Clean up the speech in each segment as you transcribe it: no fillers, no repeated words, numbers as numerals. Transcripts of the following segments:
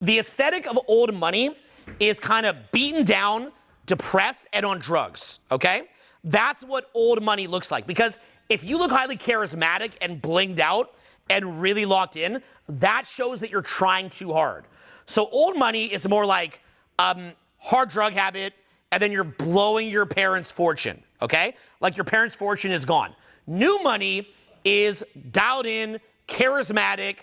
The aesthetic of old money is kind of beaten down, depressed, and on drugs, okay? That's what old money looks like. Because if you look highly charismatic and blinged out and really locked in, that shows that you're trying too hard. So old money is more like hard drug habit, and then you're blowing your parents' fortune, okay? Like your parents' fortune is gone. New money is dialed in, charismatic,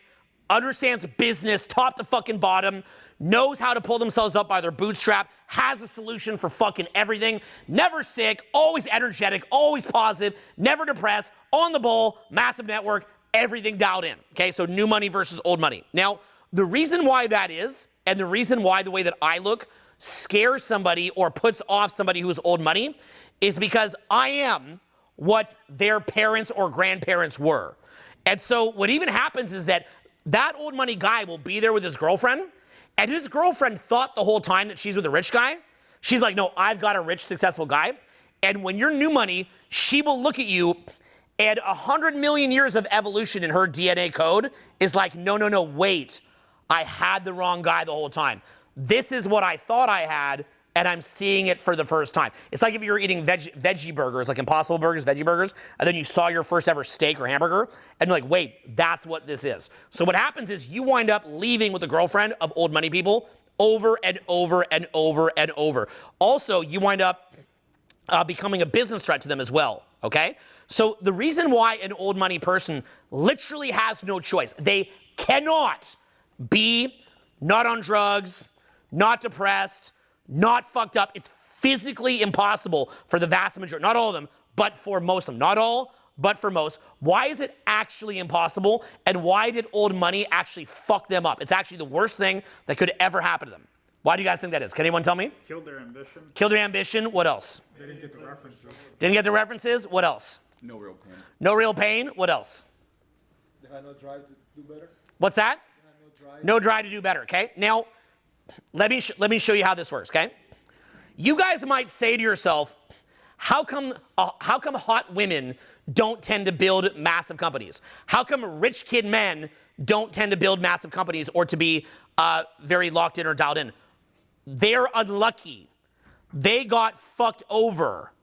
understands business top to fucking bottom, knows how to pull themselves up by their bootstrap, has a solution for fucking everything, never sick, always energetic, always positive, never depressed, on the ball, massive network, everything dialed in, okay? So new money versus old money. Now, the reason why that is, and the reason why the way that I look scares somebody or puts off somebody who is old money is because I am what their parents or grandparents were. And so what even happens is that old money guy will be there with his girlfriend, and his girlfriend thought the whole time that she's with a rich guy. She's like, no, I've got a rich, successful guy. And when you're new money, she will look at you, and 100 million years of evolution in her DNA code is like, no, wait. I had the wrong guy the whole time. This is what I thought I had, and I'm seeing it for the first time. It's like if you were eating veggie burgers, like Impossible Burgers, veggie burgers, and then you saw your first ever steak or hamburger, and you're like, wait, that's what this is. So what happens is you wind up leaving with the girlfriend of old money people over and over and over and over. Also, you wind up becoming a business threat to them as well, okay? So the reason why an old money person literally has no choice, they cannot be not on drugs, not depressed, not fucked up. It's physically impossible for the vast majority, not all of them, but for most of them. Not all, but for most. Why is it actually impossible? And why did old money actually fuck them up? It's actually the worst thing that could ever happen to them. Why do you guys think that is? Can anyone tell me? Killed their ambition. Killed their ambition. What else? They didn't get the references. Didn't get the references. What else? No real pain. No real pain. What else? They had no drive to do better. What's that? They had no drive. No drive to do better, okay? Now, let me show you how this works, okay? You guys might say to yourself, how come hot women don't tend to build massive companies? How come rich kid men don't tend to build massive companies or to be very locked in or dialed in? They're unlucky. They got fucked over.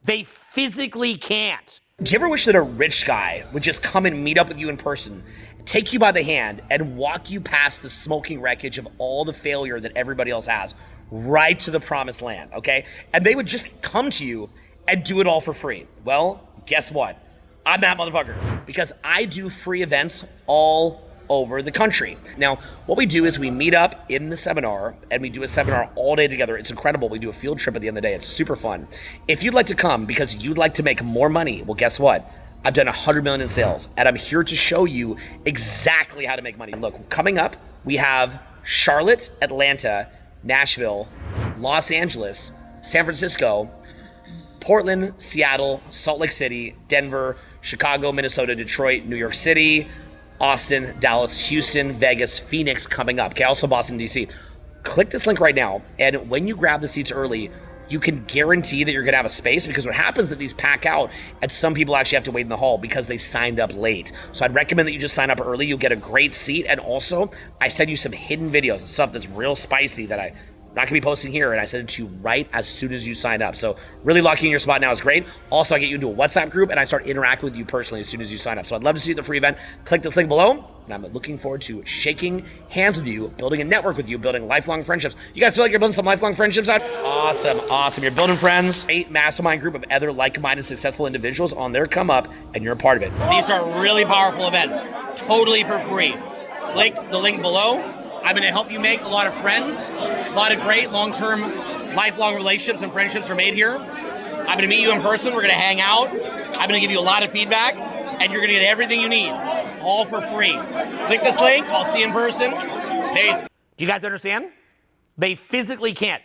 They physically can't. Do you ever wish that a rich guy would just come and meet up with you in person, take you by the hand, and walk you past the smoking wreckage of all the failure that everybody else has, right to the promised land, okay? And they would just come to you and do it all for free. Well, guess what? I'm that motherfucker, because I do free events all over the country. Now, what we do is we meet up in the seminar, and we do a seminar all day together. It's incredible. We do a field trip at the end of the day. It's super fun. If you'd like to come because you'd like to make more money, well, guess what? I've done 100 million in sales, and I'm here to show you exactly how to make money. Look, coming up, we have Charlotte, Atlanta, Nashville, Los Angeles, San Francisco, Portland, Seattle, Salt Lake City, Denver, Chicago, Minnesota, Detroit, New York City, Austin, Dallas, Houston, Vegas, Phoenix coming up. Okay, also Boston, D.C. Click this link right now, and when you grab the seats early, you can guarantee that you're going to have a space, because what happens is that these pack out, and some people actually have to wait in the hall because they signed up late. So I'd recommend that you just sign up early. You'll get a great seat, and also I send you some hidden videos and stuff that's real spicy that I'm not going to be posting here, and I send it to you right as soon as you sign up. So really locking in your spot now is great. Also, I get you into a WhatsApp group, and I start interacting with you personally as soon as you sign up. So I'd love to see you at the free event. Click this link below, and I'm looking forward to shaking hands with you, building a network with you, building lifelong friendships. You guys feel like you're building some lifelong friendships out? Awesome. You're building friends. A mastermind group of other like-minded successful individuals on their come up, and you're a part of it. These are really powerful events, totally for free. Click the link below. I'm going to help you make a lot of friends. A lot of great long-term, lifelong relationships and friendships are made here. I'm going to meet you in person. We're going to hang out. I'm going to give you a lot of feedback, and you're going to get everything you need, all for free. Click this link. I'll see you in person. Peace. Do you guys understand? They physically can't.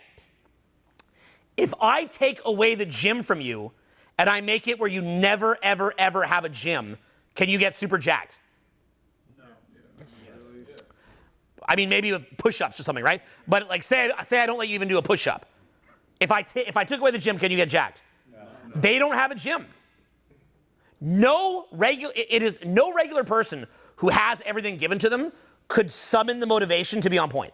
If I take away the gym from you and I make it where you never, ever, ever have a gym, can you get super jacked? I mean, maybe with push-ups or something, right? But like, say I don't let you even do a push-up. If I took away the gym, can you get jacked? No. They don't have a gym. It is no regular person who has everything given to them could summon the motivation to be on point.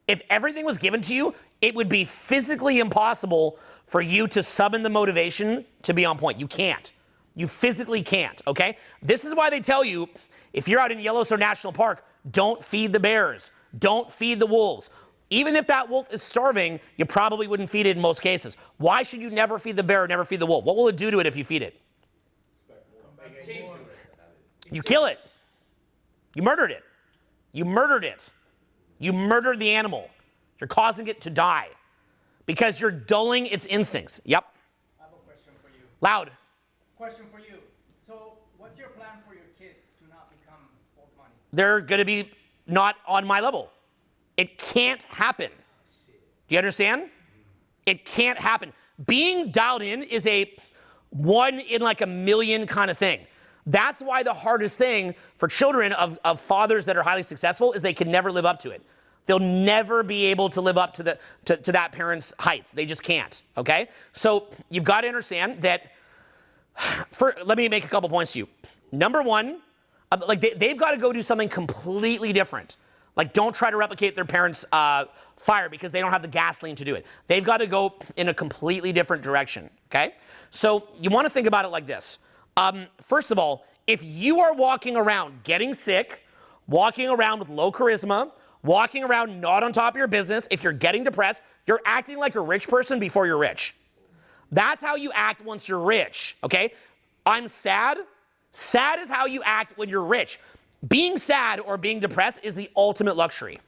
If everything was given to you, it would be physically impossible for you to summon the motivation to be on point. You can't. You physically can't, okay? This is why they tell you, if you're out in Yellowstone National Park, don't feed the bears. Don't feed the wolves. Even if that wolf is starving, you probably wouldn't feed it in most cases. Why should you never feed the bear or never feed the wolf? What will it do to it if you feed it? You kill it. You murdered it. You murdered it. You murdered the animal. You're causing it to die because you're dulling its instincts. Yep. I have a question for you. Loud. Question for you. So, what's your plan for your kids to not become old money? They're going to be not on my level. It can't happen. Do you understand? It can't happen. Being dialed in is a 1 in like a million kind of thing. That's why the hardest thing for children of fathers that are highly successful is they can never live up to it. They'll never be able to live up to that parent's heights. They just can't, okay? So you've got to understand that, let me make a couple points to you. Number one, they've got to go do something completely different. Like, don't try to replicate their parents' fire because they don't have the gasoline to do it. They've got to go in a completely different direction, okay? So you want to think about it like this. First of all, if you are walking around getting sick, walking around with low charisma, walking around not on top of your business, if you're getting depressed, you're acting like a rich person before you're rich. That's how you act once you're rich, okay? I'm sad. Sad is how you act when you're rich. Being sad or being depressed is the ultimate luxury.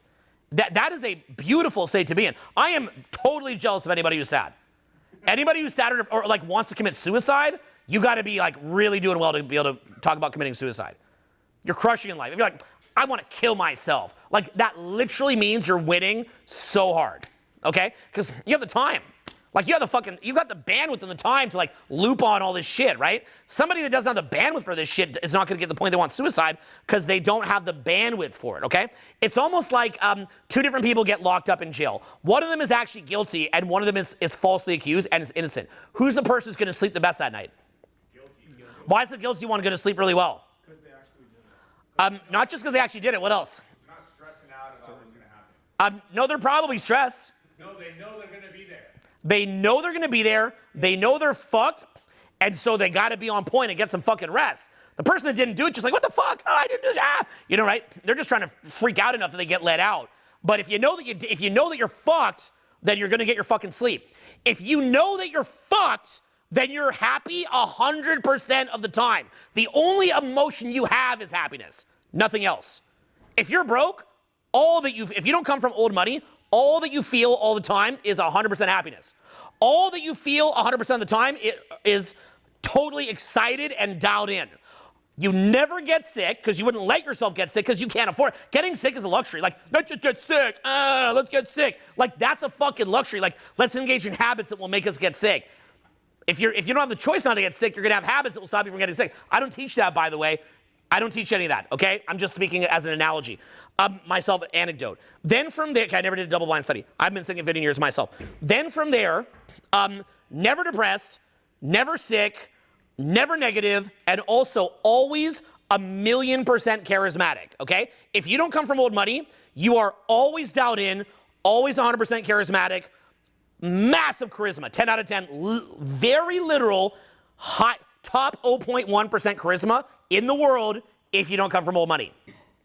That is a beautiful state to be in. I am totally jealous of anybody who's sad. Anybody who's sad or like wants to commit suicide, you got to be like really doing well to be able to talk about committing suicide. You're crushing in life. If you're like, I want to kill myself, like that literally means you're winning so hard, okay? Because you have the time. Like you got the bandwidth and the time to like loop on all this shit, right? Somebody that doesn't have the bandwidth for this shit is not going to get to the point they want suicide because they don't have the bandwidth for it, okay? It's almost like two different people get locked up in jail. One of them is actually guilty and one of them is falsely accused and is innocent. Who's the person who's going to sleep the best that night? Guilty. Why is the guilty one going to sleep really well? Because they actually did it. Not just because they actually did it. What else? Not stressing out about what's going to happen. No, they're probably stressed. No, they know they're going to be there. They know they're going to be there. They know they're fucked. And so they got to be on point and get some fucking rest. The person that didn't do it just like, what the fuck? Oh, I didn't do that. You know, right? They're just trying to freak out enough that they get let out. But if you know that you're fucked, then you're going to get your fucking sleep. If you know that you're fucked, then you're happy 100% of the time. The only emotion you have is happiness. Nothing else. If you're broke, if you don't come from old money, all that you feel all the time is 100% happiness. All that you feel 100% of the time is totally excited and dialed in. You never get sick because you wouldn't let yourself get sick because you can't afford it. Getting sick is a luxury. Like, let's just get sick. Let's get sick. Like, that's a fucking luxury. Like, let's engage in habits that will make us get sick. If you don't have the choice not to get sick, you're going to have habits that will stop you from getting sick. I don't teach that, by the way. I don't teach any of that, okay? I'm just speaking as an analogy. Myself, an anecdote. Then from there, I never did a double-blind study. I've been thinking 15 years myself. Then from there, never depressed, never sick, never negative, and also always 1,000,000% charismatic, okay? If you don't come from old money, you are always dialed in, always 100% charismatic, massive charisma, 10 out of 10, very literal, high, top 0.1% charisma in the world if you don't come from old money,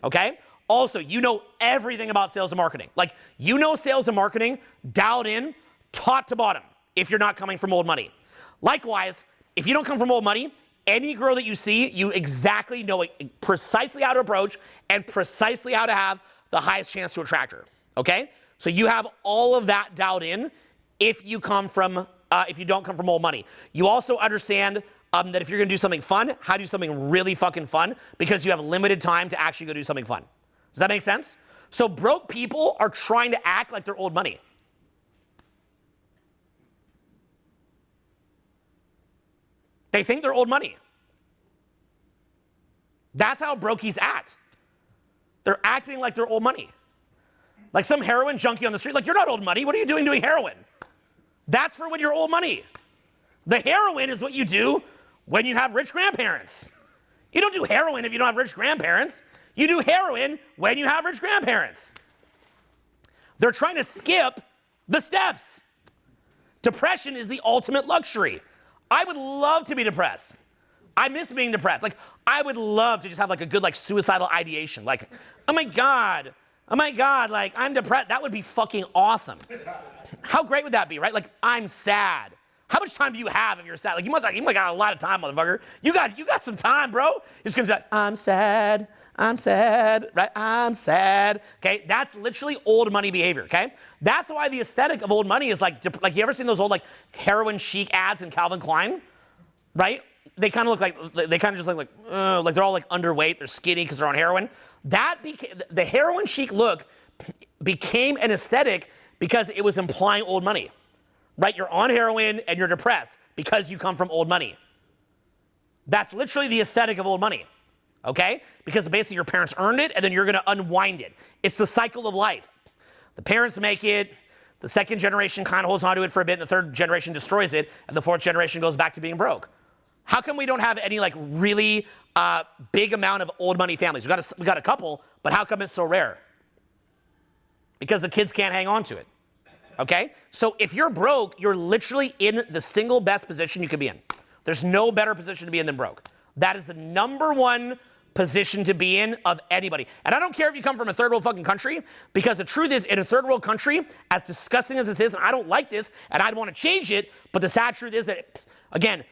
okay? Also, you know everything about sales and marketing. Like, you know sales and marketing dialed in, top to bottom, if you're not coming from old money. Likewise, if you don't come from old money, any girl that you see, you exactly know precisely how to approach and precisely how to have the highest chance to attract her, okay? So you have all of that dialed in if you don't come from old money. You also understand that if you're going to do something fun, how to do something really fucking fun because you have limited time to actually go do something fun. Does that make sense? So broke people are trying to act like they're old money. They think they're old money. That's how brokies act. They're acting like they're old money. Like some heroin junkie on the street, like, you're not old money. What are you doing heroin? That's for when you're old money. The heroin is what you do when you have rich grandparents. You don't do heroin if you don't have rich grandparents. You do heroin when you have rich grandparents. They're trying to skip the steps. Depression is the ultimate luxury. I would love to be depressed. I miss being depressed. Like, I would love to just have like a good like suicidal ideation. Like, oh my God, like I'm depressed. That would be fucking awesome. How great would that be, right? Like, I'm sad. How much time do you have if you're sad? Like, you must got a lot of time, motherfucker. You got some time, bro. You're just gonna say, I'm sad, right? I'm sad. Okay, that's literally old money behavior. Okay, that's why the aesthetic of old money is like you ever seen those old like heroin chic ads in Calvin Klein, right? They kind of look like like they're all like underweight. They're skinny because they're on heroin. The heroin chic look became an aesthetic because it was implying old money. Right, you're on heroin and you're depressed because you come from old money. That's literally the aesthetic of old money, okay? Because basically your parents earned it and then you're gonna unwind it. It's the cycle of life. The parents make it, the second generation kind of holds on to it for a bit, and the third generation destroys it, and the fourth generation goes back to being broke. How come we don't have any like really big amount of old money families? We got a couple, but how come it's so rare? Because the kids can't hang on to it. Okay? So if you're broke, you're literally in the single best position you could be in. There's no better position to be in than broke. That is the number one position to be in of anybody. And I don't care if you come from a third world fucking country, because the truth is, in a third world country, as disgusting as this is, and I don't like this, and I'd want to change it, but the sad truth is that, again,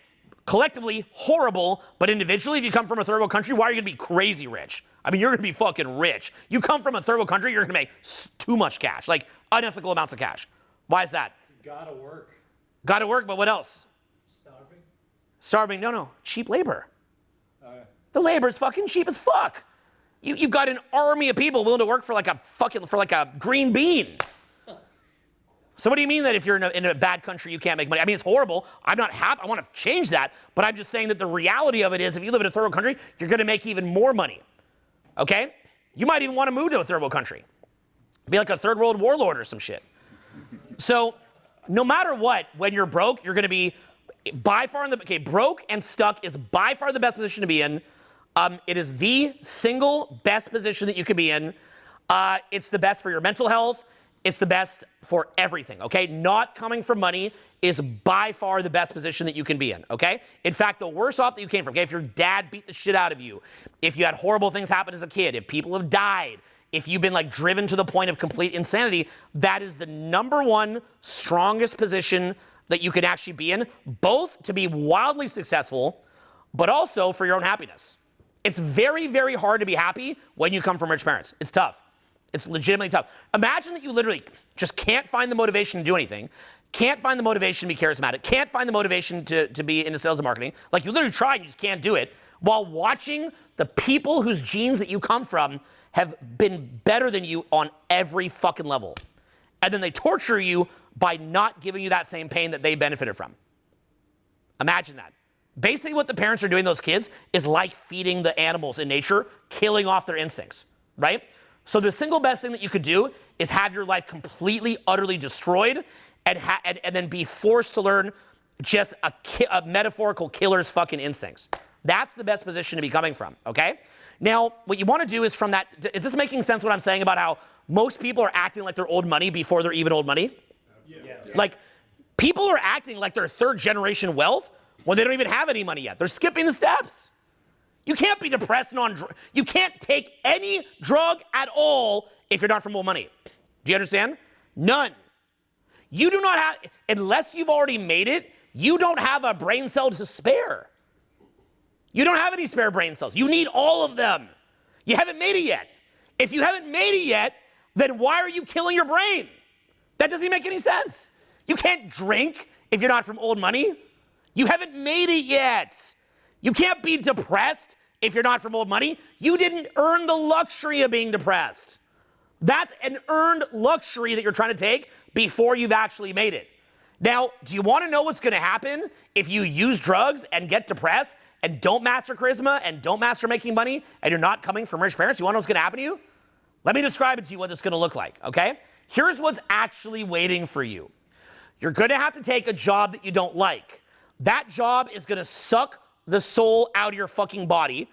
collectively horrible, but individually, if you come from a third world country, why are you going to be crazy rich? I mean, you're going to be fucking rich. You come from a third world country, you're going to make too much cash, like unethical amounts of cash. Why is that? Gotta work. Gotta work, but what else? Starving. Starving, no. Cheap labor. The labor is fucking cheap as fuck. You've got an army of people willing to work for like a green bean. So what do you mean that if you're in a bad country, you can't make money? I mean, it's horrible. I'm not happy. I want to change that. But I'm just saying that the reality of it is, if you live in a third world country, you're going to make even more money. Okay? You might even want to move to a third world country. Be like a third world warlord or some shit. So no matter what, when you're broke, you're going to be by far broke and stuck is by far the best position to be in. It is the single best position that you could be in. It's the best for your mental health. It's the best for everything, okay? Not coming from money is by far the best position that you can be in, okay? In fact, the worse off that you came from, okay? If your dad beat the shit out of you, if you had horrible things happen as a kid, if people have died, if you've been like driven to the point of complete insanity, that is the number one strongest position that you can actually be in, both to be wildly successful, but also for your own happiness. It's very, very hard to be happy when you come from rich parents. It's tough. It's legitimately tough. Imagine that you literally just can't find the motivation to do anything, can't find the motivation to be charismatic, can't find the motivation to be into sales and marketing. Like, you literally try and you just can't do it, while watching the people whose genes that you come from have been better than you on every fucking level. And then they torture you by not giving you that same pain that they benefited from. Imagine that. Basically what the parents are doing to those kids is like feeding the animals in nature, killing off their instincts, right? So the single best thing that you could do is have your life completely, utterly destroyed and then be forced to learn just a metaphorical killer's fucking instincts. That's the best position to be coming from, okay? Now, what you want to do is from that, is this making sense what I'm saying about how most people are acting like they're old money before they're even old money? Yeah. Like, people are acting like they're third generation wealth when they don't even have any money yet. They're skipping the steps. You can't be depressed you can't take any drug at all if you're not from old money. Do you understand? None. You do not have, unless you've already made it, you don't have a brain cell to spare. You don't have any spare brain cells. You need all of them. You haven't made it yet. If you haven't made it yet, then why are you killing your brain? That doesn't make any sense. You can't drink if you're not from old money. You haven't made it yet. You can't be depressed if you're not from old money. You didn't earn the luxury of being depressed. That's an earned luxury that you're trying to take before you've actually made it. Now, do you want to know what's going to happen if you use drugs and get depressed and don't master charisma and don't master making money and you're not coming from rich parents? You want to know what's going to happen to you? Let me describe it to you what it's going to look like, okay? Here's what's actually waiting for you. You're going to have to take a job that you don't like. That job is going to suck the soul out of your fucking body.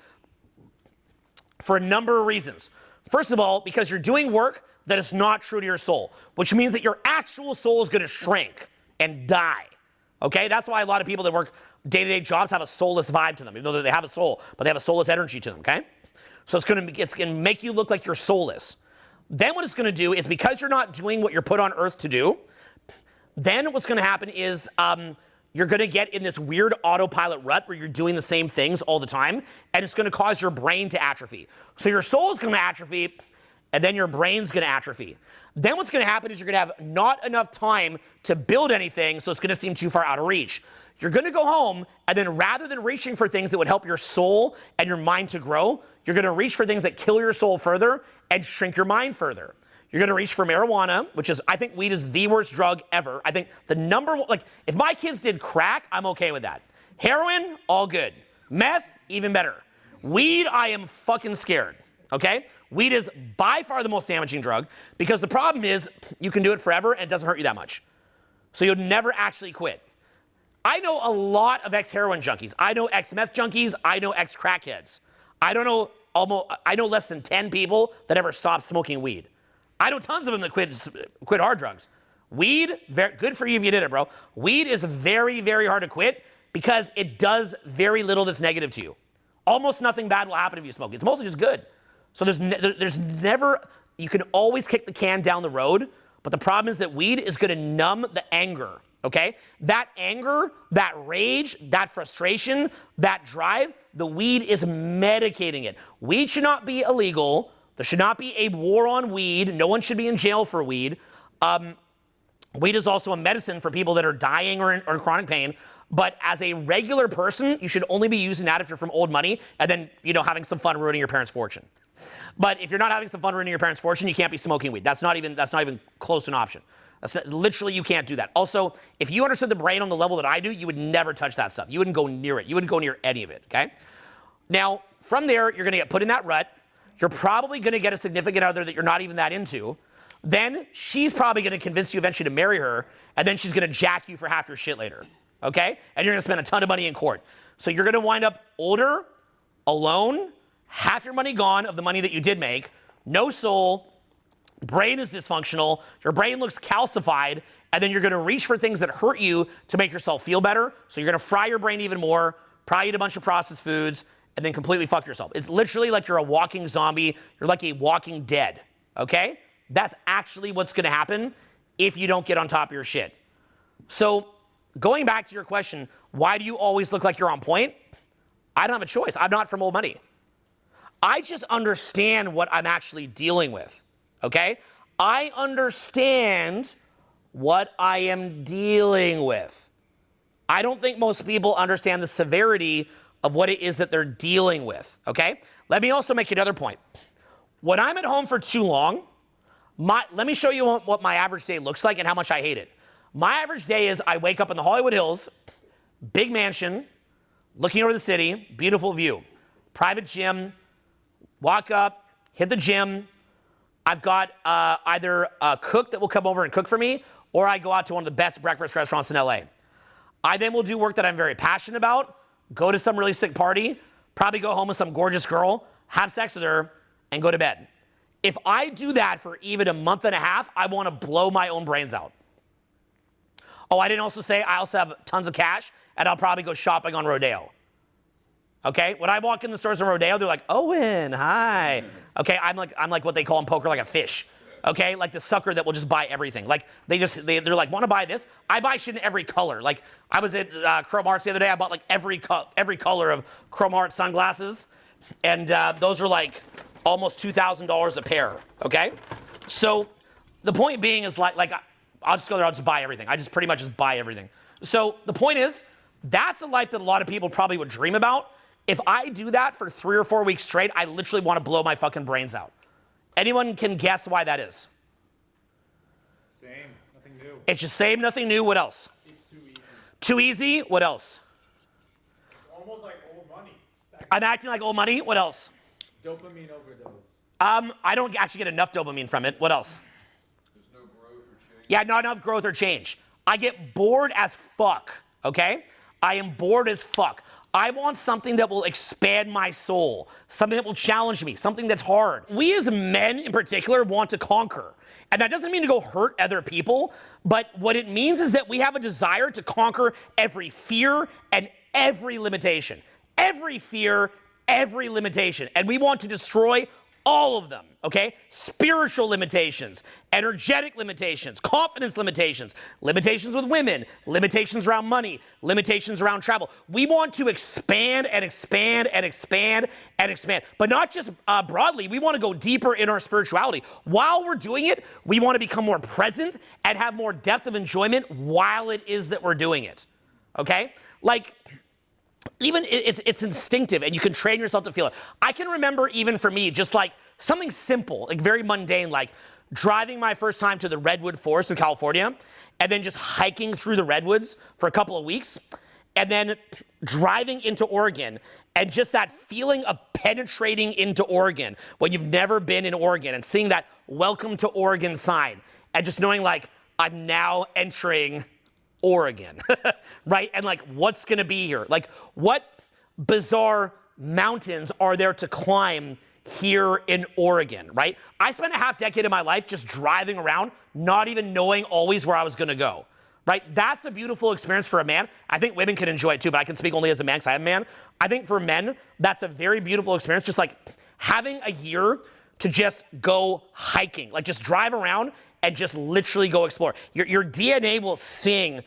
for a number of reasons. First of all, because you're doing work that is not true to your soul, which means that your actual soul is going to shrink and die. Okay? That's why a lot of people that work day-to-day jobs have a soulless vibe to them, even though they have a soul, but they have a soulless energy to them, okay? So it's going to make you look like you're soulless. Then what it's going to do is, because you're not doing what you're put on earth to do, then what's going to happen is you're going to get in this weird autopilot rut where you're doing the same things all the time, and it's going to cause your brain to atrophy. So your soul is going to atrophy, and then your brain's going to atrophy. Then what's going to happen is you're going to have not enough time to build anything, so it's going to seem too far out of reach. You're going to go home, and then rather than reaching for things that would help your soul and your mind to grow, you're going to reach for things that kill your soul further and shrink your mind further. You're going to reach for marijuana, which is, I think weed is the worst drug ever. I think the number one, like, if my kids did crack, I'm okay with that. Heroin, all good. Meth, even better. Weed, I am fucking scared, okay? Weed is by far the most damaging drug, because the problem is you can do it forever and it doesn't hurt you that much. So you'll never actually quit. I know a lot of ex-heroin junkies. I know ex-meth junkies. I know ex-crackheads. I know less than 10 people that ever stopped smoking weed. I know tons of them that quit hard drugs. Weed, good for you if you did it, bro. Weed is very, very hard to quit because it does very little that's negative to you. Almost nothing bad will happen if you smoke. It's mostly just good. So there's never, you can always kick the can down the road, but the problem is that weed is going to numb the anger, okay? That anger, that rage, that frustration, that drive, the weed is medicating it. Weed should not be illegal. There should not be a war on weed. No one should be in jail for weed. Weed is also a medicine for people that are dying or in chronic pain. But as a regular person, you should only be using that if you're from old money and then, having some fun ruining your parents' fortune. But if you're not having some fun ruining your parents' fortune, you can't be smoking weed. That's not even close to an option. Literally, you can't do that. Also, if you understood the brain on the level that I do, you would never touch that stuff. You wouldn't go near it. You wouldn't go near any of it, okay? Now, from there, you're going to get put in that rut. You're probably going to get a significant other that you're not even that into. Then she's probably going to convince you eventually to marry her, and then she's going to jack you for half your shit later, okay? And you're going to spend a ton of money in court. So you're going to wind up older, alone, half your money gone of the money that you did make, no soul, brain is dysfunctional, your brain looks calcified, and then you're going to reach for things that hurt you to make yourself feel better. So you're going to fry your brain even more, probably eat a bunch of processed foods, and then completely fuck yourself. It's literally like you're a walking zombie. You're like a walking dead, okay? That's actually what's going to happen if you don't get on top of your shit. So going back to your question, why do you always look like you're on point? I don't have a choice. I'm not from old money. I just understand what I'm actually dealing with, okay? I understand what I am dealing with. I don't think most people understand the severity of what it is that they're dealing with, okay? Let me also make another point. When I'm at home for too long, let me show you what my average day looks like and how much I hate it. My average day is I wake up in the Hollywood Hills, big mansion, looking over the city, beautiful view, private gym, walk up, hit the gym. I've got either a cook that will come over and cook for me, or I go out to one of the best breakfast restaurants in LA. I then will do work that I'm very passionate about, go to some really sick party, probably go home with some gorgeous girl, have sex with her, and go to bed. If I do that for even a month and a half, I want to blow my own brains out. Oh, I didn't also say I also have tons of cash, and I'll probably go shopping on Rodeo. Okay? When I walk in the stores on Rodeo, they're like, Owen, hi. Okay, I'm like what they call in poker, like a fish. Okay, like the sucker that will just buy everything. Like they're like, want to buy this? I buy shit in every color. Like I was at Chrome Arts the other day. I bought like every color of Chrome Art sunglasses, and those are like almost $2,000 a pair. Okay, so the point being is like I'll just go there. I'll just buy everything. I just pretty much just buy everything. So the point is, that's a life that a lot of people probably would dream about. If I do that for 3 or 4 weeks straight, I literally want to blow my fucking brains out. Anyone can guess why that is? Same, nothing new. It's just same, nothing new. What else? It's too easy. Too easy. What else? It's almost like old money. I'm acting like old money. What else? Dopamine overdose. I don't actually get enough dopamine from it. What else? There's no growth or change. Yeah, not enough growth or change. I get bored as fuck, okay? I am bored as fuck. I want something that will expand my soul, something that will challenge me, something that's hard. We as men in particular want to conquer. And that doesn't mean to go hurt other people, but what it means is that we have a desire to conquer every fear and every limitation. Every fear, every limitation. And we want to destroy all of them, okay? Spiritual limitations, energetic limitations, confidence limitations, limitations with women, limitations around money, limitations around travel. We want to expand and expand and expand and expand, but not just broadly. We want to go deeper in our spirituality. While we're doing it, we want to become more present and have more depth of enjoyment while it is that we're doing it, okay? Like, even it's instinctive, and you can train yourself to feel it. I can remember, even for me, just like something simple, like very mundane, like driving my first time to the Redwood Forest in California, and then just hiking through the redwoods for a couple of weeks, and then driving into Oregon, and just that feeling of penetrating into Oregon when you've never been in Oregon, and seeing that "Welcome to Oregon" sign, and just knowing like I'm now entering Oregon, right? And like, what's gonna be here? Like, what bizarre mountains are there to climb here in Oregon, right? I spent a half decade of my life just driving around, not even knowing always where I was gonna go, right? That's a beautiful experience for a man. I think women can enjoy it too, but I can speak only as a man because I am a man. I think for men, that's a very beautiful experience, just like having a year to just go hiking, like just drive around and just literally go explore. Your DNA will sing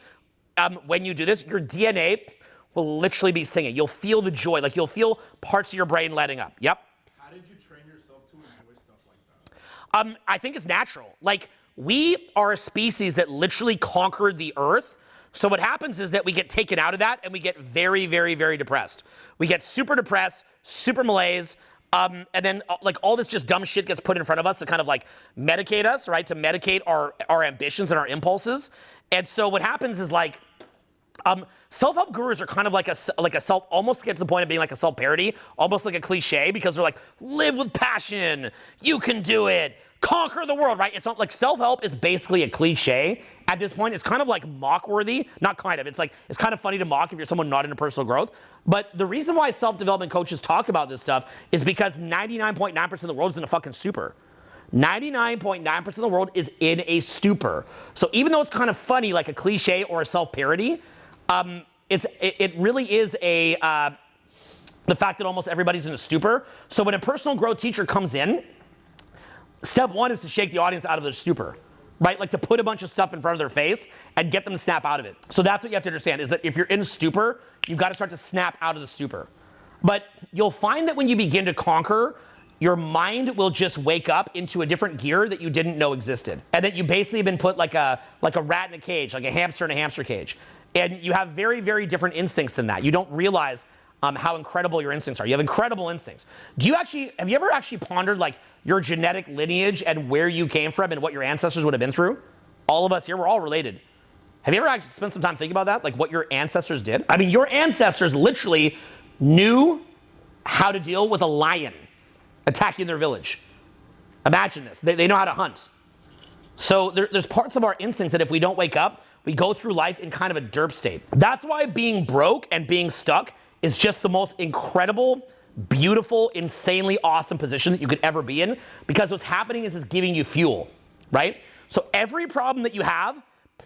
when you do this. Your DNA will literally be singing. You'll feel the joy, like you'll feel parts of your brain letting up. Yep. How did you train yourself to enjoy stuff like that? I think it's natural. Like, we are a species that literally conquered the earth. So what happens is that we get taken out of that and we get very, very, very depressed. We get super depressed, super malaise. And then like all this just dumb shit gets put in front of us to kind of like medicate us, right? To medicate our ambitions and our impulses. And so what happens is like, self-help gurus are kind of like almost get to the point of being like a self-parody, almost like a cliche, because they're like, live with passion, you can do it, conquer the world, right? It's not like self-help is basically a cliche at this point. It's kind of like mock-worthy, not kind of, it's kind of funny to mock if you're someone not into personal growth. But the reason why self-development coaches talk about this stuff is because 99.9% of the world is in a fucking stupor. 99.9% of the world is in a stupor. So even though it's kind of funny, like a cliche or a self-parody, it really is the fact that almost everybody's in a stupor. So when a personal growth teacher comes in, step one is to shake the audience out of their stupor, right? Like to put a bunch of stuff in front of their face and get them to snap out of it. So that's what you have to understand, is that if you're in a stupor, you've got to start to snap out of the stupor. But you'll find that when you begin to conquer, your mind will just wake up into a different gear that you didn't know existed. And that you basically have been put like a rat in a cage, like a hamster in a hamster cage. And you have very, very different instincts than that. You don't realize how incredible your instincts are. You have incredible instincts. Have you ever actually pondered like your genetic lineage and where you came from and what your ancestors would have been through? All of us here, we're all related. Have you ever actually spent some time thinking about that? Like what your ancestors did? I mean, your ancestors literally knew how to deal with a lion attacking their village. Imagine this. They know how to hunt. So there's parts of our instincts that if we don't wake up, we go through life in kind of a derp state. That's why being broke and being stuck is just the most incredible, beautiful, insanely awesome position that you could ever be in, because what's happening is it's giving you fuel, right? So every problem that you have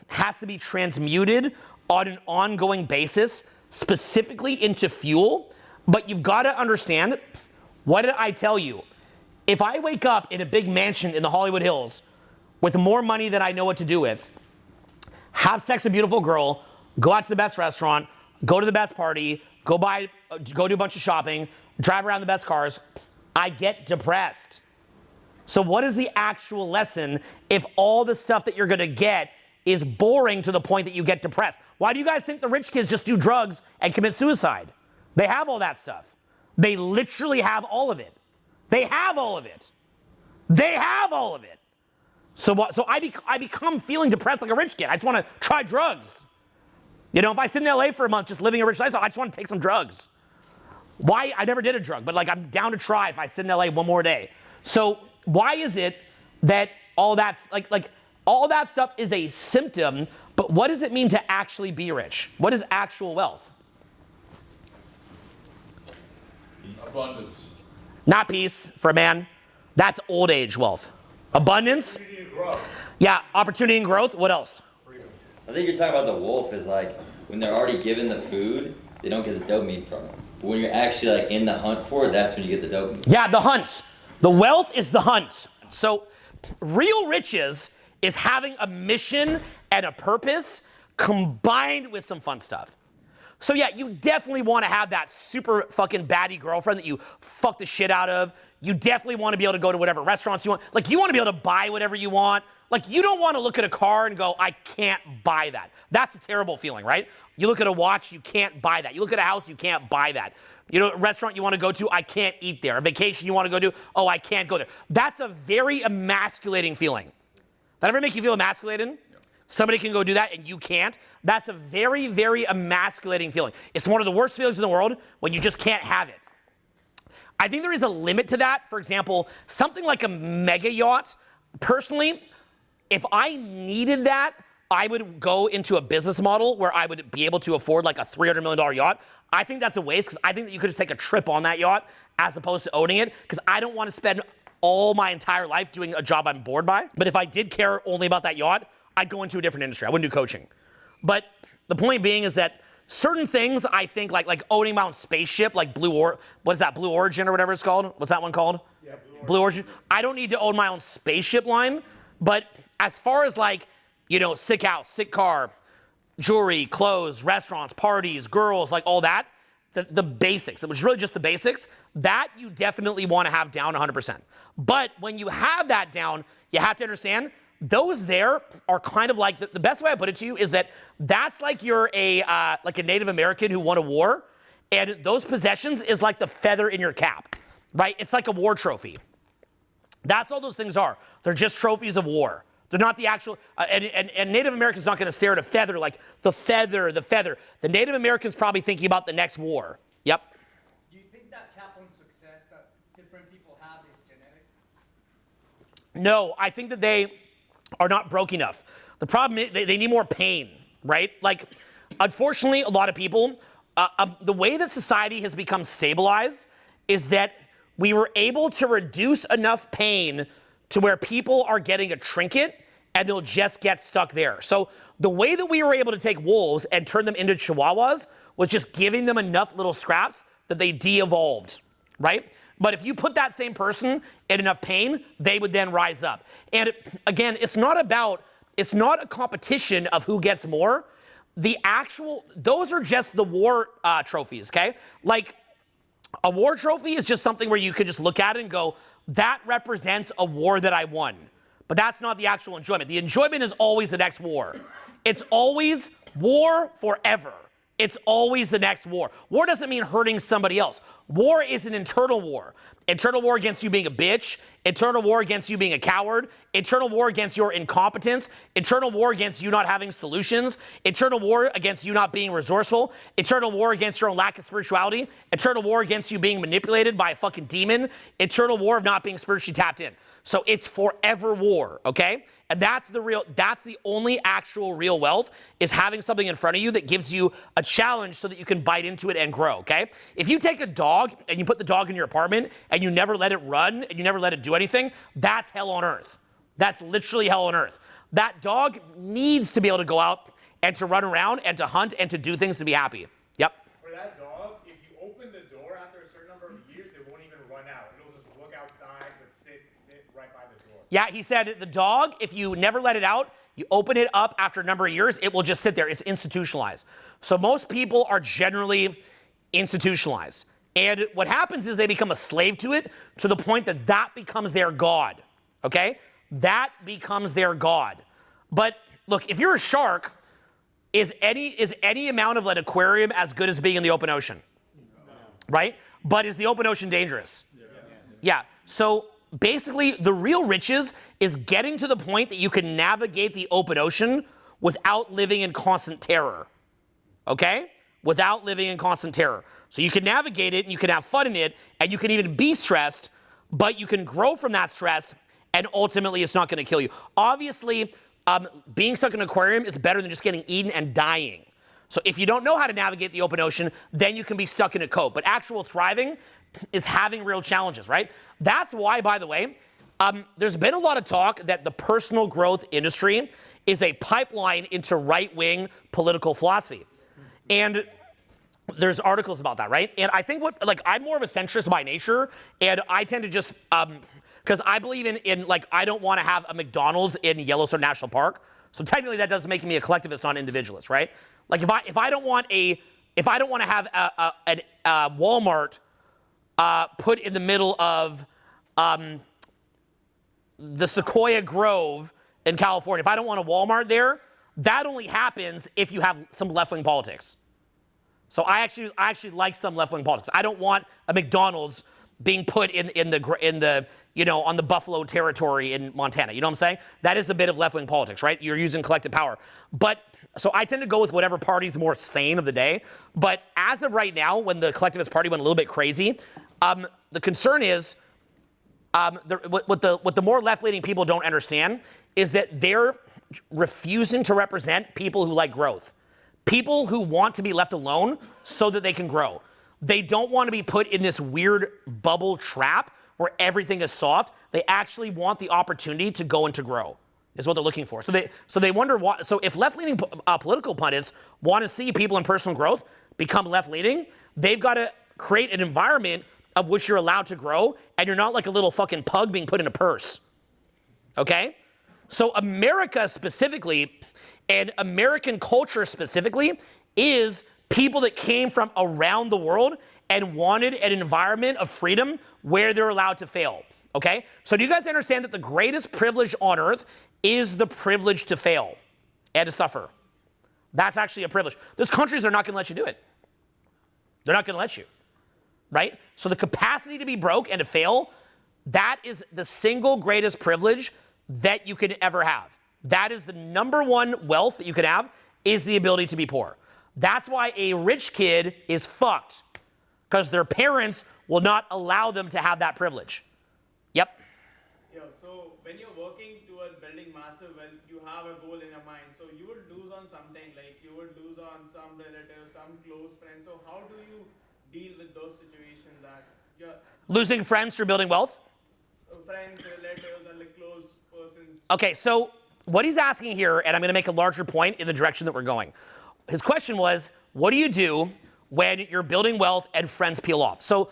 has to be transmuted on an ongoing basis, specifically into fuel. But you've got to understand, what did I tell you? If I wake up in a big mansion in the Hollywood Hills with more money than I know what to do with, have sex with a beautiful girl, go out to the best restaurant, go to the best party, go do a bunch of shopping, drive around the best cars, I get depressed. So what is the actual lesson if all the stuff that you're gonna get is boring to the point that you get depressed? Why do you guys think the rich kids just do drugs and commit suicide? They have all that stuff. They literally have all of it. They have all of it. They have all of it. So I become feeling depressed like a rich kid. I just want to try drugs. You know, if I sit in LA for a month just living a rich lifestyle, I just want to take some drugs. Why? I never did a drug, but like I'm down to try if I sit in LA one more day. So why is it that all that's like all that stuff is a symptom, but what does it mean to actually be rich? What is actual wealth? Abundance. Not peace for a man. That's old age wealth. Abundance. Yeah, opportunity and growth. What else? I think you're talking about the wolf is like when they're already given the food, they don't get the dopamine from it. But when you're actually like in the hunt for it, that's when you get the dopamine. Yeah, the hunt. The wealth is the hunt. So real riches is having a mission and a purpose combined with some fun stuff. So yeah, you definitely want to have that super fucking baddie girlfriend that you fuck the shit out of. You definitely want to be able to go to whatever restaurants you want. Like, you want to be able to buy whatever you want. Like, you don't want to look at a car and go, I can't buy that. That's a terrible feeling, right? You look at a watch, you can't buy that. You look at a house, you can't buy that. You know, a restaurant you want to go to, I can't eat there. A vacation you want to go to, oh, I can't go there. That's a very emasculating feeling. That ever make you feel emasculated? Somebody can go do that and you can't. That's a very, very emasculating feeling. It's one of the worst feelings in the world when you just can't have it. I think there is a limit to that. For example, something like a mega yacht. Personally, if I needed that, I would go into a business model where I would be able to afford like a $300 million yacht. I think that's a waste because I think that you could just take a trip on that yacht as opposed to owning it, because I don't want to spend all my entire life doing a job I'm bored by. But if I did care only about that yacht, I'd go into a different industry. I wouldn't do coaching. But the point being is that certain things, I think, like owning my own spaceship, like Blue Origin or whatever it's called? What's that one called? Yeah, Blue Origin. I don't need to own my own spaceship line. But as far as like, you know, sick house, sick car, jewelry, clothes, restaurants, parties, girls, like all that, the basics, which is really just the basics, that you definitely want to have down 100%. But when you have that down, you have to understand those there are kind of like, the best way I put it to you is that that's like you're like a Native American who won a war, and those possessions is like the feather in your cap, right? It's like a war trophy. That's all those things are. They're just trophies of war. They're not the actual, and Native Americans not going to stare at a feather like the feather. The Native Americans probably thinking about the next war. Yep. Do you think that cap on success that different people have is genetic? No, I think that they are not broke enough. The problem is they need more pain, right? Like, unfortunately, a lot of people, the way that society has become stabilized is that we were able to reduce enough pain to where people are getting a trinket and they'll just get stuck there. So the way that we were able to take wolves and turn them into chihuahuas was just giving them enough little scraps that they de-evolved, right? But if you put that same person in enough pain, they would then rise up. And again, it's not a competition of who gets more. Those are just the war trophies, okay? Like, a war trophy is just something where you could just look at it and go, that represents a war that I won. But that's not the actual enjoyment. The enjoyment is always the next war. It's always war forever. It's always the next war. War doesn't mean hurting somebody else. War is an internal war. Internal war against you being a bitch. Internal war against you being a coward. Internal war against your incompetence. Internal war against you not having solutions. Internal war against you not being resourceful. Internal war against your own lack of spirituality. Internal war against you being manipulated by a fucking demon. Internal war of not being spiritually tapped in. So it's forever war, okay? And that's the only actual real wealth, is having something in front of you that gives you a challenge so that you can bite into it and grow, okay? If you take a dog and you put the dog in your apartment and you never let it run and you never let it do anything, that's hell on earth. That's literally hell on earth. That dog needs to be able to go out and to run around and to hunt and to do things to be happy. Yep. For that dog, if you open the door after a certain number of years, it won't even run out. It'll just look outside, but sit right by the door. Yeah, he said the dog, if you never let it out, you open it up after a number of years, it will just sit there. It's institutionalized. So most people are generally institutionalized. And what happens is they become a slave to it, to the point that that becomes their god, okay? That becomes their god. But look, if you're a shark, is any amount of an aquarium as good as being in the open ocean? No. Right? But is the open ocean dangerous? Yes. Yeah. So basically, the real riches is getting to the point that you can navigate the open ocean without living in constant terror. Okay? Without living in constant terror. So you can navigate it and you can have fun in it and you can even be stressed, but you can grow from that stress and ultimately it's not going to kill you. Obviously, being stuck in an aquarium is better than just getting eaten and dying. So if you don't know how to navigate the open ocean, then you can be stuck in a coat. But actual thriving is having real challenges, right? That's why, by the way, there's been a lot of talk that the personal growth industry is a pipeline into right-wing political philosophy. And there's articles about that, right? And I think I'm more of a centrist by nature, and I tend to just, because I believe in I don't want to have a McDonald's in Yellowstone National Park. So technically that does make me a collectivist, not an individualist, right? Like if I don't want to have a Walmart put in the middle of the Sequoia Grove in California, if I don't want a Walmart there, that only happens if you have some left-wing politics. So I actually like some left-wing politics. I don't want a McDonald's being put in the on the Buffalo territory in Montana. You know what I'm saying? That is a bit of left-wing politics, right? You're using collective power. But so I tend to go with whatever party's more sane of the day. But as of right now, when the collectivist party went a little bit crazy, the concern is what the more left-leaning people don't understand is that they're refusing to represent people who like growth. People who want to be left alone so that they can grow. They don't want to be put in this weird bubble trap where everything is soft. They actually want the opportunity to go and to grow, is what they're looking for. So they wonder why. So if left-leaning political pundits want to see people in personal growth become left-leaning, they've got to create an environment of which you're allowed to grow, and you're not like a little fucking pug being put in a purse. Okay? So America specifically, and American culture specifically, is people that came from around the world and wanted an environment of freedom where they're allowed to fail, okay? So do you guys understand that the greatest privilege on earth is the privilege to fail and to suffer? That's actually a privilege. Those countries are not going to let you do it. They're not going to let you, right? So the capacity to be broke and to fail, that is the single greatest privilege that you can ever have. That is the number one wealth that you can have, is the ability to be poor. That's why a rich kid is fucked, because their parents will not allow them to have that privilege. Yep. Yeah, so when you're working toward building massive wealth, you have a goal in your mind. So you would lose on something, like you would lose on some relative, some close friend. So how do you deal with those situations that you're Losing friends through building wealth? friends, relatives, and like close persons? Okay, so what he's asking here, and I'm going to make a larger point in the direction that we're going. His question was, what do you do when you're building wealth and friends peel off? So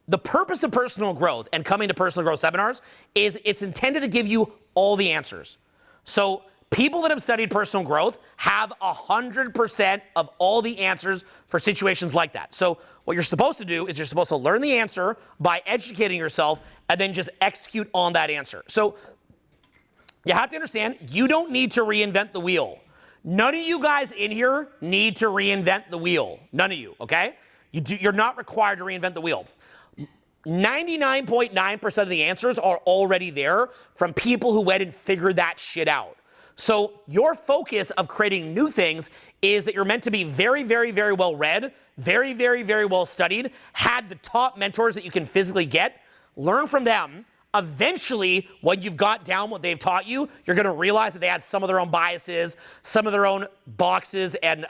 the purpose of personal growth and coming to personal growth seminars is it's intended to give you all the answers. So people that have studied personal growth have 100% of all the answers for situations like that. So what you're supposed to do is you're supposed to learn the answer by educating yourself and then just execute on that answer. So you have to understand, you don't need to reinvent the wheel. None of you guys in here need to reinvent the wheel. None of you, okay? You're not required to reinvent the wheel. 99.9% of the answers are already there from people who went and figured that shit out. So your focus of creating new things is that you're meant to be very, very, very well read, very, very, very well studied, had the top mentors that you can physically get, learn from them. Eventually, when you've got down what they've taught you, you're going to realize that they had some of their own biases, some of their own boxes, and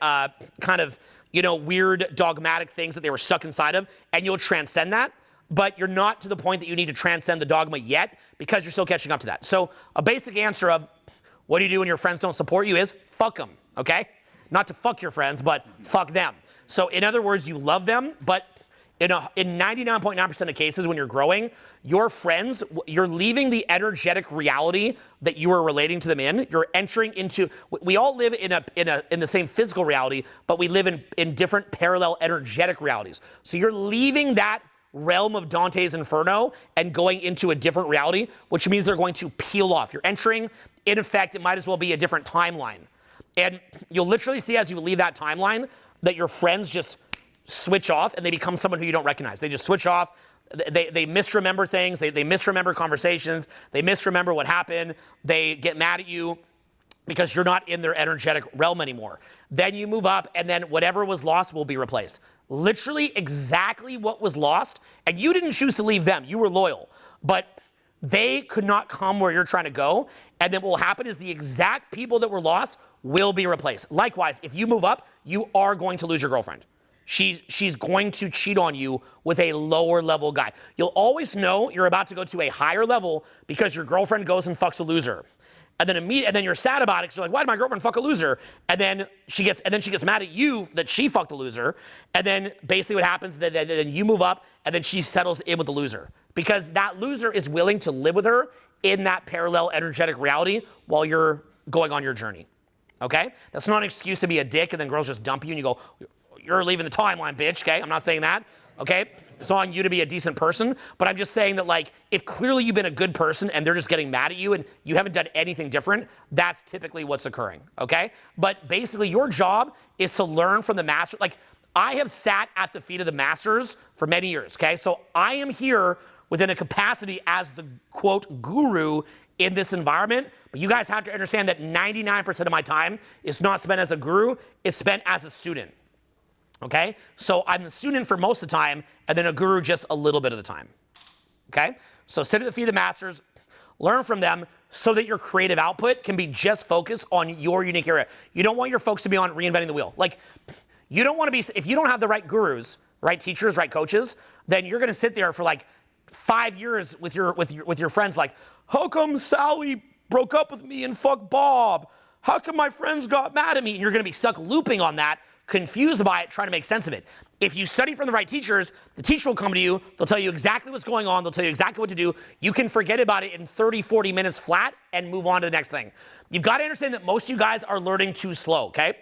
kind of, weird dogmatic things that they were stuck inside of, and you'll transcend that. But you're not to the point that you need to transcend the dogma yet, because you're still catching up to that. So a basic answer of what do you do when your friends don't support you is fuck them, okay? Not to fuck your friends, but fuck them. So in other words, you love them, but in 99.9% of cases when you're growing, your friends, you're leaving the energetic reality that you are relating to them in. You're entering into, we all live in the same physical reality, but we live in different parallel energetic realities. So you're leaving that realm of Dante's Inferno and going into a different reality, which means they're going to peel off. You're entering, in effect, it might as well be a different timeline. And you'll literally see as you leave that timeline that your friends just switch off and they become someone who you don't recognize. They just switch off. They misremember things. They misremember conversations. They misremember what happened. They get mad at you because you're not in their energetic realm anymore. Then you move up, and then whatever was lost will be replaced. Literally exactly what was lost, and you didn't choose to leave them. You were loyal. But they could not come where you're trying to go, And then what will happen is the exact people that were lost will be replaced. Likewise, if you move up, you are going to lose your girlfriend. She's going to cheat on you with a lower level guy. You'll always know you're about to go to a higher level because your girlfriend goes and fucks a loser. And then you're sad about it because you're like, why did my girlfriend fuck a loser? And then she gets mad at you that she fucked a loser. And then basically what happens is that then you move up and then she settles in with the loser. Because that loser is willing to live with her in that parallel energetic reality while you're going on your journey. Okay? That's not an excuse to be a dick and then girls just dump you and you go, you're leaving the timeline, bitch, okay? I'm not saying that, okay? It's on you to be a decent person, but I'm just saying that, like, if clearly you've been a good person and they're just getting mad at you and you haven't done anything different, that's typically what's occurring, okay? But basically, your job is to learn from the master. Like, I have sat at the feet of the masters for many years, okay? So I am here within a capacity as the, quote, guru in this environment, but you guys have to understand that 99% of my time is not spent as a guru, it's spent as a student. Okay? So I'm the student for most of the time, and then a guru just a little bit of the time. Okay? So sit at the feet of the masters, learn from them so that your creative output can be just focused on your unique area. You don't want your folks to be on reinventing the wheel. Like, you don't want to be, if you don't have the right gurus, right teachers, right coaches, then you're going to sit there for like 5 years with your friends like, how come Sally broke up with me and fucked Bob? How come my friends got mad at me? And you're going to be stuck looping on that, confused by it, trying to make sense of it. If you study from the right teachers, the teacher will come to you, they'll tell you exactly what's going on, they'll tell you exactly what to do. You can forget about it in 30, 40 minutes flat and move on to the next thing. You've got to understand that most of you guys are learning too slow, okay?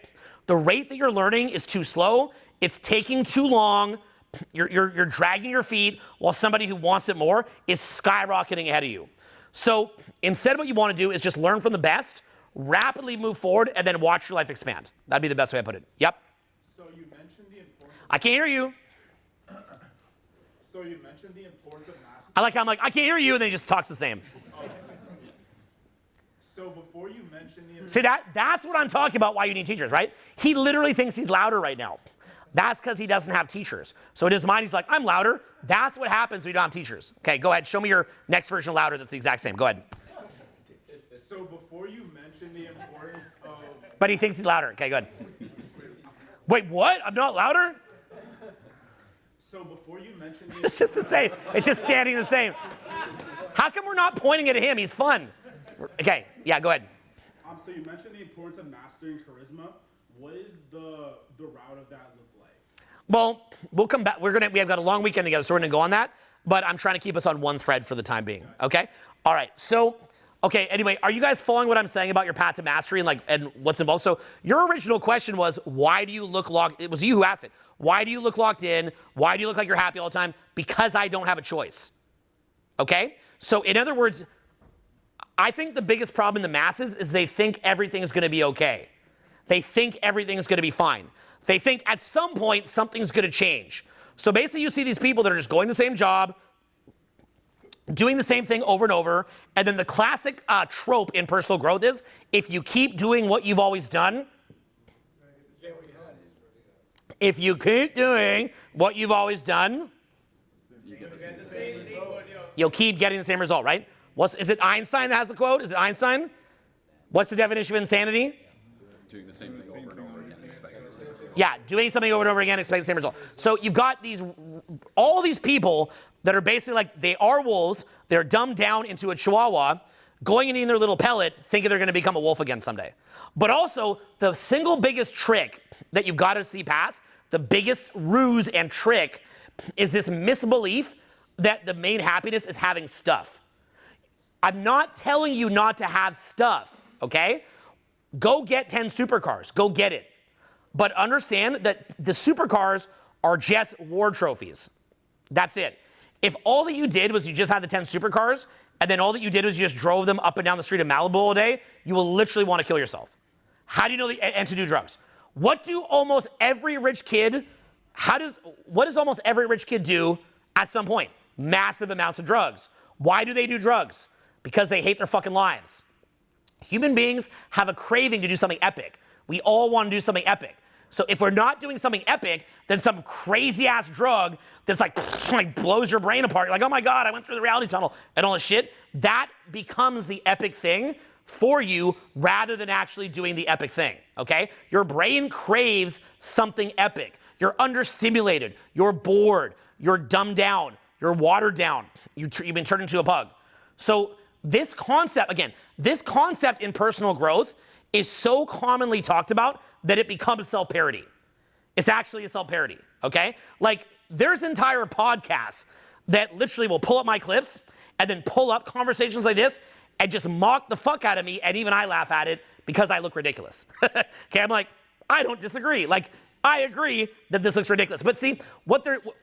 The rate that you're learning is too slow, it's taking too long, you're dragging your feet while somebody who wants it more is skyrocketing ahead of you. So instead what you want to do is just learn from the best, rapidly move forward, and then watch your life expand. That'd be the best way to put it. Yep. So you mentioned the importance. I can't hear you. So you mentioned the importance of mastery. I like how I'm like, I can't hear you, and then he just talks the same. So before you mentioned the See, that's what I'm talking about, why you need teachers, right? He literally thinks he's louder right now. That's because he doesn't have teachers. So in his mind, he's like, I'm louder. That's what happens when you don't have teachers. Okay, go ahead. Show me your next version of louder that's the exact same. Go ahead. So before you mentioned the importance of But he thinks he's louder. Okay, go ahead. Wait, what? I'm not louder? So before you mentioned the It's just the same. It's just standing the same. How come we're not pointing at him? He's fun. Okay, yeah, go ahead. So you mentioned the importance of mastering charisma. What is the route of that look like? Well, we'll come back. We have got a long weekend together, so we're gonna go on that. But I'm trying to keep us on one thread for the time being. Okay? All right. So, okay. Anyway, are you guys following what I'm saying about your path to mastery and what's involved? So your original question was, why do you look locked? It was you who asked it. Why do you look locked in? Why do you look like you're happy all the time? Because I don't have a choice. Okay? So in other words, I think the biggest problem in the masses is they think everything is going to be okay. They think everything is going to be fine. They think at some point something's going to change. So basically you see these people that are just going the same job, doing the same thing over and over, and then the classic trope in personal growth is if you keep doing what you've always done, if you keep doing what you've always done, you'll keep getting the same result, right? Is it Einstein that has the quote? Is it Einstein? What's the definition of insanity? Doing the same thing over and over again, expecting the same result. Yeah, doing something over and over again, expecting the same result. So you've got all these people that are basically like, they are wolves, they're dumbed down into a chihuahua, going and eating their little pellet, thinking they're gonna become a wolf again someday. But also, the single biggest trick that you've gotta see past, the biggest ruse and trick, is this misbelief that the main happiness is having stuff. I'm not telling you not to have stuff, okay? Go get 10 supercars, go get it. But understand that the supercars are just war trophies. That's it. If all that you did was you just had the 10 supercars, and then all that you did was you just drove them up and down the street of Malibu all day, you will literally want to kill yourself. How do you know and to do drugs? What do almost every rich kid, what does almost every rich kid do at some point? Massive amounts of drugs. Why do they do drugs? Because they hate their fucking lives. Human beings have a craving to do something epic. We all want to do something epic. So if we're not doing something epic, then some crazy ass drug that's like blows your brain apart. You're like, oh my God, I went through the reality tunnel and all this shit. That becomes the epic thing for you rather than actually doing the epic thing, okay? Your brain craves something epic. You're understimulated, you're bored, you're dumbed down, you're watered down, you've been turned into a pug. So this concept, again, this concept in personal growth is so commonly talked about that it becomes self-parody. It's actually a self-parody, okay? Like, there's entire podcasts that literally will pull up my clips and then pull up conversations like this and just mock the fuck out of me, and even I laugh at it because I look ridiculous. Okay, I'm like, I don't disagree. Like, I agree that this looks ridiculous. But see,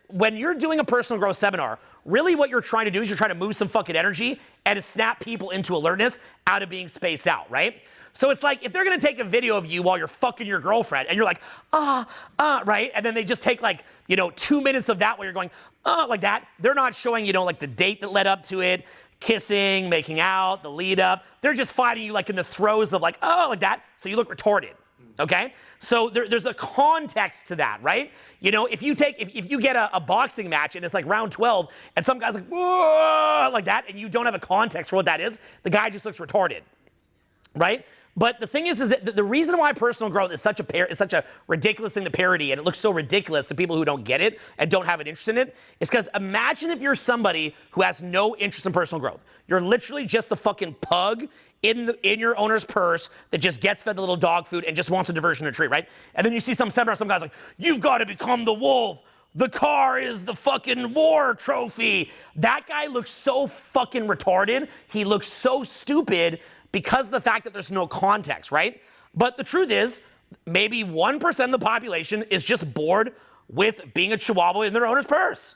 when you're doing a personal growth seminar, really what you're trying to do is you're trying to move some fucking energy and to snap people into alertness out of being spaced out, right? So it's like if they're gonna take a video of you while you're fucking your girlfriend and you're like, right? And then they just take 2 minutes of that while you're going, like that. They're not showing, like the date that led up to it, kissing, making out, the lead up. They're just fighting you like in the throes of like that. So you look retorted, okay? So there's a context to that, right? If you get a boxing match and it's like round 12 and some guy's like, whoa, like that, and you don't have a context for what that is, the guy just looks retorted, right? But the thing is that the reason why personal growth is such a ridiculous thing to parody, and it looks so ridiculous to people who don't get it and don't have an interest in it, is because imagine if you're somebody who has no interest in personal growth. You're literally just the fucking pug in your owner's purse that just gets fed the little dog food and just wants a diversion retreat, right? And then you see some seminar, some guy's like, you've got to become the wolf. The car is the fucking war trophy. That guy looks so fucking retarded. He looks so stupid because of the fact that there's no context, right? But the truth is, maybe 1% of the population is just bored with being a chihuahua in their owner's purse.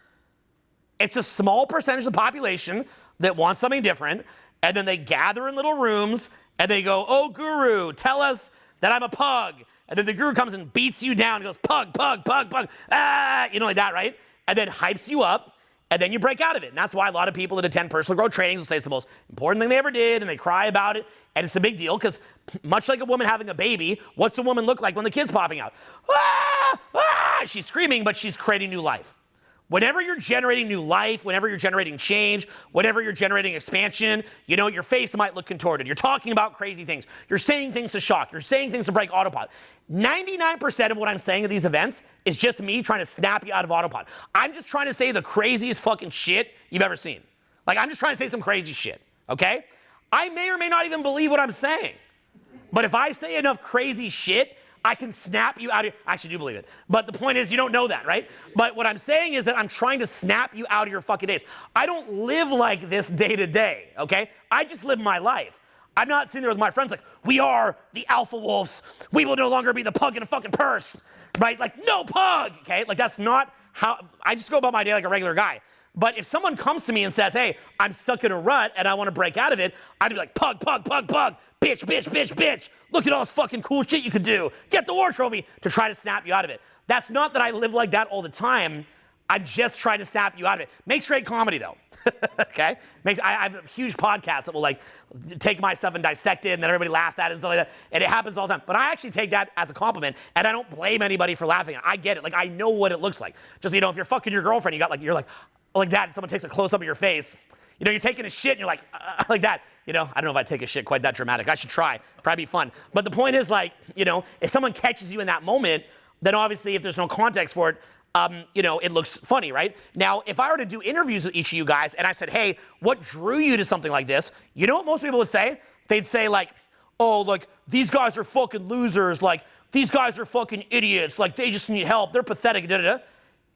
It's a small percentage of the population that wants something different, and then they gather in little rooms, and they go, oh, guru, tell us that I'm a pug. And then the guru comes and beats you down and goes, pug, pug, pug, pug, like that, right? And then hypes you up, and then you break out of it. And that's why a lot of people that attend personal growth trainings will say it's the most important thing they ever did, and they cry about it, and it's a big deal, because much like a woman having a baby, what's a woman look like when the kid's popping out? She's screaming, but she's creating new life. Whenever you're generating new life, whenever you're generating change, whenever you're generating expansion, your face might look contorted. You're talking about crazy things. You're saying things to shock. You're saying things to break autopilot. 99% of what I'm saying at these events is just me trying to snap you out of autopilot. I'm just trying to say the craziest fucking shit you've ever seen. Like, I'm just trying to say some crazy shit, okay? I may or may not even believe what I'm saying. But if I say enough crazy shit, I can snap you out of I actually do believe it. But the point is, you don't know that, right? But what I'm saying is that I'm trying to snap you out of your fucking days. I don't live like this day to day, okay? I just live my life. I'm not sitting there with my friends like, we are the alpha wolves. We will no longer be the pug in a fucking purse, right? Like, no pug, okay? Like, that's not how, I just go about my day like a regular guy. But if someone comes to me and says, hey, I'm stuck in a rut and I want to break out of it, I'd be like, pug, pug, pug, pug, bitch, bitch, bitch, bitch. Look at all this fucking cool shit you could do. Get the war trophy to try to snap you out of it. That's not that I live like that all the time. I'm just trying to snap you out of it. Makes great comedy, though. Okay? I have a huge podcast that will, take my stuff and dissect it, and then everybody laughs at it and stuff like that. And it happens all the time. But I actually take that as a compliment, and I don't blame anybody for laughing at it. I get it. I know what it looks like. Just, if you're fucking your girlfriend, you're like that, and someone takes a close-up of your face. You're taking a shit, and you're like that. I don't know if I'd take a shit quite that dramatic. I should try. Probably be fun. But the point is, if someone catches you in that moment, then obviously if there's no context for it, it looks funny, right? Now, if I were to do interviews with each of you guys, and I said, hey, what drew you to something like this? You know what most people would say? They'd say, these guys are fucking losers. These guys are fucking idiots. They just need help. They're pathetic, da-da-da.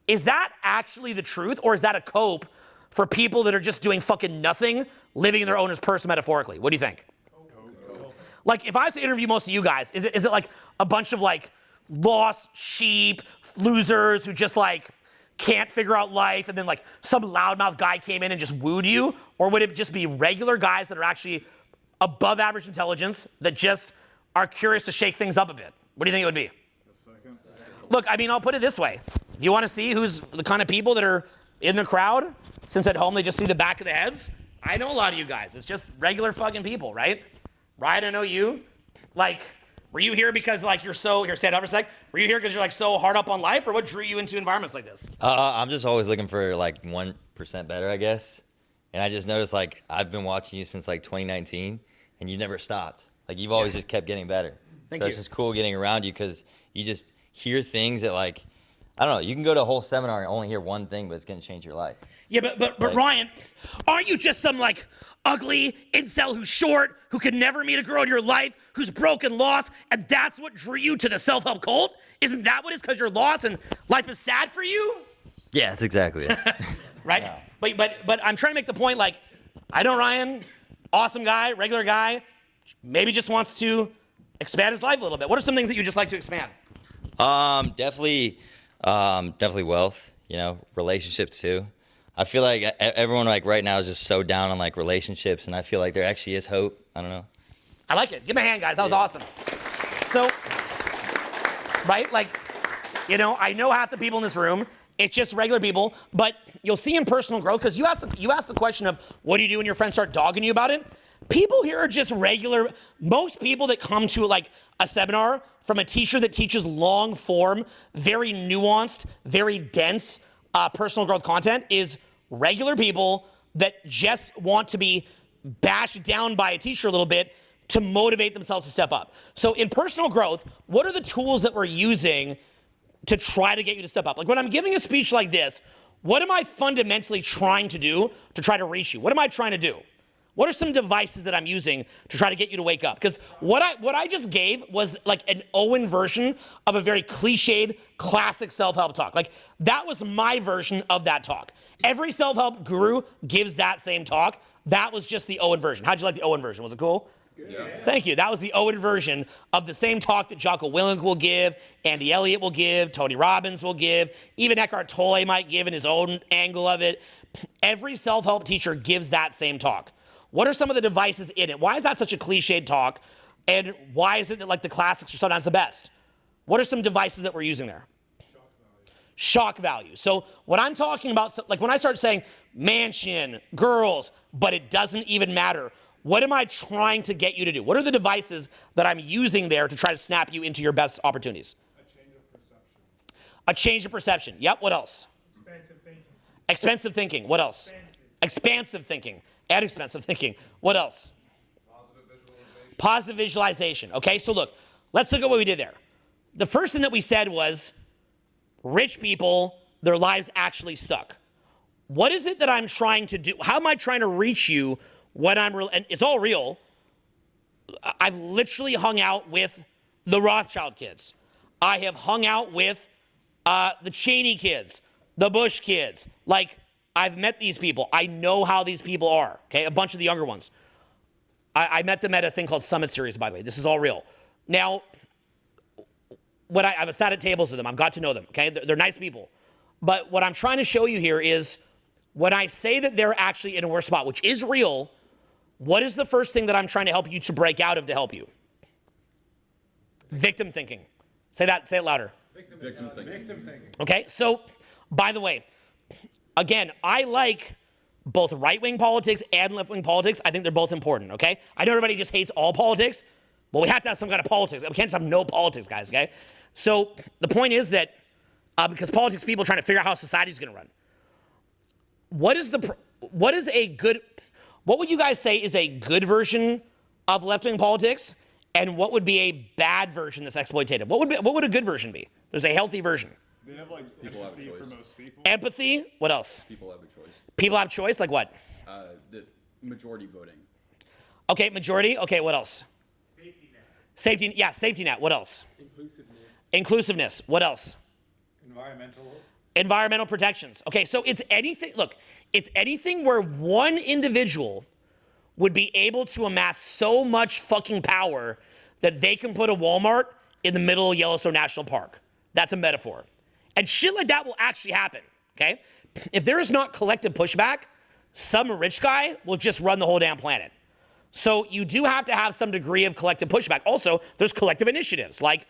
Is that actually the truth, or is that a cope for people that are just doing fucking nothing, living in their owner's purse metaphorically? What do you think? If I was to interview most of you guys, is it like a bunch of lost sheep, losers who just can't figure out life, and then some loudmouth guy came in and just wooed you? Or would it just be regular guys that are actually above average intelligence that just are curious to shake things up a bit? What do you think it would be? Look, I'll put it this way. If you want to see who's the kind of people that are in the crowd, since at home they just see the back of the heads, I know a lot of you guys. It's just regular fucking people, right? Ryan, I know you. Were you here because you're so, here, stand up for a sec. Were you here because you're so hard up on life, or what drew you into environments like this? I'm just always looking for 1% better, I guess. And I just noticed I've been watching you since 2019, and you never stopped. Like, you've always just kept getting better. Thank so you. it's just cool getting around you because you just hear things that, like, I don't know, you can go to a whole seminar and only hear one thing, but it's going to change your life. Yeah, but Like- Ryan, aren't you just some like ugly incel who's short, who could never meet a girl in your life, who's broken, lost, and that's what drew you to the self-help cult? Isn't that what it is? Because you're lost and life is sad for you? Yeah, that's exactly it. Right? But I'm trying to make the point, like, I know Ryan, awesome guy, regular guy, maybe just wants to expand his life a little bit. What are some things that you just like to expand? Definitely wealth, you know, relationships too. I feel like everyone like right now is just so down on like relationships, and I feel like there actually is hope. I don't know. I like it. Give me a hand, guys. That was awesome. So, right? Like, you know, I know half the people in this room. It's just regular people. But you'll see in personal growth, because you asked the question of what do you do when your friends start dogging you about it? People here are just regular. Most people that come to like a seminar from a teacher that teaches long form, very nuanced, very dense personal growth content is regular people that just want to be bashed down by a teacher a little bit to motivate themselves to step up. So in personal growth, what are the tools that we're using to try to get you to step up? Like when I'm giving a speech like this, what am I fundamentally trying to do to try to reach you? What am I trying to do? What are some devices that I'm using to try to get you to wake up? Because what I just gave was like an Owen version of a very cliched, classic self-help talk. Like that was my version of that talk. Every self-help guru gives that same talk. That was just the Owen version. How'd you like the Owen version? Was it cool? Yeah. Thank you. That was the Owen version of the same talk that Jocko Willink will give, Andy Elliott will give, Tony Robbins will give, even Eckhart Tolle might give in his own angle of it. Every self-help teacher gives that same talk. What are some of the devices in it? Why is that such a cliched talk? And why is it that like the classics are sometimes the best? What are some devices that we're using there? Shock value. So what I'm talking about, like when I start saying mansion, girls, but it doesn't even matter, what am I trying to get you to do? What are the devices that I'm using there to try to snap you into your best opportunities? A change of perception. A change of perception. Yep, what else? Expansive thinking. Expensive thinking. What else? Expansive thinking. And expensive thinking. What else? Positive visualization. Okay, so look, let's look at what we did there. The first thing that we said was rich people, their lives actually suck. What is it that I'm trying to do? How am I trying to reach you when I'm real? And it's all real. I've literally hung out with the Rothschild kids. I have hung out with the Cheney kids, the Bush kids. Like, I've met these people. I know how these people are, okay? A bunch of the younger ones. I met them at a thing called Summit Series, by the way. This is all real. Now, I've sat at tables with them. I've got to know them, okay? They're nice people. But what I'm trying to show you here is when I say that they're actually in a worse spot, which is real, what is the first thing that I'm trying to help you to break out of to help you? Victim thinking. Say it louder. Victim thinking. Okay, so, by the way, again, I like both right-wing politics and left-wing politics. I think they're both important, okay? I know everybody just hates all politics. Well, we have to have some kind of politics. We can't just have no politics, guys, okay? So the point is that because politics people are trying to figure out how society's going to run. What would you guys say is a good version of left-wing politics, and what would be a bad version that's exploitative? What would a good version be? There's a healthy version. They have like People have a empathy choice. for most people. Empathy. What else? People have a choice. People have choice. Like what? The majority voting. Okay, majority. Okay, what else? Safety net. Safety. Yeah, safety net. What else? Inclusiveness. Inclusiveness. What else? Environmental protections. Okay, so it's anything. Look, it's anything where one individual would be able to amass so much fucking power that they can put a Walmart in the middle of Yellowstone National Park. That's a metaphor. And shit like that will actually happen, okay? If there is not collective pushback, some rich guy will just run the whole damn planet. So you do have to have some degree of collective pushback. Also, there's collective initiatives like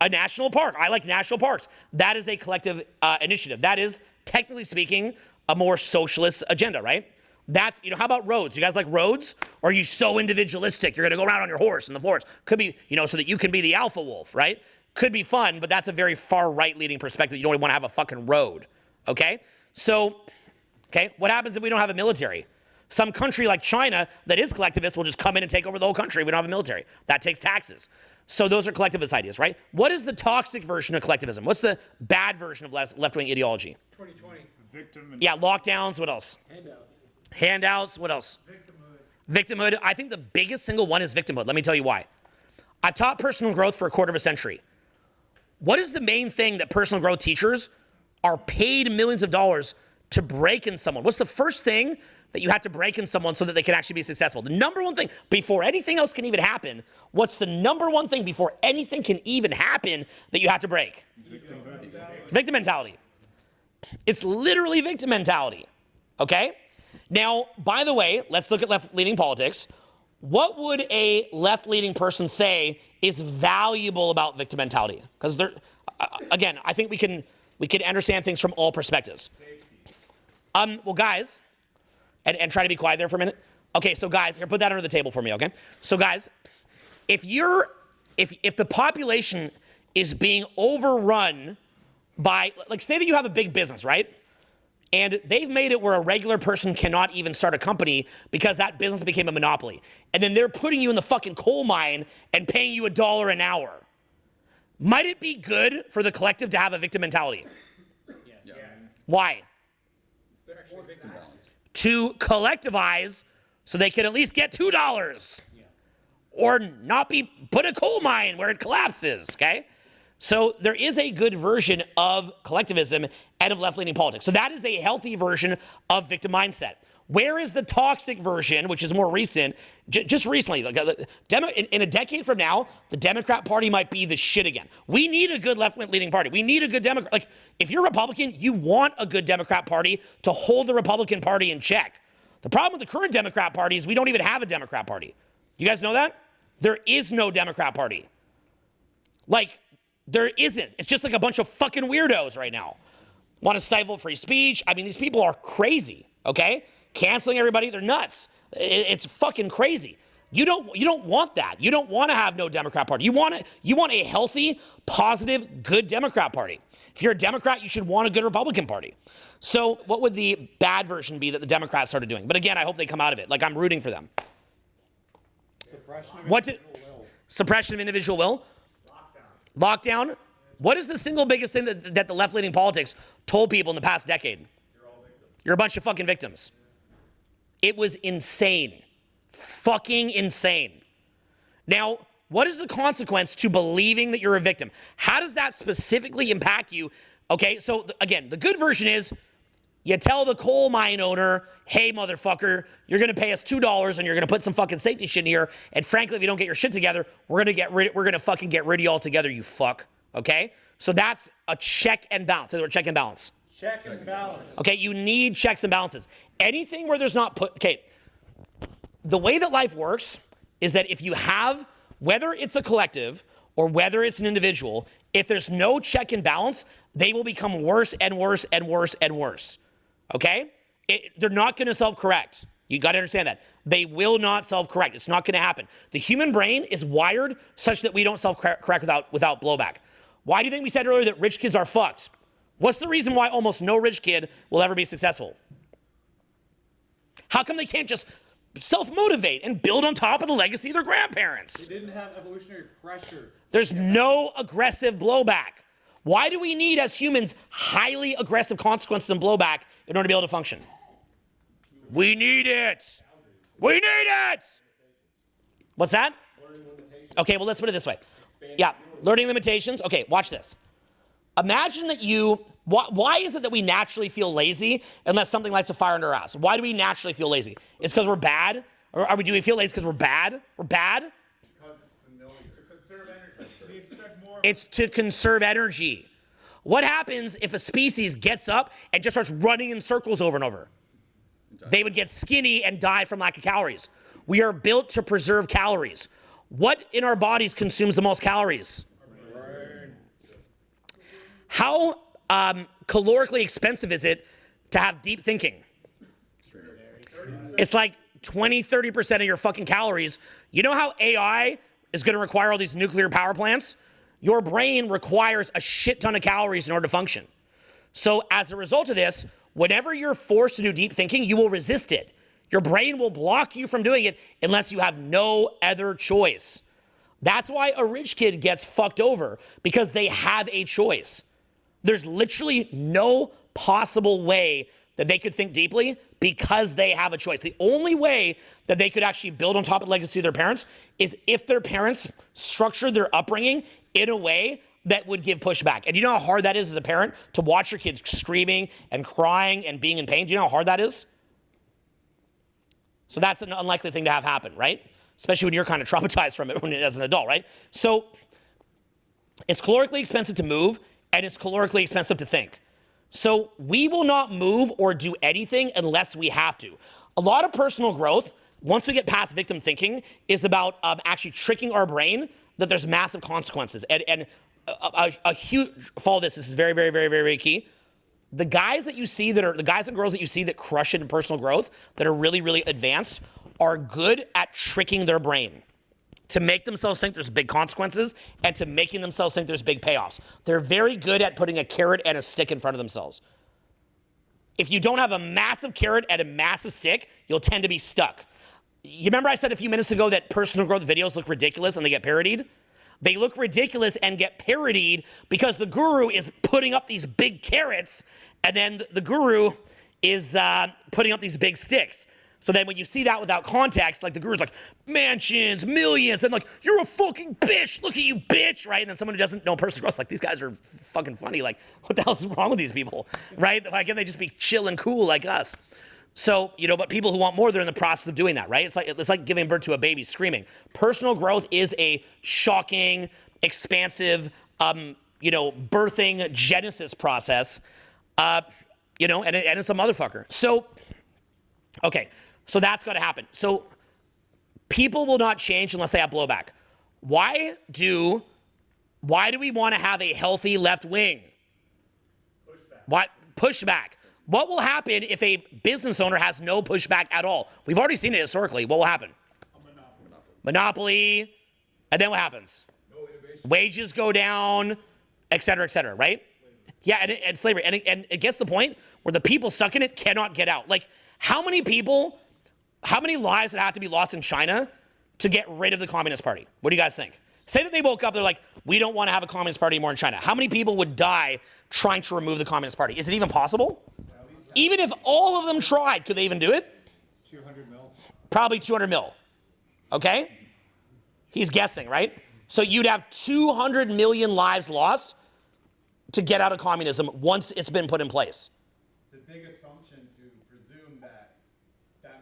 a national park. I like national parks. That is a collective initiative. That is, technically speaking, a more socialist agenda, right? That's, how about roads? You guys like roads? Or are you so individualistic? You're going to go around on your horse in the forest. Could be, so that you can be the alpha wolf, right? Could be fun, but that's a very far right leaning perspective. You don't even want to have a fucking road, okay? So, okay, what happens if we don't have a military? Some country like China that is collectivist will just come in and take over the whole country. We don't have a military. That takes taxes. So those are collectivist ideas, right? What is the toxic version of collectivism? What's the bad version of left-wing ideology? 2020. Victim. Yeah, lockdowns. What else? Handouts. What else? Victimhood. I think the biggest single one is victimhood. Let me tell you why. I've taught personal growth for a quarter of a century. What is the main thing that personal growth teachers are paid millions of dollars to break in someone? What's the first thing that you have to break in someone so that they can actually be successful? The number one thing, before anything else can even happen, what's the number one thing before anything can even happen that you have to break? Victim mentality. It's literally victim mentality, okay? Now, by the way, let's look at left-leaning politics. What would a left-leaning person say is valuable about victim mentality? Because again, I think we can understand things from all perspectives. Well, guys, and try to be quiet there for a minute. Okay, so guys, here, put that under the table for me, okay? So guys, if the population is being overrun by, like, say that you have a big business, right? And they've made it where a regular person cannot even start a company because that business became a monopoly. And then they're putting you in the fucking coal mine and paying you $1 an hour. Might it be good for the collective to have a victim mentality? Yeah. Why? It's imbalanced. To collectivize so they can at least get $2. Or not be put in a coal mine where it collapses, okay? So there is a good version of collectivism and of left-leaning politics. So that is a healthy version of victim mindset. Where is the toxic version, which is more recent, just recently, like in a decade from now, the Democrat Party might be the shit again. We need a good left-leaning party. We need a good Democrat. Like, if you're Republican, you want a good Democrat Party to hold the Republican Party in check. The problem with the current Democrat Party is we don't even have a Democrat Party. You guys know that? There is no Democrat Party. Like, there isn't. It's just like a bunch of fucking weirdos right now. Want to stifle free speech. I mean, these people are crazy, okay? Canceling everybody, they're nuts. It's fucking crazy. You don't want that. You don't want to have no Democrat Party. You want a healthy, positive, good Democrat Party. If you're a Democrat, you should want a good Republican Party. So what would the bad version be that the Democrats started doing? But again, I hope they come out of it. Like, I'm rooting for them. Suppression of individual will? Lockdown. What is the single biggest thing that the left-leaning politics told people in the past decade? You're a bunch of fucking victims. It was insane. Fucking insane. Now, what is the consequence to believing that you're a victim? How does that specifically impact you? Okay, so again, the good version is you tell the coal mine owner, hey, motherfucker, you're going to pay us $2 and you're going to put some fucking safety shit in here. And frankly, if you don't get your shit together, we're going to fucking get rid of you altogether, you fuck. Okay? So that's a check and balance. Say the word check and balance. Check and balance. Okay, you need checks and balances. Anything where there's not the way that life works is that if you have, whether it's a collective or whether it's an individual, if there's no check and balance, they will become worse and worse and worse and worse. Okay? They're not going to self-correct. You got to understand that. They will not self-correct. It's not going to happen. The human brain is wired such that we don't self-correct without blowback. Why do you think we said earlier that rich kids are fucked? What's the reason why almost no rich kid will ever be successful? How come they can't just self-motivate and build on top of the legacy of their grandparents? They didn't have evolutionary pressure. There's no aggressive blowback. Why do we need, as humans, highly aggressive consequences and blowback in order to be able to function? We need it. We need it. What's that? Okay, well, let's put it this way. Yeah, learning limitations. Okay, watch this. Imagine that why is it that we naturally feel lazy unless something lights a fire under our ass? Why do we naturally feel lazy? It's because we're bad? Or do we feel lazy because we're bad? We're bad? Because it's familiar. To conserve energy. We expect more. It's to conserve energy. What happens if a species gets up and just starts running in circles over and over? They would get skinny and die from lack of calories. We are built to preserve calories. What in our bodies consumes the most calories? How calorically expensive is it to have deep thinking? It's like 20, 30% of your fucking calories. You know how AI is going to require all these nuclear power plants? Your brain requires a shit ton of calories in order to function. So as a result of this, whenever you're forced to do deep thinking, you will resist it. Your brain will block you from doing it unless you have no other choice. That's why a rich kid gets fucked over, because they have a choice. There's literally no possible way that they could think deeply because they have a choice. The only way that they could actually build on top of the legacy of their parents is if their parents structured their upbringing in a way that would give pushback. And you know how hard that is as a parent to watch your kids screaming and crying and being in pain? Do you know how hard that is? So that's an unlikely thing to have happen, right? Especially when you're kind of traumatized from it as an adult, right? So it's calorically expensive to move, and it's calorically expensive to think. So we will not move or do anything unless we have to. A lot of personal growth, once we get past victim thinking, is about actually tricking our brain that there's massive consequences. And a huge, follow this is very, very, very, very, very key. The guys that you see that are, the guys and girls that you see that crush it in personal growth, that are really, really advanced, are good at tricking their brain to make themselves think there's big consequences and to making themselves think there's big payoffs. They're very good at putting a carrot and a stick in front of themselves. If you don't have a massive carrot and a massive stick, you'll tend to be stuck. You remember I said a few minutes ago that personal growth videos look ridiculous and they get parodied? They look ridiculous and get parodied because the guru is putting up these big carrots and then the guru is putting up these big sticks. So then when you see that without context, like the guru's like, mansions, millions, and like, you're a fucking bitch, look at you, bitch, right? And then someone who doesn't know personal growth, like, these guys are fucking funny. Like, what the hell's wrong with these people, right? Why can't they just be chill and cool like us? So, but people who want more, they're in the process of doing that, right? It's like giving birth to a baby screaming. Personal growth is a shocking, expansive, birthing genesis process, and it's a motherfucker. So, okay, so that's got to happen. So people will not change unless they have blowback. Why do we want to have a healthy left wing? Pushback. What will happen if a business owner has no pushback at all? We've already seen it historically. What will happen? Monopoly. And then what happens? No innovation. Wages go down, et cetera, right? Yeah, and slavery. And it gets to the point where the people stuck in it cannot get out. Like, how many lives would have to be lost in China to get rid of the Communist Party? What do you guys think? Say that they woke up, they're like, we don't want to have a Communist Party anymore in China. How many people would die trying to remove the Communist Party? Is it even possible? Even if all of them tried, could they even do it? 200 mil. Probably 200 mil. Okay? He's guessing, right? So you'd have 200 million lives lost to get out of communism once it's been put in place. It's a big assumption to presume that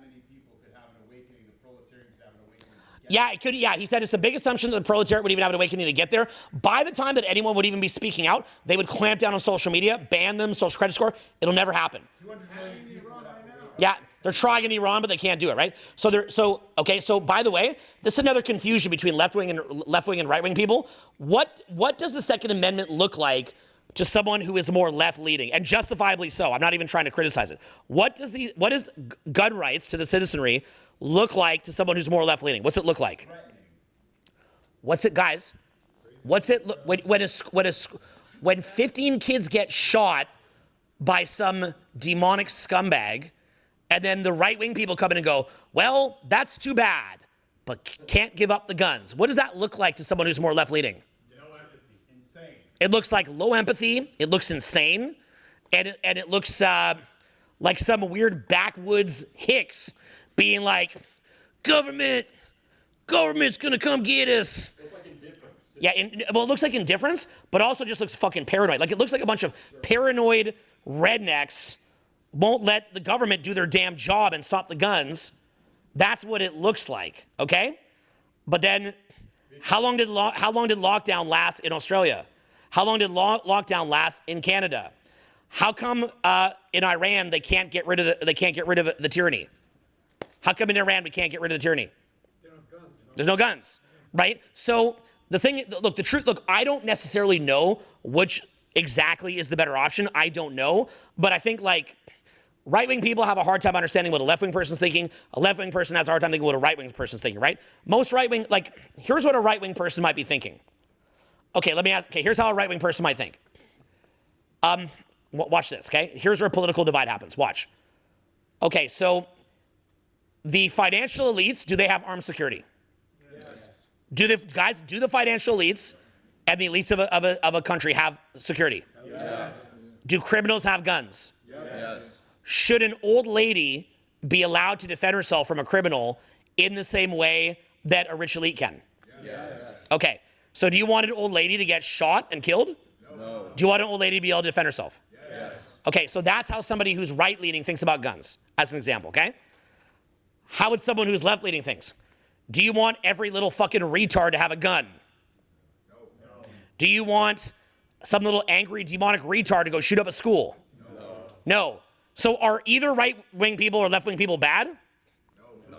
many people could have an awakening, the proletariat could have an awakening. Yeah, it could. Yeah, he said it's a big assumption that the proletariat would even have an awakening to get there. By the time that anyone would even be speaking out, they would clamp down on social media, ban them, social credit score. It'll never happen. 200 million people right now. Yeah, they're trying in Iran, but they can't do it, right? So by the way, this is another confusion between left-wing and right-wing people. What does the Second Amendment look like to someone who is more left-leaning, and justifiably so? I'm not even trying to criticize it. What does gun rights to the citizenry look like to someone who's more left-leaning? What's it look like? What's it, guys? What's it look when 15 kids get shot by some demonic scumbag, and then the right-wing people come in and go, well, that's too bad, but can't give up the guns? What does that look like to someone who's more left-leaning? Insane. It looks like low empathy. It looks insane. And it looks like some weird backwoods hicks being like, government's going to come get us. It's like indifference. Yeah, it looks like indifference, but also just looks fucking paranoid. Like, it looks like a bunch of paranoid rednecks won't let the government do their damn job and stop the guns. That's what it looks like, okay? But then, how long did lockdown last in Australia? How long did lockdown last in Canada? How come in Iran they can't get rid of the tyranny? How come in Iran we can't get rid of the tyranny? They don't have guns. There's no guns, right? So the truth, I don't necessarily know which exactly is the better option. I don't know, but I think like right-wing people have a hard time understanding what a left-wing person's thinking. A left-wing person has a hard time thinking what a right-wing person's thinking, right? Most right-wing, here's what a right-wing person might be thinking. Okay, let me ask, here's how a right-wing person might think. Watch this, okay? Here's where a political divide happens, watch. Okay, so the financial elites, do they have armed security? Yes. Do the financial elites and the elites of a country have security? Yes. Do criminals have guns? Yes. Should an old lady be allowed to defend herself from a criminal in the same way that a rich elite can? Yes. Okay, so do you want an old lady to get shot and killed? No. Do you want an old lady to be able to defend herself? Yes. Okay, so that's how somebody who's right-leaning thinks about guns, as an example, okay? How would someone who's left-leaning think? Do you want every little fucking retard to have a gun? No. Do you want some little angry demonic retard to go shoot up a school? No. So are either right-wing people or left-wing people bad? No.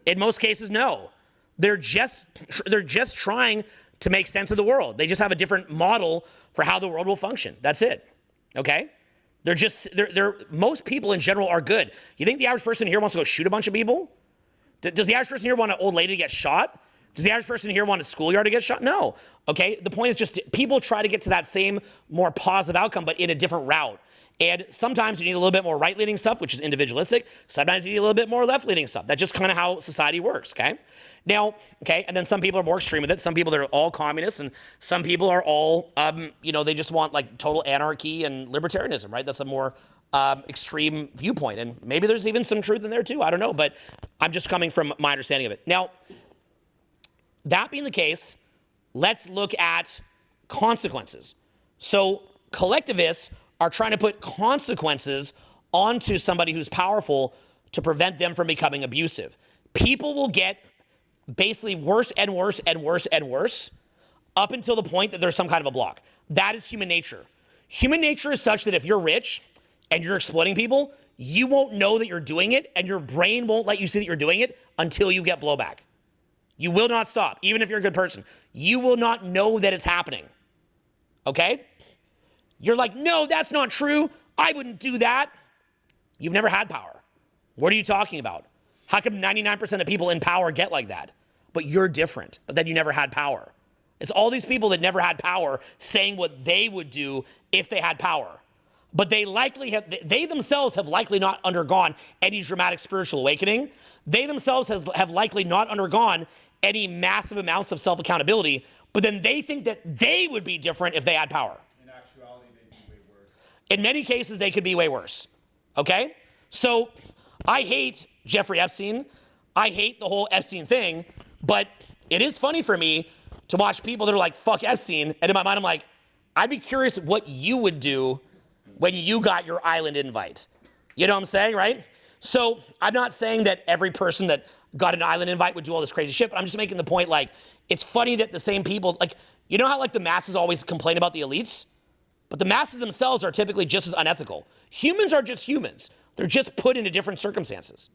In most cases, no. They're just trying to make sense of the world. They just have a different model for how the world will function. That's it. Okay? Most people in general are good. You think the average person here wants to go shoot a bunch of people? Does the average person here want an old lady to get shot? Does the average person here want a schoolyard to get shot? No. Okay? The point is just people try to get to that same more positive outcome, but in a different route. And sometimes you need a little bit more right-leaning stuff, which is individualistic. Sometimes you need a little bit more left-leaning stuff. That's just kind of how society works, okay? Now, okay, and then some people are more extreme with it. Some people, they're all communists, and some people are all, they just want like total anarchy and libertarianism, right? That's a more extreme viewpoint. And maybe there's even some truth in there too. I don't know, but I'm just coming from my understanding of it. Now, that being the case, let's look at consequences. So collectivists are trying to put consequences onto somebody who's powerful to prevent them from becoming abusive. People will get basically worse and worse and worse and worse up until the point that there's some kind of a block. That is human nature. Human nature is such that if you're rich and you're exploiting people, you won't know that you're doing it, and your brain won't let you see that you're doing it until you get blowback. You will not stop, even if you're a good person. You will not know that it's happening. Okay? You're like, no, that's not true. I wouldn't do that. You've never had power. What are you talking about? How come 99% of people in power get like that? But you're different, but then you never had power. It's all these people that never had power saying what they would do if they had power. But they themselves have likely not undergone any dramatic spiritual awakening. They themselves have likely not undergone any massive amounts of self-accountability, but then they think that they would be different if they had power. In many cases, they could be way worse, okay? So I hate Jeffrey Epstein. I hate the whole Epstein thing, but it is funny for me to watch people that are like, fuck Epstein, and in my mind, I'm like, I'd be curious what you would do when you got your island invite. You know what I'm saying, right? So I'm not saying that every person that got an island invite would do all this crazy shit, but I'm just making the point, like, it's funny that the same people, like, you know how, like, the masses always complain about the elites? But the masses themselves are typically just as unethical. Humans are just humans. They're just put into different circumstances.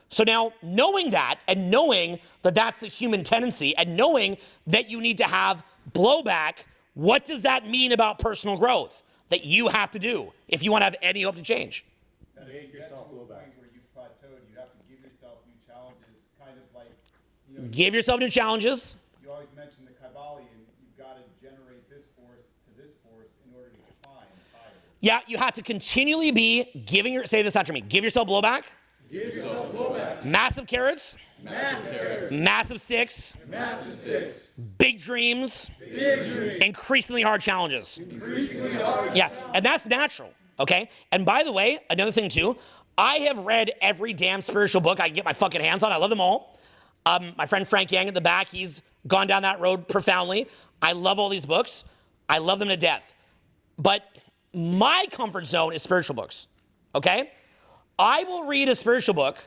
So now, knowing that, and knowing that that's the human tendency, and knowing that you need to have blowback, what does that mean about personal growth that you have to do if you want to have any hope to change? Make yourself blowback. Where you've plateaued, you have to give yourself new challenges, kind of like, Give yourself new challenges. You always mention the Kabbalion. You've got to generate this force to this force in order to climb higher. Yeah, you have to continually be say this after me, give yourself blowback. Give yourself blowback. Massive carrots. Massive carrots. Massive sticks. Massive sticks. Big dreams. Big dreams. Increasingly hard challenges. Increasingly hard. Yeah, and that's natural, okay? And by the way, another thing too, I have read every damn spiritual book I can get my fucking hands on. I love them all. My friend Frank Yang at the back, he's gone down that road profoundly. I love all these books. I love them to death. But my comfort zone is spiritual books, okay? I will read a spiritual book,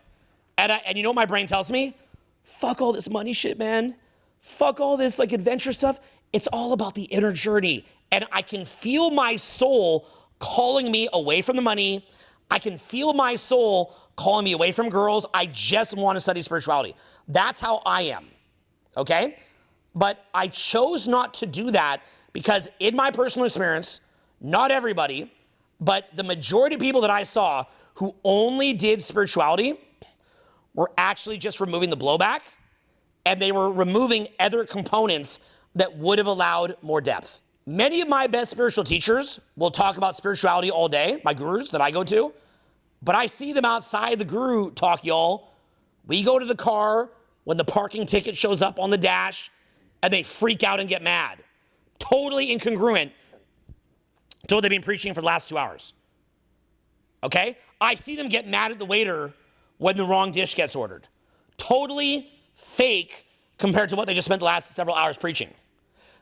and you know what my brain tells me? Fuck all this money shit, man. Fuck all this like adventure stuff. It's all about the inner journey. And I can feel my soul calling me away from the money. I can feel my soul calling me away from girls. I just want to study spirituality. That's how I am, okay? But I chose not to do that because in my personal experience, not everybody, but the majority of people that I saw who only did spirituality were actually just removing the blowback, and they were removing other components that would have allowed more depth. Many of my best spiritual teachers will talk about spirituality all day, my gurus that I go to, But I see them outside the guru talk, y'all. We go to the car when the parking ticket shows up on the dash, and they freak out and get mad. Totally incongruent to what they've been preaching for the last 2 hours. Okay? I see them get mad at the waiter when the wrong dish gets ordered. Totally fake compared to what they just spent the last several hours preaching.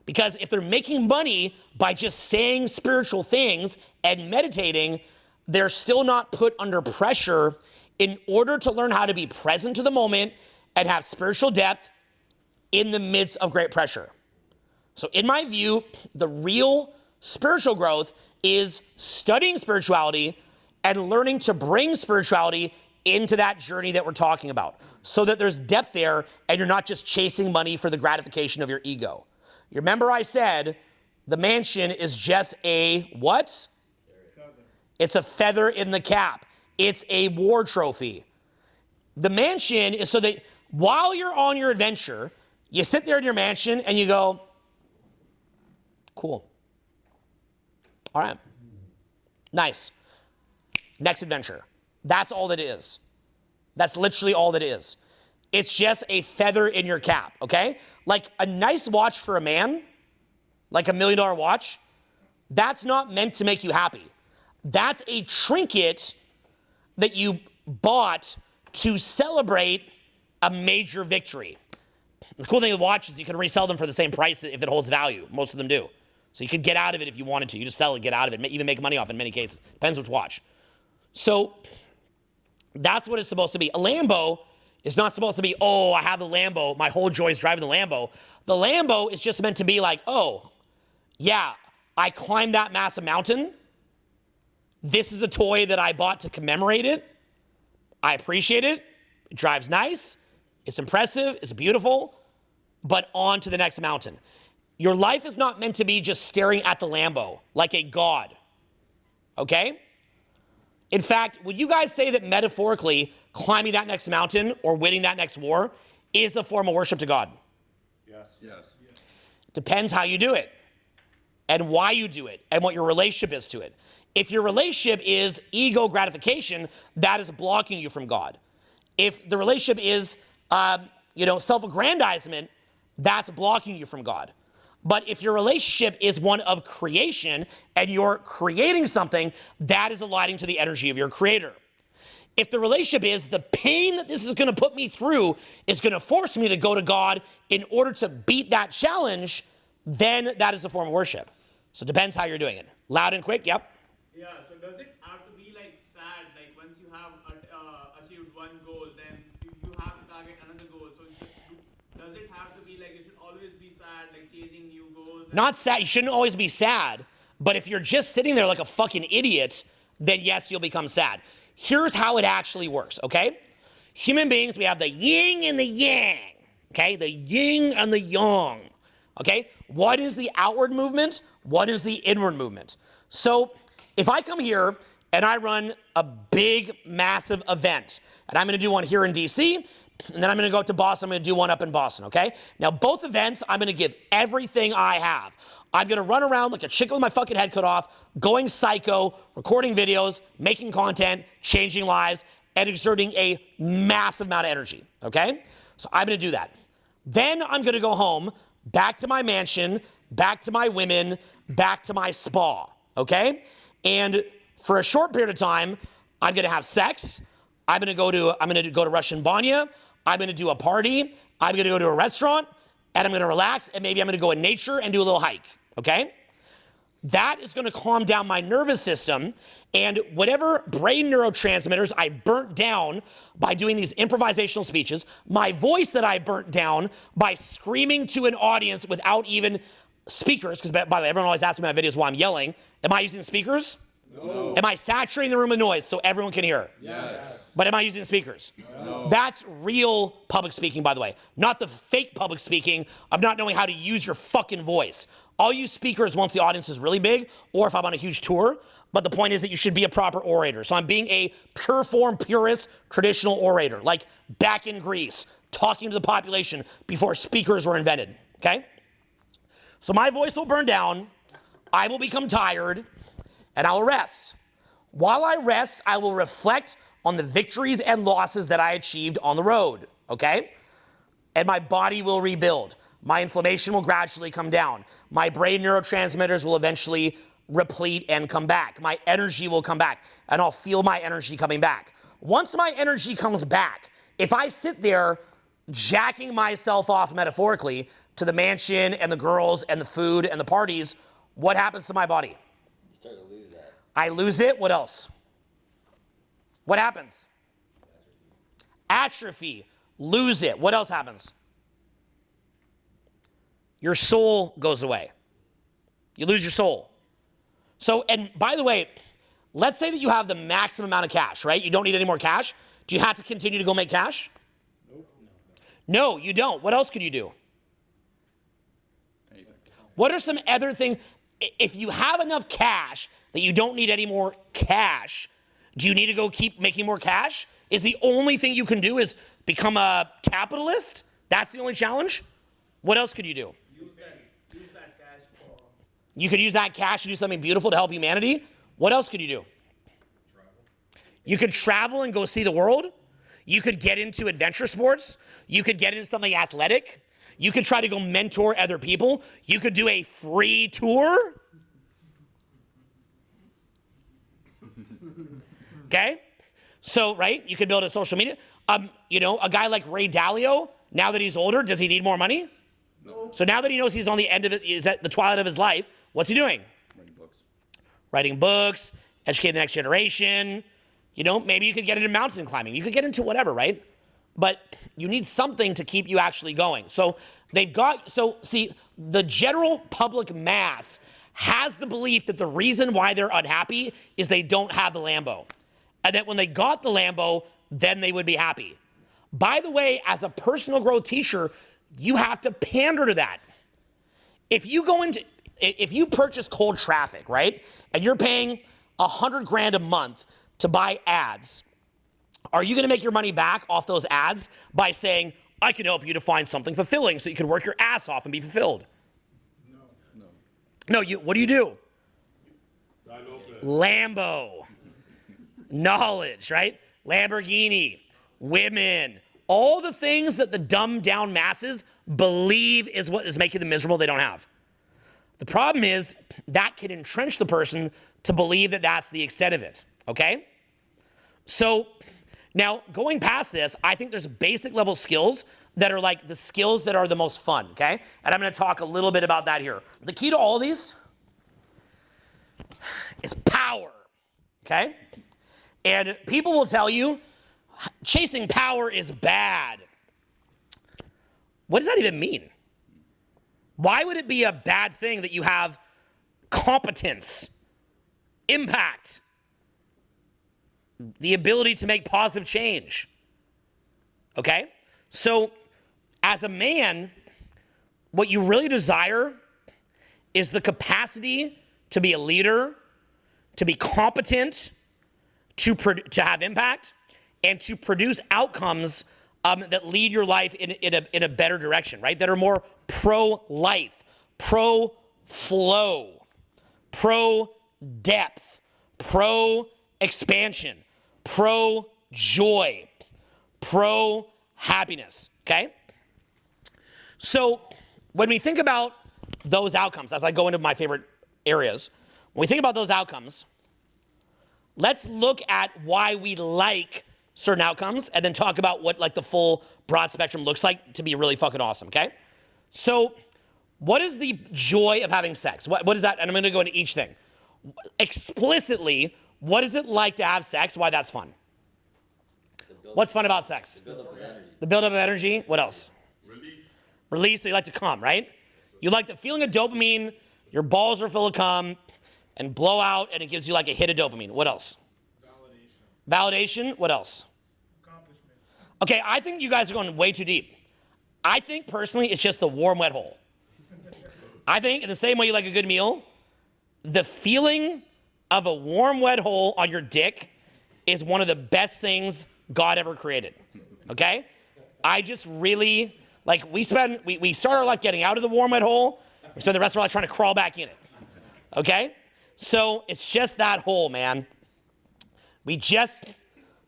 Because if they're making money by just saying spiritual things and meditating, they're still not put under pressure in order to learn how to be present to the moment and have spiritual depth in the midst of great pressure. So in my view, the real spiritual growth is studying spirituality and learning to bring spirituality into that journey that we're talking about so that there's depth there and you're not just chasing money for the gratification of your ego. You remember I said the mansion is just a what? It's a feather in the cap. It's a war trophy. The mansion is so that while you're on your adventure, you sit there in your mansion and you go, cool. All right. Nice. Next adventure. That's all that is. That's literally all that is. It's just a feather in your cap, okay? Like a nice watch for a man, like $1 million watch, that's not meant to make you happy. That's a trinket that you bought to celebrate a major victory. The cool thing with watches is you can resell them for the same price if it holds value. Most of them do. So you could get out of it if you wanted to. You just sell it, get out of it, even make money off it in many cases. Depends which watch. So that's what it's supposed to be. A Lambo is not supposed to be, oh, I have the Lambo. My whole joy is driving the Lambo. The Lambo is just meant to be like, oh, yeah, I climbed that massive mountain. This is a toy that I bought to commemorate it. I appreciate it. It drives nice. It's impressive. It's beautiful. But on to the next mountain. Your life is not meant to be just staring at the Lambo like a god. Okay? In fact, would you guys say that metaphorically, climbing that next mountain or winning that next war is a form of worship to God? Yes. Yes. Depends how you do it and why you do it and what your relationship is to it. If your relationship is ego gratification, that is blocking you from God. If the relationship is, self-aggrandizement, that's blocking you from God. But if your relationship is one of creation and you're creating something, that is aligning to the energy of your creator. If the relationship is the pain that this is going to put me through is going to force me to go to God in order to beat that challenge, then that is a form of worship. So it depends how you're doing it. Loud and quick, yep. Yeah, so does it have to be like sad, like once you have achieved one goal, then you have to target another goal? So does it have to be like it should always be sad, like chasing new goals? Not sad. You shouldn't always be sad. But if you're just sitting there like a fucking idiot, then yes, you'll become sad. Here's how it actually works, okay? Human beings, we have the yin and the yang, okay? The yin and the yang, okay? What is the outward movement? What is the inward movement? So if I come here and I run a big, massive event, and I'm going to do one here in DC, and then I'm going to go up to Boston, I'm going to do one up in Boston, okay? Now, both events, I'm going to give everything I have. I'm going to run around like a chicken with my fucking head cut off, going psycho, recording videos, making content, changing lives, and exerting a massive amount of energy, okay? So I'm going to do that. Then I'm going to go home, back to my mansion, back to my women, back to my spa, okay? And for a short period of time, I'm going to have sex. I'm going to go to Russian Banya. I'm going to do a party. I'm going to go to a restaurant, and I'm going to relax, and maybe I'm going to go in nature and do a little hike, okay? That is going to calm down my nervous system, and whatever brain neurotransmitters I burnt down by doing these improvisational speeches, my voice that I burnt down by screaming to an audience without even speakers, because by the way, everyone always asks me in my videos why I'm yelling. Am I using speakers? No. Am I saturating the room with noise so everyone can hear? Yes. But am I using speakers? No. That's real public speaking, by the way. Not the fake public speaking of not knowing how to use your fucking voice. I'll use speakers once the audience is really big or if I'm on a huge tour. But the point is that you should be a proper orator. So I'm being a pure form, purist, traditional orator, like back in Greece, talking to the population before speakers were invented, okay? So my voice will burn down, I will become tired, and I'll rest. While I rest, I will reflect on the victories and losses that I achieved on the road, okay? And my body will rebuild. My inflammation will gradually come down. My brain neurotransmitters will eventually replete and come back. My energy will come back, and I'll feel my energy coming back. Once my energy comes back, if I sit there jacking myself off metaphorically to the mansion and the girls and the food and the parties, what happens to my body? You start to lose that. I lose it. What else? What happens? Atrophy. Lose it. What else happens? Your soul goes away. You lose your soul. So, and by the way, let's say that you have the maximum amount of cash, right? You don't need any more cash. Do you have to continue to go make cash? Nope. No, you don't. What else could you do? What are some other things? If you have enough cash that you don't need any more cash, do you need to go keep making more cash? Is the only thing you can do is become a capitalist? That's the only challenge? What else could you do? Use that cash for. You could use that cash to do something beautiful to help humanity. What else could you do? Travel. You could travel and go see the world. You could get into adventure sports. You could get into something athletic. You could try to go mentor other people. You could do a free tour. Okay? So, right? You could build a social media. A guy like Ray Dalio, now that he's older, does he need more money? No. So now that he knows he's on the end of it, is at the twilight of his life, what's he doing? Writing books, educating the next generation. Maybe you could get into mountain climbing. You could get into whatever, right? But you need something to keep you actually going. So see, the general public mass has the belief that the reason why they're unhappy is they don't have the Lambo. And that when they got the Lambo, then they would be happy. By the way, as a personal growth teacher, you have to pander to that. If you purchase cold traffic, right? And you're paying $100,000 a month to buy ads, are you going to make your money back off those ads by saying, I can help you to find something fulfilling so you can work your ass off and be fulfilled? No, what do? Lambo. Knowledge, right? Lamborghini, women, all the things that the dumbed down masses believe is what is making them miserable they don't have. The problem is that can entrench the person to believe that that's the extent of it, okay? So now going past this, I think there's basic level skills that are like the skills that are the most fun, okay? And I'm gonna talk a little bit about that here. The key to all these is power, okay? And people will tell you chasing power is bad. What does that even mean? Why would it be a bad thing that you have competence, impact, the ability to make positive change? Okay? So, as a man, what you really desire is the capacity to be a leader, to be competent, to have impact, and to produce outcomes that lead your life in a better direction, right? That are more pro-life, pro-flow, pro-depth, pro-expansion, pro-joy, pro-happiness, okay? So when we think about those outcomes, as I go into my favorite areas, when we think about those outcomes, let's look at why we like certain outcomes and then talk about what like the full broad spectrum looks like to be really fucking awesome, okay? So what is the joy of having sex? What is that? And I'm gonna go into each thing. Explicitly, what is it like to have sex? Why that's fun? What's fun about sex? The buildup of energy. The buildup of energy. What else? Release, so you like to come, right? You like the feeling of dopamine, your balls are full of cum, and blow out, and it gives you like a hit of dopamine. What else? Validation. What else? Accomplishment. Okay, I think you guys are going way too deep. I think personally it's just the warm, wet hole. I think in the same way you like a good meal, the feeling of a warm, wet hole on your dick is one of the best things God ever created, okay? I just really, like we start our life getting out of the warm, wet hole, we spend the rest of our life trying to crawl back in it, okay? So it's just that hole, man. We just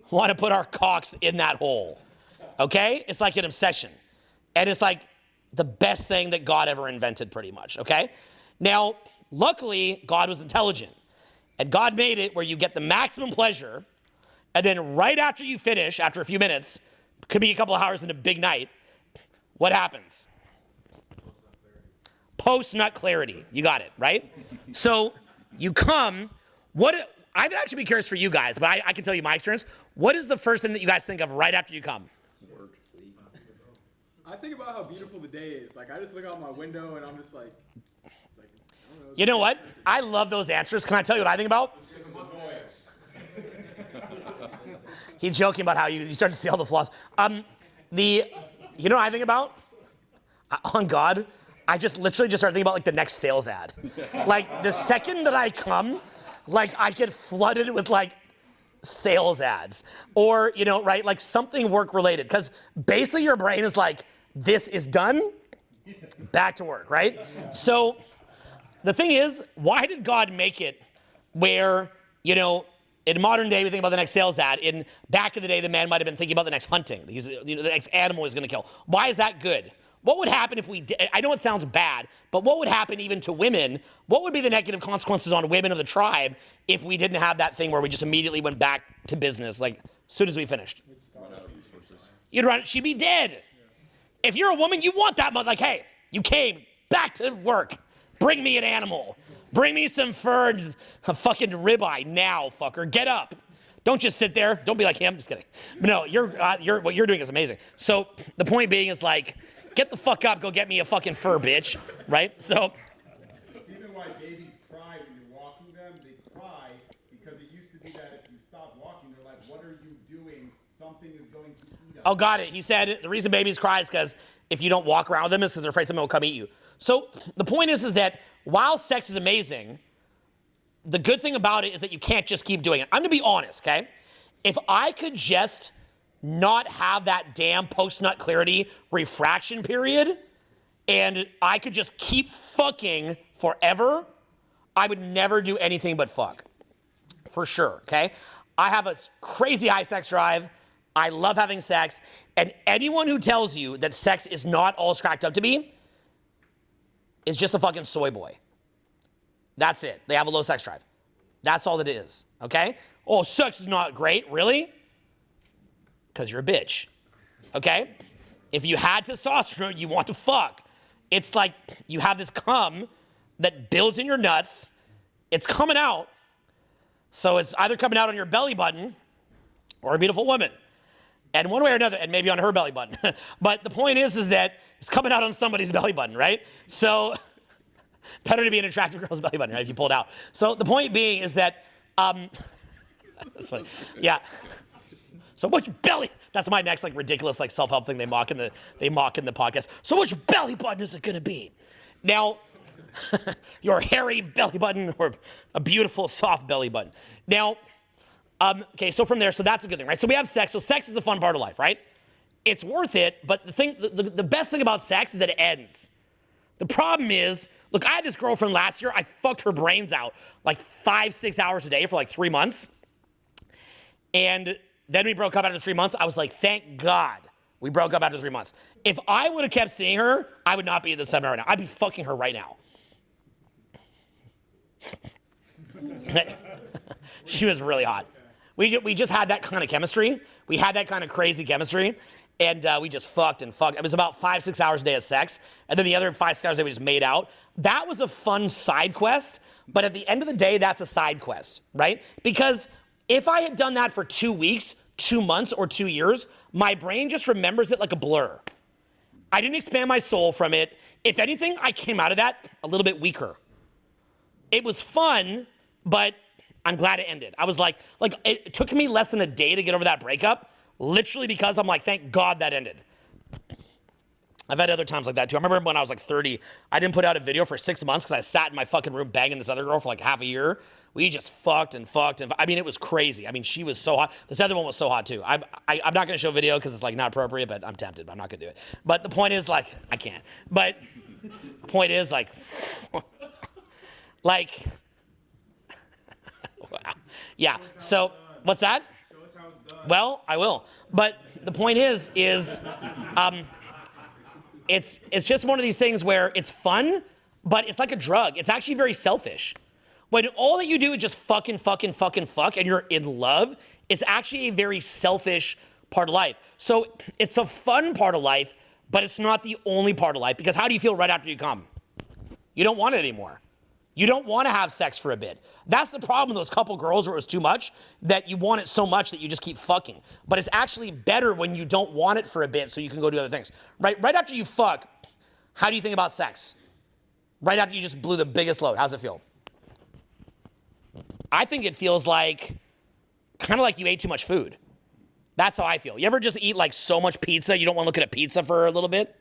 want to put our cocks in that hole. Okay? It's like an obsession. And it's like the best thing that God ever invented, pretty much. Okay? Now, luckily, God was intelligent. And God made it where you get the maximum pleasure, and then right after you finish, after a few minutes, could be a couple of hours in a big night, what happens? Post-nut clarity. You got it, right? So you come, I would actually be curious for you guys, but I can tell you my experience. What is the first thing that you guys think of right after you come? Work, sleep. I think about how beautiful the day is. Like, I just look out my window and I'm just like I don't know. You know what? I love those answers. Can I tell you what I think about? He's joking about how you start to see all the flaws. You know what I think about? On God, I just literally just start thinking about like the next sales ad. Like the second that I come, like I get flooded with like sales ads or, you know, right? Like something work related. Because basically your brain is like, this is done, back to work, right? So the thing is, why did God make it where, you know, in modern day, we think about the next sales ad. In back in the day, the man might have been thinking about the next hunting. The next animal he's going to kill. Why is that good? What would happen if we did? I know it sounds bad, but what would happen even to women? What would be the negative consequences on women of the tribe if we didn't have that thing where we just immediately went back to business, like as soon as we finished? You'd run. She'd be dead. If you're a woman, you want that much. Like, hey, you came back to work. Bring me an animal. Bring me some fur and a fucking ribeye now, fucker. Get up. Don't just sit there. Don't be like him. Just kidding. But no, what you're doing is amazing. So the point being is like, get the fuck up. Go get me a fucking fur, bitch. Right? So. It's even why babies cry when you're walking them. They cry because it used to be that if you stop walking, they're like, what are you doing? Something is going to eat us. Oh, got it. He said the reason babies cry is because if you don't walk around with them, it's because they're afraid something will come eat you. So the point is that while sex is amazing, the good thing about it is that you can't just keep doing it. I'm going to be honest, okay? If I could just not have that damn post-nut clarity refraction period and I could just keep fucking forever, I would never do anything but fuck. For sure, okay? I have a crazy high sex drive. I love having sex. And anyone who tells you that sex is not all it's cracked up to be is just a fucking soy boy. That's it. They have a low sex drive. That's all that it is, okay? Oh, sex is not great, really? Because you're a bitch, okay? If you had testosterone, you want to fuck. It's like you have this cum that builds in your nuts. It's coming out. So it's either coming out on your belly button or a beautiful woman. And one way or another, and maybe on her belly button. But the point is that it's coming out on somebody's belly button, right? So better to be an attractive girl's belly button, right, if you pull it out. So the point being is that, that's funny. Yeah. So which belly, that's my next like ridiculous like self-help thing they mock in the podcast. So which belly button is it gonna be? Now, your hairy belly button or a beautiful soft belly button. Now, okay, so from there, so that's a good thing, right? So we have sex. So sex is a fun part of life, right? It's worth it, but the best thing about sex is that it ends. The problem is, look, I had this girlfriend last year. I fucked her brains out like 5-6 hours a day for like 3 months. And then we broke up after 3 months. I was like, thank God we broke up after 3 months. If I would have kept seeing her, I would not be in the seminar right now. I'd be fucking her right now. She was really hot. We just had that kind of chemistry. We had that kind of crazy chemistry. And we just fucked and fucked. It was about 5-6 hours a day of sex. And then the other 5-6 hours a day we just made out. That was a fun side quest. But at the end of the day, that's a side quest, right? Because if I had done that for 2 weeks, 2 months, or 2 years, my brain just remembers it like a blur. I didn't expand my soul from it. If anything, I came out of that a little bit weaker. It was fun, but I'm glad it ended. I was like it took me less than a day to get over that breakup. Literally because I'm like, thank God that ended. I've had other times like that too. I remember when I was like 30, I didn't put out a video for 6 months because I sat in my fucking room banging this other girl for like half a year. We just fucked and fucked. I mean, it was crazy. I mean, she was so hot. This other one was so hot too. I'm not going to show video because it's like not appropriate, but I'm tempted. But I'm not going to do it. But the point is like, I can't. But the point is like, like, wow. Yeah. So What's that? Show us how it's done. Well, I will. But the point is it's just one of these things where it's fun, but it's like a drug. It's actually very selfish. When all that you do is just fucking fuck and you're in love, it's actually a very selfish part of life. So it's a fun part of life, but it's not the only part of life, because how do you feel right after you come? You don't want it anymore. You don't want to have sex for a bit. That's the problem with those couple girls where it was too much, that you want it so much that you just keep fucking. But it's actually better when you don't want it for a bit so you can go do other things. Right after you fuck, how do you think about sex? Right after you just blew the biggest load, how's it feel? I think it feels like, kind of like you ate too much food. That's how I feel. You ever just eat like so much pizza, you don't want to look at a pizza for a little bit?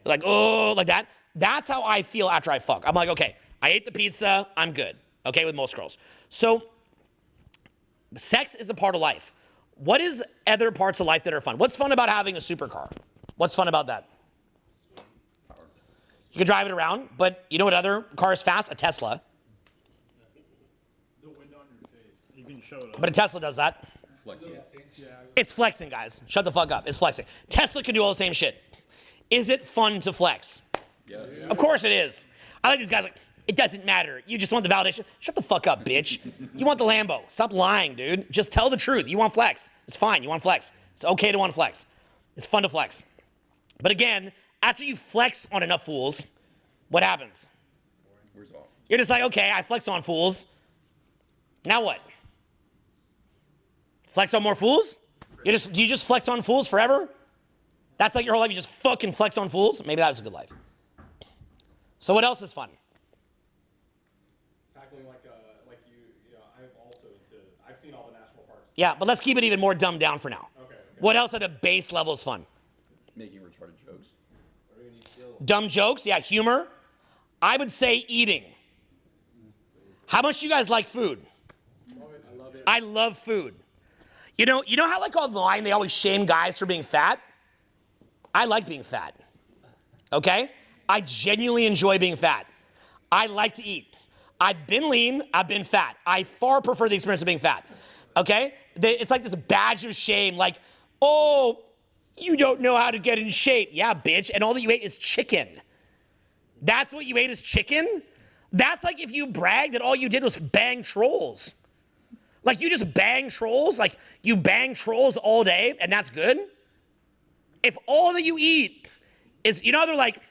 You're like, oh, like that? That's how I feel after I fuck. I'm like, okay, I ate the pizza, I'm good. Okay, with most girls. So, sex is a part of life. What is other parts of life that are fun? What's fun about having a supercar? What's fun about that? You can drive it around, but you know what other car is fast? A Tesla. The wind on your face. You can show it. But a Tesla does that. Flexing. It's flexing, guys. Shut the fuck up. It's flexing. Tesla can do all the same shit. Is it fun to flex? Yes. Of course it is. I like these guys like, it doesn't matter. You just want the validation. Shut the fuck up, bitch. You want the Lambo. Stop lying, dude. Just tell the truth. You want flex. It's fine. You want flex. It's okay to want flex. It's fun to flex. But again, after you flex on enough fools, what happens? Wears off. You're just like, okay, I flexed on fools. Now what? Flex on more fools? Do you just flex on fools forever? That's like your whole life, you just fucking flex on fools? Maybe that's a good life. So what else is fun? Tackling I've seen all the national parks. Yeah, but let's keep it even more dumbed down for now. Okay. What else at a base level is fun? Making retarded jokes. Dumb jokes, yeah, humor. I would say eating. How much do you guys like food? I love it. I love food. You know how like online they always shame guys for being fat? I like being fat. Okay? I genuinely enjoy being fat. I like to eat. I've been lean, I've been fat. I far prefer the experience of being fat. Okay? It's like this badge of shame, like, oh, you don't know how to get in shape. Yeah, bitch. And all that you ate is chicken. That's what you ate is chicken? That's like if you brag that all you did was bang trolls. Like you just bang trolls? Like you bang trolls all day and that's good? If all that you eat is, they're like,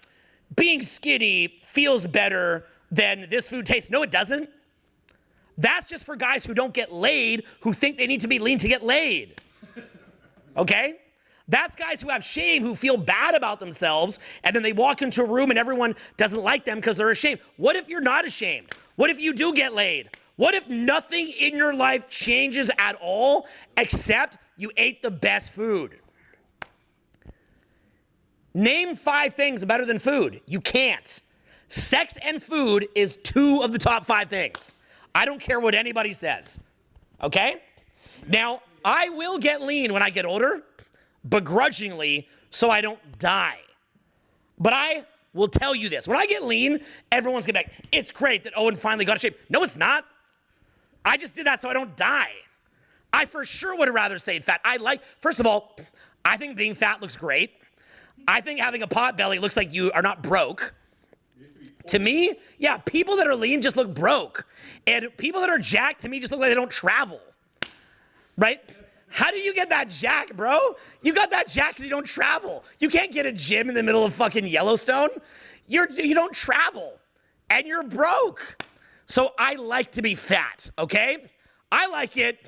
being skinny feels better than this food tastes. No, it doesn't. That's just for guys who don't get laid, who think they need to be lean to get laid. Okay? That's guys who have shame, who feel bad about themselves, and then they walk into a room and everyone doesn't like them because they're ashamed. What if you're not ashamed? What if you do get laid? What if nothing in your life changes at all except you ate the best food? Name 5 things better than food. You can't. Sex and food is 2 of the top 5 things. I don't care what anybody says. Okay? Now, I will get lean when I get older, begrudgingly, so I don't die. But I will tell you this. When I get lean, everyone's gonna be like, it's great that Owen finally got in shape. No, it's not. I just did that so I don't die. I for sure would have rather stayed fat. First of all, I think being fat looks great. I think having a pot belly looks like you are not broke. To me, yeah, people that are lean just look broke. And people that are jacked, to me, just look like they don't travel. Right? How do you get that jack, bro? You got that jack because you don't travel. You can't get a gym in the middle of fucking Yellowstone. You don't travel. And you're broke. So I like to be fat, okay? I like it,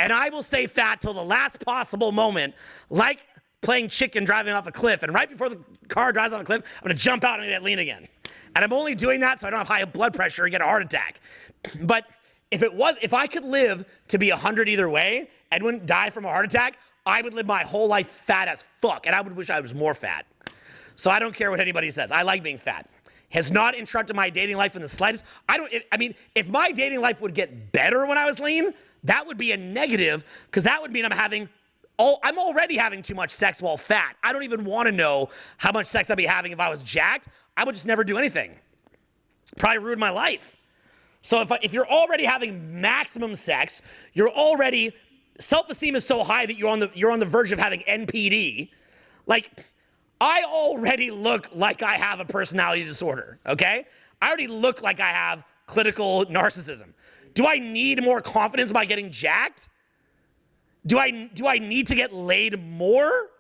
and I will stay fat till the last possible moment, like playing chicken driving off a cliff. And right before the car drives off a cliff, I'm gonna jump out and get lean again. And I'm only doing that so I don't have high blood pressure and get a heart attack. But if I could live to be 100 either way and wouldn't die from a heart attack, I would live my whole life fat as fuck, and I would wish I was more fat. So I don't care what anybody says. I like being fat. Has not interrupted my dating life in the slightest. If my dating life would get better when I was lean, that would be a negative, because that would mean I'm already having too much sex while fat. I don't even want to know how much sex I'd be having if I was jacked. I would just never do anything. Probably ruin my life. So if you're already having maximum sex, you're already self-esteem is so high that you're on the verge of having NPD. Like, I already look like I have a personality disorder, okay? I already look like I have clinical narcissism. Do I need more confidence by getting jacked? Do I need to get laid more?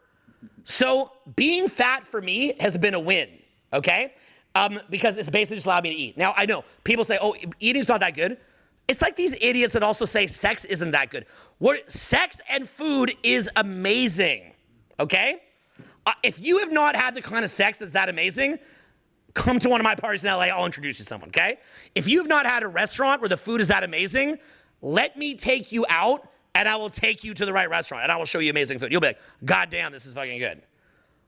So being fat for me has been a win, okay? Because it's basically just allowed me to eat. Now, I know people say, oh, eating's not that good. It's like these idiots that also say sex isn't that good. Sex and food is amazing, okay? If you have not had the kind of sex that's that amazing, come to one of my parties in LA, I'll introduce you to someone, okay? If you've not had a restaurant where the food is that amazing, let me take you out and I will take you to the right restaurant and I will show you amazing food. You'll be like, God damn, this is fucking good.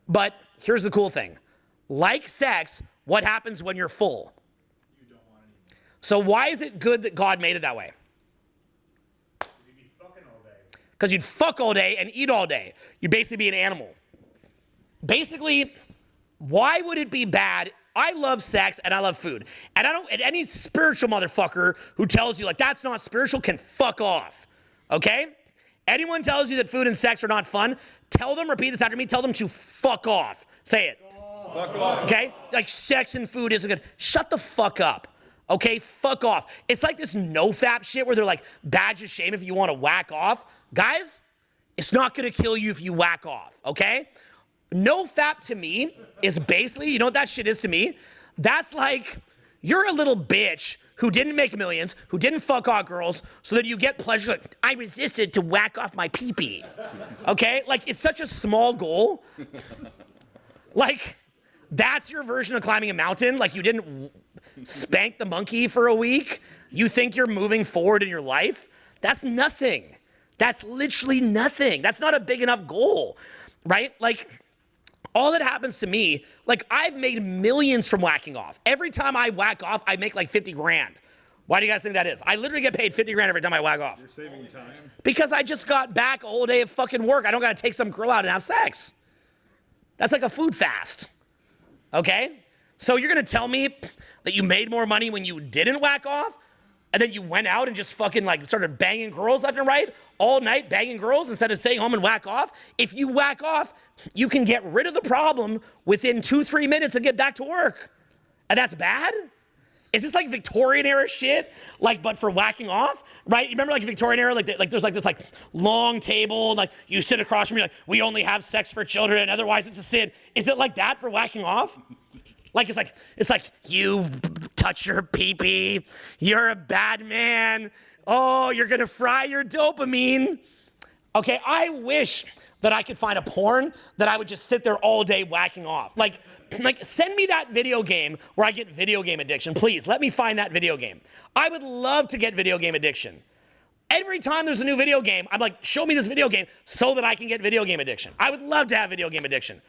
But here's the cool thing. Like sex, what happens when you're full? You don't want any. So why is it good that God made it that way? You'd be fucking all day. Because you'd fuck all day and eat all day. You'd basically be an animal. Basically, why would it be bad? I love sex and I love food. And any spiritual motherfucker who tells you like that's not spiritual can fuck off. Okay? Anyone tells you that food and sex are not fun, tell them, repeat this after me, tell them to fuck off. Say it. Fuck off. Okay? Like sex and food isn't good. Shut the fuck up. Okay? Fuck off. It's like this no-fap shit where they're like, badge of shame if you want to whack off. Guys, it's not gonna kill you if you whack off, okay? No-fap to me is basically, you know what that shit is to me? That's like, you're a little bitch who didn't make millions, who didn't fuck hot girls, so that you get pleasure. Like, I resisted to whack off my pee-pee. Okay? Like, it's such a small goal. Like, that's your version of climbing a mountain. Like, you didn't spank the monkey for a week. You think you're moving forward in your life. That's nothing. That's literally nothing. That's not a big enough goal, right? Like, all that happens to me, like I've made millions from whacking off. Every time I whack off, I make like 50 grand. Why do you guys think that is? I literally get paid 50 grand every time I whack off. You're saving time. Because I just got back a whole day of fucking work. I don't gotta take some girl out and have sex. That's like a food fast, okay? So you're gonna tell me that you made more money when you didn't whack off? And then you went out and just fucking like started banging girls left and right all night, banging girls instead of staying home and whack off? If you whack off, you can get rid of the problem within 2-3 minutes and get back to work. And that's bad? Is this like Victorian era shit? Like, but for whacking off, right? You remember like Victorian era, like there's like this like long table, like you sit across from me, like we only have sex for children and otherwise it's a sin. Is it like that for whacking off? Like it's like you touch your pee-pee, you're a bad man. Oh, you're gonna fry your dopamine. Okay, I wish that I could find a porn that I would just sit there all day whacking off. Like send me that video game where I get video game addiction. Please, let me find that video game. I would love to get video game addiction. Every time there's a new video game, I'm like, show me this video game so that I can get video game addiction. I would love to have video game addiction.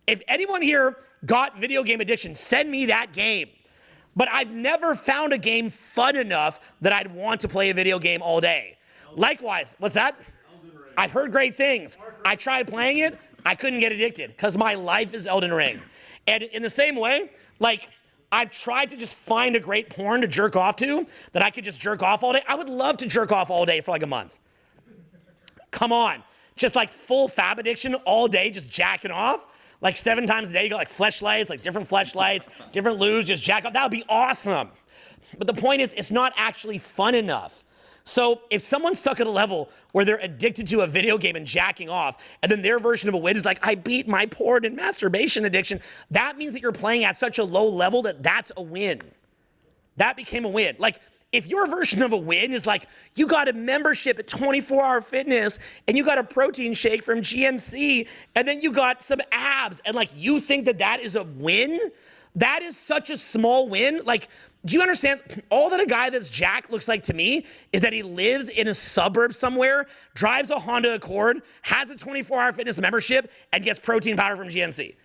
If anyone here got video game addiction, send me that game. But I've never found a game fun enough that I'd want to play a video game all day. Likewise, what's that? I've heard great things. I tried playing it, I couldn't get addicted because my life is Elden Ring. And in the same way, like I've tried to just find a great porn to jerk off to that I could just jerk off all day. I would love to jerk off all day for like a month. Come on. Just like full fab addiction all day, just jacking off. Like 7 times a day, you got like fleshlights, like different fleshlights, different lubes, just jack off. That would be awesome. But the point is, it's not actually fun enough. So if someone's stuck at a level where they're addicted to a video game and jacking off, and then their version of a win is like, I beat my porn and masturbation addiction, that means that you're playing at such a low level that that's a win. That became a win. Like, if your version of a win is like, you got a membership at 24 Hour Fitness and you got a protein shake from GNC and then you got some abs and like you think that that is a win, that is such a small win. Like, do you understand? All that a guy that's jacked looks like to me is that he lives in a suburb somewhere, drives a Honda Accord, has a 24 Hour Fitness membership, and gets protein powder from GNC.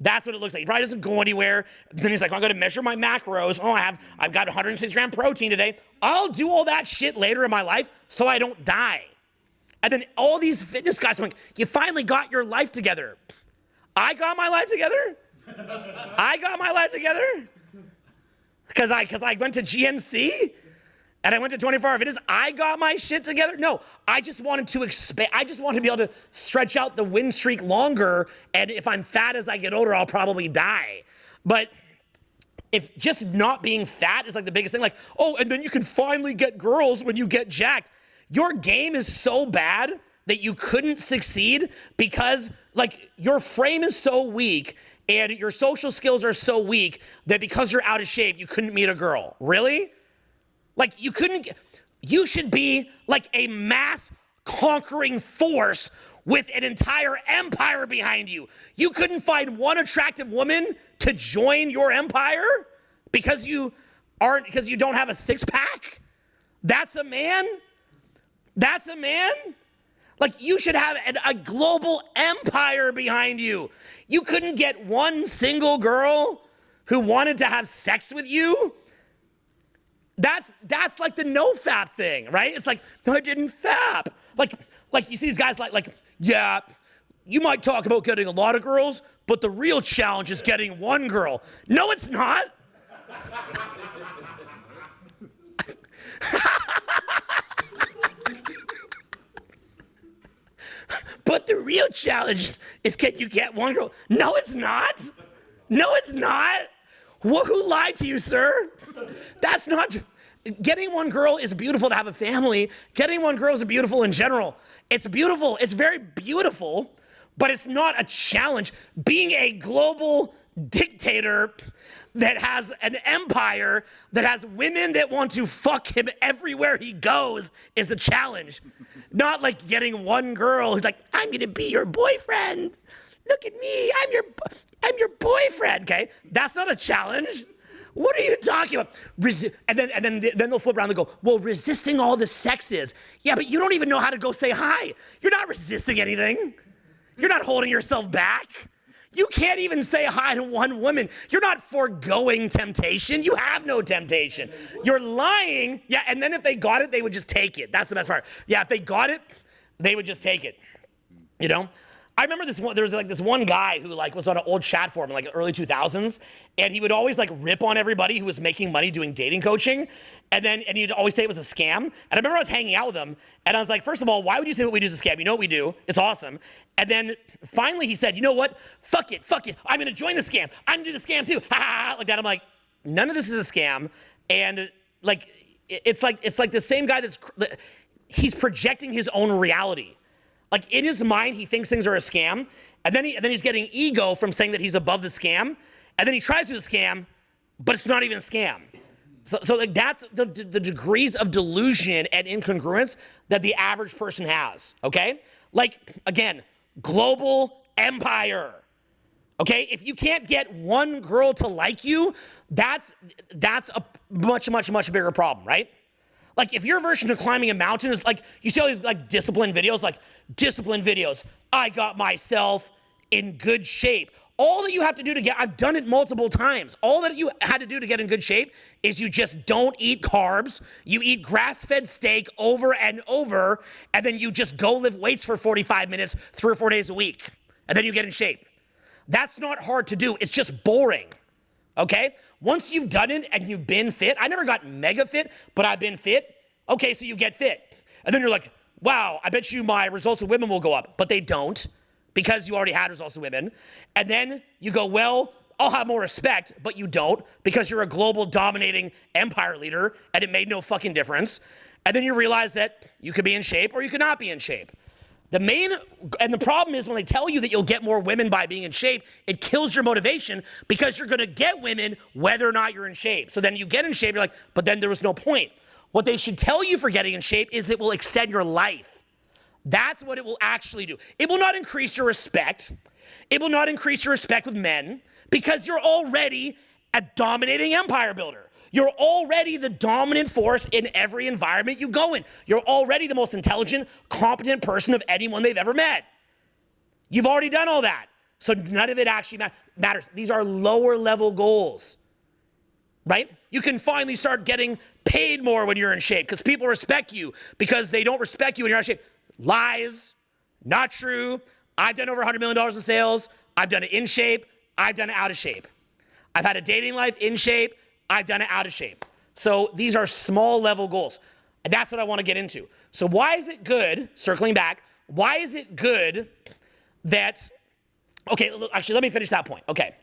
That's what it looks like. He probably doesn't go anywhere. Then he's like, I'm going to measure my macros. Oh, I've got 160 gram protein today. I'll do all that shit later in my life so I don't die. And then all these fitness guys are like, you finally got your life together. I got my life together? I got my life together? Because I went to GNC and I went to 24-hour fitness, I got my shit together. No, I just wanted to expand. I just wanted to be able to stretch out the win streak longer. And if I'm fat as I get older, I'll probably die. But if just not being fat is like the biggest thing, like, oh, and then you can finally get girls when you get jacked. Your game is so bad that you couldn't succeed because like your frame is so weak and your social skills are so weak that because you're out of shape, you couldn't meet a girl. Really? Like you should be like a mass conquering force with an entire empire behind you. You couldn't find one attractive woman to join your empire because you don't have a six pack? That's a man? That's a man? Like you should have a global empire behind you. You couldn't get one single girl who wanted to have sex with you? That's like the no fap thing, right? It's like, no, I didn't fap. Like you see these guys like, yeah, you might talk about getting a lot of girls, but the real challenge is getting one girl. No, it's not. But the real challenge is can you get one girl? No, it's not. No, it's not. Who lied to you, sir? That's not. Getting one girl is beautiful to have a family. Getting one girl is beautiful in general. It's beautiful. It's very beautiful, but it's not a challenge. Being a global dictator that has an empire that has women that want to fuck him everywhere he goes is the challenge. Not like getting one girl who's like, I'm gonna be your boyfriend. Look at me, I'm your boyfriend, okay? That's not a challenge. What are you talking about? And then they'll flip around and go, well, resisting all the sexes. Yeah, but you don't even know how to go say hi. You're not resisting anything. You're not holding yourself back. You can't even say hi to one woman. You're not foregoing temptation. You have no temptation. You're lying. Yeah, and then if they got it, they would just take it. That's the best part. Yeah, if they got it, they would just take it. You know? I remember there was this one guy who was on an old chat forum in early 2000s, and he would always rip on everybody who was making money doing dating coaching, and he'd always say it was a scam. And I remember I was hanging out with him, and I was like, first of all, why would you say what we do is a scam? You know what we do? It's awesome. And then finally he said, you know what? Fuck it. I'm gonna join the scam. I'm gonna do the scam too. Ha ha ha. Like that. I'm like, none of this is a scam. And it's like the same guy he's projecting his own reality. Like in his mind, he thinks things are a scam, and then he's getting ego from saying that he's above the scam, and then he tries to do the scam, but it's not even a scam. So that's the degrees of delusion and incongruence that the average person has. Okay, again, global empire. Okay, if you can't get one girl to like you, that's a much bigger problem, right? If your version of climbing a mountain is you see all these discipline videos, I got myself in good shape. All that you have to do I've done it multiple times. All that you had to do to get in good shape is you just don't eat carbs. You eat grass-fed steak over and over, and then you just go lift weights for 45 minutes, 3 or 4 days a week, and then you get in shape. That's not hard to do. It's just boring. Okay? Once you've done it and you've been fit, I never got mega fit, but I've been fit. Okay, so you get fit. And then you're like, wow, I bet you my results with women will go up. But they don't because you already had results with women. And then you go, well, I'll have more respect, but you don't because you're a global dominating empire leader and it made no fucking difference. And then you realize that you could be in shape or you could not be in shape. The problem is when they tell you that you'll get more women by being in shape, it kills your motivation because you're gonna get women whether or not you're in shape. So then you get in shape, you're like, but then there was no point. What they should tell you for getting in shape is it will extend your life. That's what it will actually do. It will not increase your respect. It will not increase your respect with men because you're already a dominating empire builder. You're already the dominant force in every environment you go in. You're already the most intelligent, competent person of anyone they've ever met. You've already done all that. So none of it actually matters. These are lower level goals, right? You can finally start getting paid more when you're in shape because people respect you because they don't respect you when you're out of shape. Lies, not true. I've done over $100 million in sales. I've done it in shape. I've done it out of shape. I've had a dating life in shape. I've done it out of shape. So these are small level goals. And that's what I want to get into. So why is it good, circling back, why is it good that, okay, actually, let me finish that point. Okay.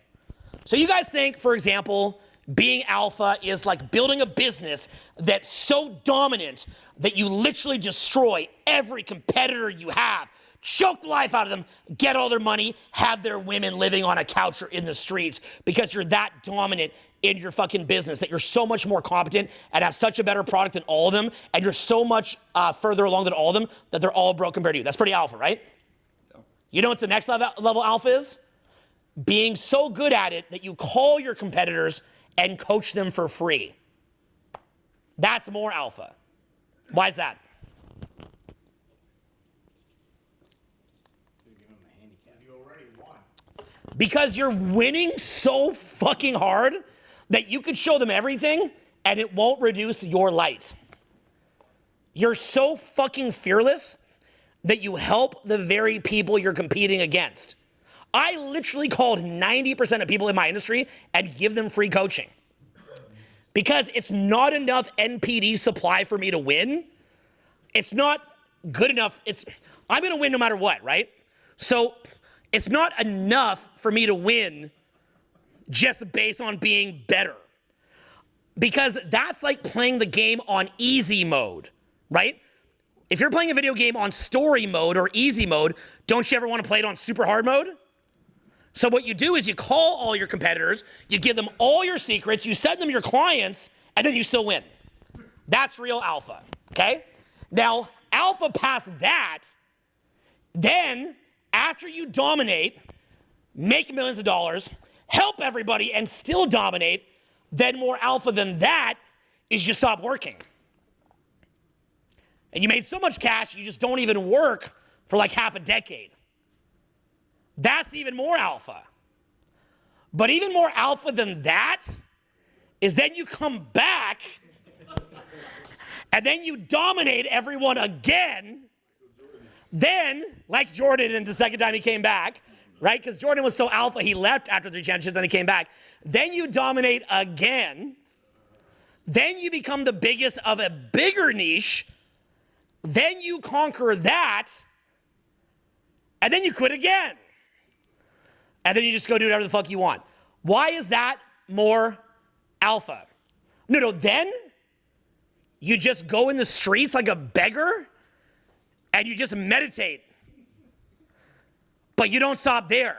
So you guys think, for example, being alpha is like building a business that's so dominant that you literally destroy every competitor you have, choke the life out of them, get all their money, have their women living on a couch or in the streets because you're that dominant in your fucking business, that you're so much more competent and have such a better product than all of them, and you're so much further along than all of them that they're all broke compared to you. That's pretty alpha, right? You know what the next level alpha is? Being so good at it that you call your competitors and coach them for free. That's more alpha. Why is that? Because you're winning so fucking hard that you could show them everything and it won't reduce your light. You're so fucking fearless that you help the very people you're competing against. I literally called 90% of people in my industry and give them free coaching. Because it's not enough NPD supply for me to win. It's not good enough. I'm gonna win no matter what, right? So it's not enough for me to win just based on being better. Because that's like playing the game on easy mode, right? If you're playing a video game on story mode or easy mode, don't you ever want to play it on super hard mode? So what you do is you call all your competitors, you give them all your secrets, you send them your clients, and then you still win. That's real alpha, okay? Now, alpha past that, then after you dominate, make millions of dollars, help everybody, and still dominate, then more alpha than that is you stop working. And you made so much cash, you just don't even work for like half a decade. That's even more alpha. But even more alpha than that is then you come back and then you dominate everyone again. Then, like Jordan in the second time he came back, right? Because Jordan was so alpha, he left after 3 championships, then he came back. Then you dominate again. Then you become the biggest of a bigger niche. Then you conquer that. And then you quit again. And then you just go do whatever the fuck you want. Why is that more alpha? No, then you just go in the streets like a beggar and you just meditate. But you don't stop there.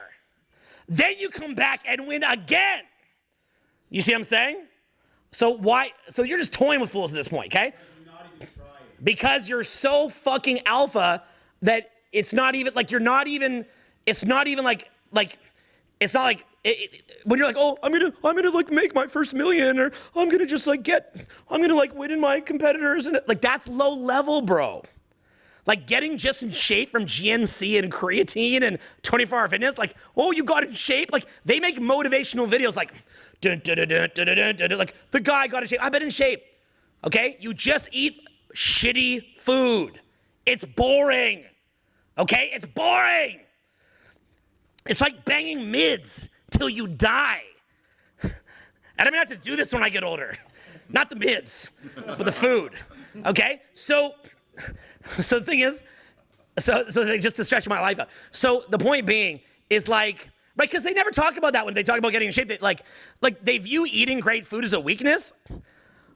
Then you come back and win again. You see what I'm saying? So why? So you're just toying with fools at this point, okay? Because you're so fucking alpha that it's not even like when you're like, oh, I'm gonna like make my first million, or I'm gonna just like win in my competitors, and like that's low level, bro. Like getting just in shape from GNC and creatine and 24-hour fitness, like, oh, you got in shape? Like they make motivational videos like, dun, dun, dun, dun, dun, dun, dun, dun, like the guy got in shape. I've been in shape. Okay, you just eat shitty food. It's boring. Okay, it's boring. It's like banging mids till you die. And I'm gonna have to do this when I get older. Not the mids, but the food. Okay? So the thing is, just to stretch my life out. So the point being is like, right, because they never talk about that when they talk about getting in shape. They, like they view eating great food as a weakness.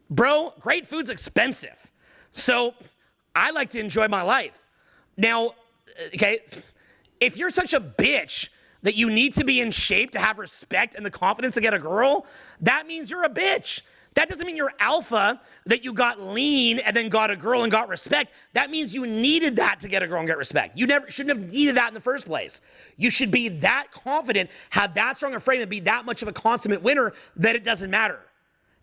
Bro, great food's expensive. So I like to enjoy my life. Now, okay, if you're such a bitch that you need to be in shape to have respect and the confidence to get a girl, that means you're a bitch. That doesn't mean you're alpha, that you got lean and then got a girl and got respect. That means you needed that to get a girl and get respect. You shouldn't have needed that in the first place. You should be that confident, have that strong a frame, and be that much of a consummate winner that it doesn't matter.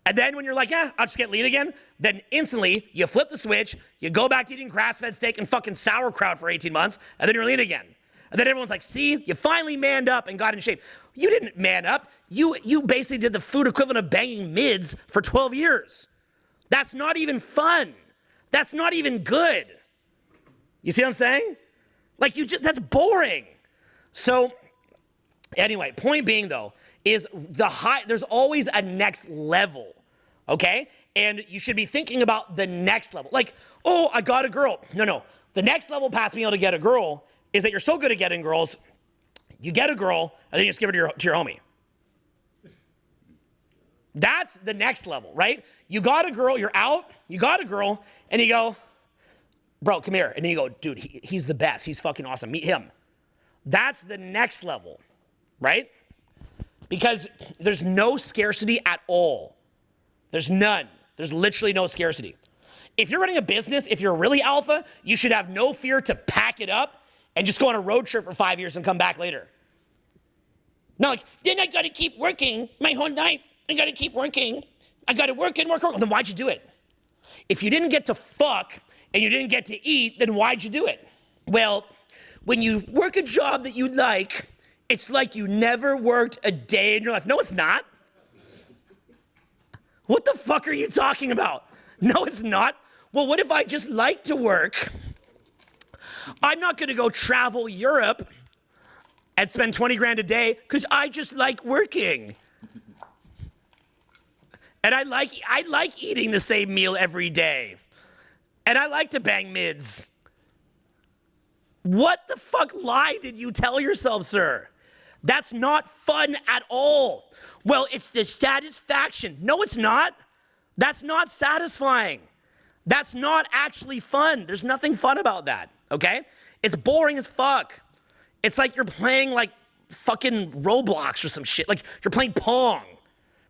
And then when you're like, I'll just get lean again, then instantly you flip the switch, you go back to eating grass-fed steak and fucking sauerkraut for 18 months, and then you're lean again. And then everyone's like, see, you finally manned up and got in shape. You didn't man up. You basically did the food equivalent of banging mids for 12 years. That's not even fun. That's not even good. You see what I'm saying? Like that's boring. So anyway, point being though, is there's always a next level. okay? And you should be thinking about the next level. Like, oh, I got a girl. No. The next level past being able to get a girl is that you're so good at getting girls, you get a girl, and then you just give her to your homie. That's the next level, right? You got a girl, you're out, you got a girl, and you go, bro, come here. And then you go, dude, he's the best. He's fucking awesome. Meet him. That's the next level, right? Because there's no scarcity at all. There's none. There's literally no scarcity. If you're running a business, if you're really alpha, you should have no fear to pack it up and just go on a road trip for 5 years and come back later. Not like, then I gotta keep working my whole life. I gotta keep working. I gotta work and work. Then why'd you do it? If you didn't get to fuck and you didn't get to eat, then why'd you do it? Well, when you work a job that you like, it's like you never worked a day in your life. No, it's not. What the fuck are you talking about? No, it's not. Well, what if I just like to work? I'm not gonna go travel Europe and spend 20 grand a day because I just like working. And I like eating the same meal every day. And I like to bang mids. What the fuck lie did you tell yourself, sir? That's not fun at all. Well, it's the satisfaction. No, it's not. That's not satisfying. That's not actually fun. There's nothing fun about that, okay? It's boring as fuck. It's like you're playing like fucking Roblox or some shit. Like you're playing Pong.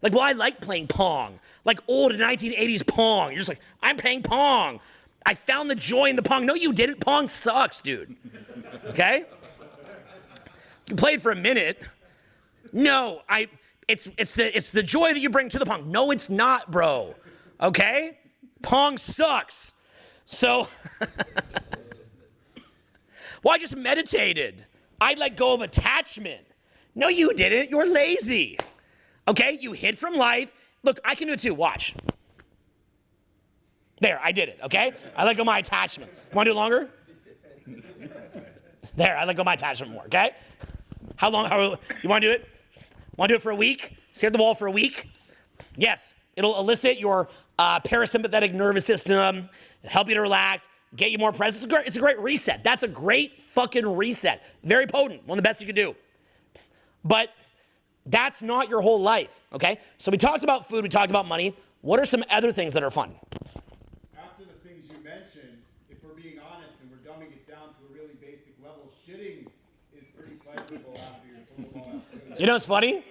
Like, well, I like playing Pong. Like old 1980s Pong. You're just like, I'm playing Pong. I found the joy in the Pong. No, you didn't. Pong sucks, dude. Okay? You played for a minute. No, it's the joy that you bring to the Pong. No, it's not, bro. Okay? Pong sucks. So, well, I just meditated. I let go of attachment. No, you didn't. You're lazy. Okay? You hid from life. Look, I can do it too. Watch. There, I did it, okay? I let go of my attachment. You wanna do it longer? There, I let go of my attachment more, okay? How long, you wanna do it? Wanna do it for a week? Stare at the wall for a week? Yes, it'll elicit your parasympathetic nervous system, help you to relax, get you more present. It's a great reset. That's a great fucking reset. Very potent, one of the best you can do. But that's not your whole life, okay? So we talked about food, we talked about money. What are some other things that are fun? After the things you mentioned, if we're being honest and we're dumbing it down to a really basic level, shitting is pretty pleasurable after your football. You know what's funny?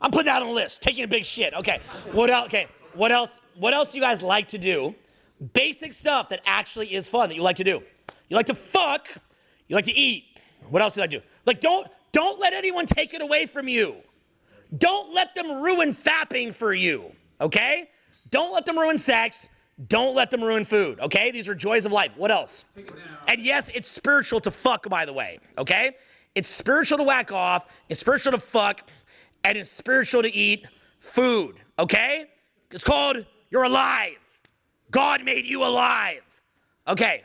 I'm putting that on the list. Taking a big shit. Okay. What else? Okay. What else do you guys like to do? Basic stuff that actually is fun that you like to do. You like to fuck. You like to eat. What else do you like to do? Like, don't let anyone take it away from you. Don't let them ruin fapping for you. Okay? Don't let them ruin sex. Don't let them ruin food. Okay? These are joys of life. What else? And yes, it's spiritual to fuck, by the way. Okay? It's spiritual to whack off. It's spiritual to fuck. And it's spiritual to eat food, okay? It's called you're alive. God made you alive. Okay.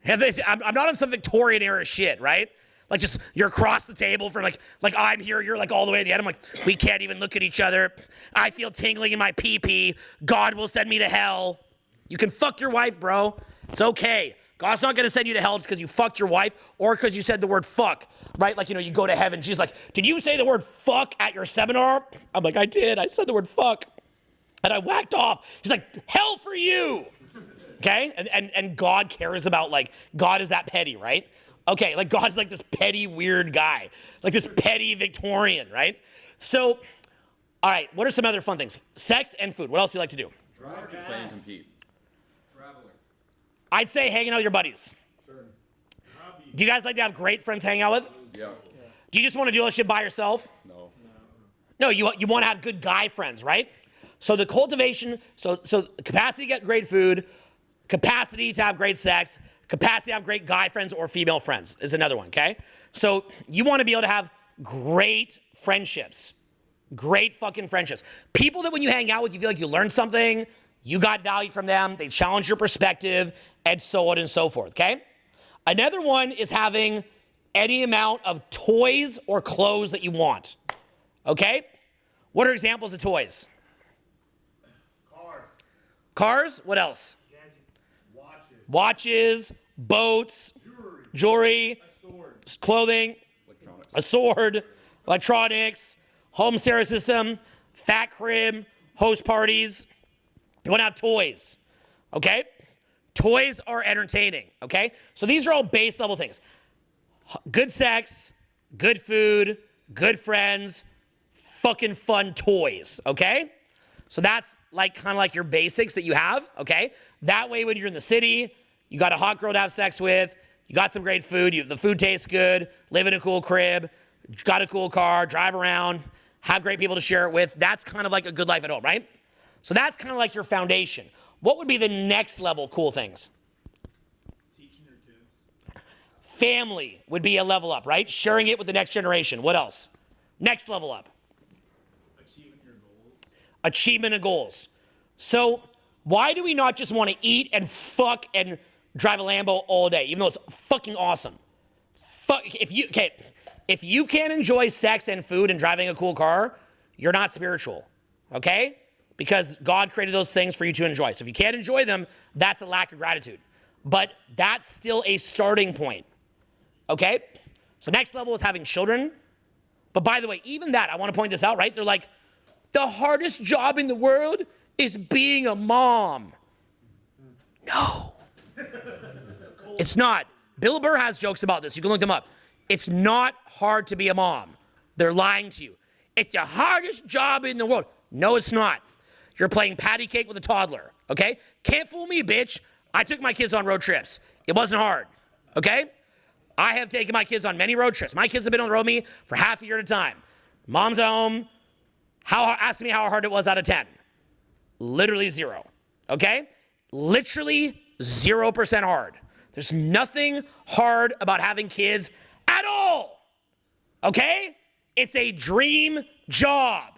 I'm not on some Victorian era shit, right? Like just you're across the table from like I'm here, you're like all the way at the end. I'm like, we can't even look at each other. I feel tingling in my pee-pee. God will send me to hell. You can fuck your wife, bro. It's okay. God's not going to send you to hell because you fucked your wife or because you said the word fuck, right? Like, you go to heaven. She's like, did you say the word fuck at your seminar? I'm like, I did. I said the word fuck. And I whacked off. He's like, hell for you. Okay? And God cares about, like, God is that petty, right? Okay, like God's like this petty, weird guy. Like this petty Victorian, right? So, all right, what are some other fun things? Sex and food. What else do you like to do? Drive, play, and compete. I'd say hanging out with your buddies. Sure. Do you guys like to have great friends to hang out with? Yeah. Do you just want to do all this shit by yourself? No. No, you want to have good guy friends, right? So the cultivation, so capacity to get great food, capacity to have great sex, capacity to have great guy friends or female friends is another one, okay? So you want to be able to have great friendships. Great fucking friendships. People that when you hang out with, you feel like you learned something, you got value from them, they challenge your perspective, and so on and so forth, okay? Another one is having any amount of toys or clothes that you want, okay? What are examples of toys? Cars. Cars? What else? Gadgets. Watches. Watches, boats, Jewelry. jewelry, A sword. clothing, a sword, electronics, home stereo system, fat crib, host parties. You want to have toys, okay? Toys are entertaining, okay? So these are all base level things. Good sex, good food, good friends, fucking fun toys, okay? So that's like kind of like your basics that you have, okay? That way when you're in the city, you got a hot girl to have sex with, you got some great food, the food tastes good, live in a cool crib, got a cool car, drive around, have great people to share it with. That's kind of like a good life at home, right? So that's kind of like your foundation. What would be the next level cool things? Teaching your kids. Family would be a level up, right? Sharing it with the next generation. What else? Next level up. Achieving your goals. Achievement of goals. So why do we not just want to eat and fuck and drive a Lambo all day, even though it's fucking awesome? If you can't enjoy sex and food and driving a cool car, you're not spiritual, okay? Because God created those things for you to enjoy. So if you can't enjoy them, that's a lack of gratitude. But that's still a starting point, okay? So next level is having children. But by the way, even that, I want to point this out, right? They're like, the hardest job in the world is being a mom. No. It's not. Bill Burr has jokes about this. You can look them up. It's not hard to be a mom. They're lying to you. It's the hardest job in the world. No, it's not. You're playing patty cake with a toddler, okay? Can't fool me, bitch. I took my kids on road trips. It wasn't hard, okay? I have taken my kids on many road trips. My kids have been on the road with me for half a year at a time. Mom's at home. Ask me how hard it was out of 10. Literally 0, okay? Literally 0% hard. There's nothing hard about having kids at all, okay? It's a dream job.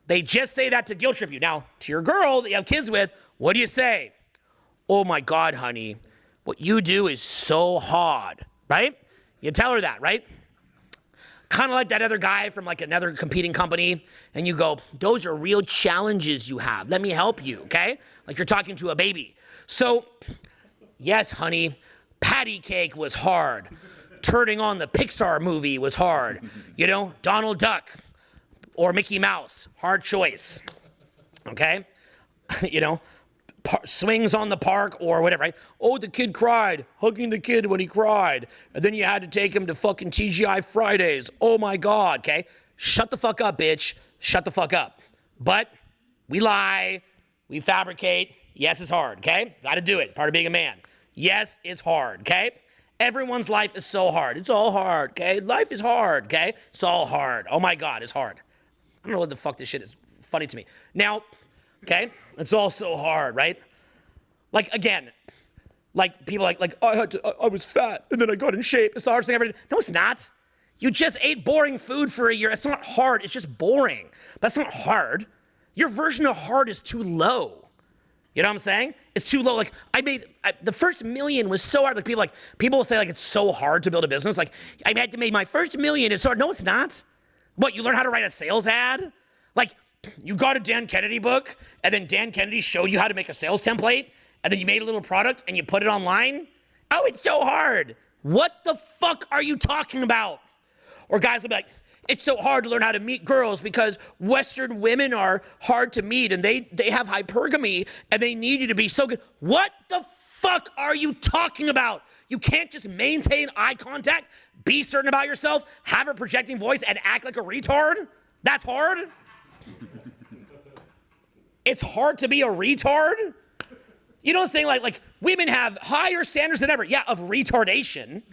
They just say that to guilt trip you. Now, to your girl that you have kids with, what do you say? Oh my God, honey, what you do is so hard, right? You tell her that, right? Kind of like that other guy from like another competing company, and you go, those are real challenges you have. Let me help you, okay? Like you're talking to a baby. So, yes, honey, patty cake was hard. Turning on the Pixar movie was hard. You know, Donald Duck or Mickey Mouse, hard choice, okay? You know, swings on the park or whatever, right? Oh, the kid cried, hugging the kid when he cried. And then you had to take him to fucking TGI Fridays. Oh my God, okay? Shut the fuck up, bitch. Shut the fuck up. But we lie, we fabricate. Yes, it's hard, okay? Gotta do it, part of being a man. Yes, it's hard, okay? Everyone's life is so hard. It's all hard, okay? Life is hard, okay? It's all hard. Oh my God, it's hard. I don't know what the fuck this shit is funny to me. Now, okay, it's all so hard, right? Like, again, like people like I was fat and then I got in shape. It's the hardest thing I ever did. No, it's not. You just ate boring food for a year. It's not hard. It's just boring. That's not hard. Your version of hard is too low. You know what I'm saying? It's too low. Like the first million was so hard. Like people will say like it's so hard to build a business. Like I had to make my first million. It's hard. No, it's not. What, you learn how to write a sales ad? Like you got a Dan Kennedy book and then Dan Kennedy showed you how to make a sales template and then you made a little product and you put it online? Oh, it's so hard. What the fuck are you talking about? Or guys will be like, it's so hard to learn how to meet girls because Western women are hard to meet and they have hypergamy and they need you to be so good. What the fuck are you talking about? You can't just maintain eye contact, be certain about yourself, have a projecting voice, and act like a retard? That's hard? It's hard to be a retard? You know what I'm saying? Like women have higher standards than ever. Yeah, of retardation.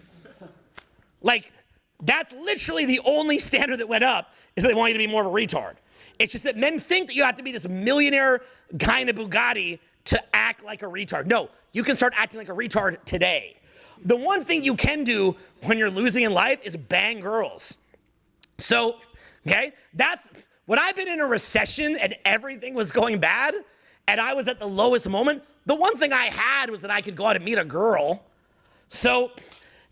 Like, that's literally the only standard that went up is that they want you to be more of a retard. It's just that men think that you have to be this millionaire kind of Bugatti to act like a retard. No, you can start acting like a retard today. The one thing you can do when you're losing in life is bang girls. So, okay, that's when I've been in a recession and everything was going bad and I was at the lowest moment, the one thing I had was that I could go out and meet a girl. So,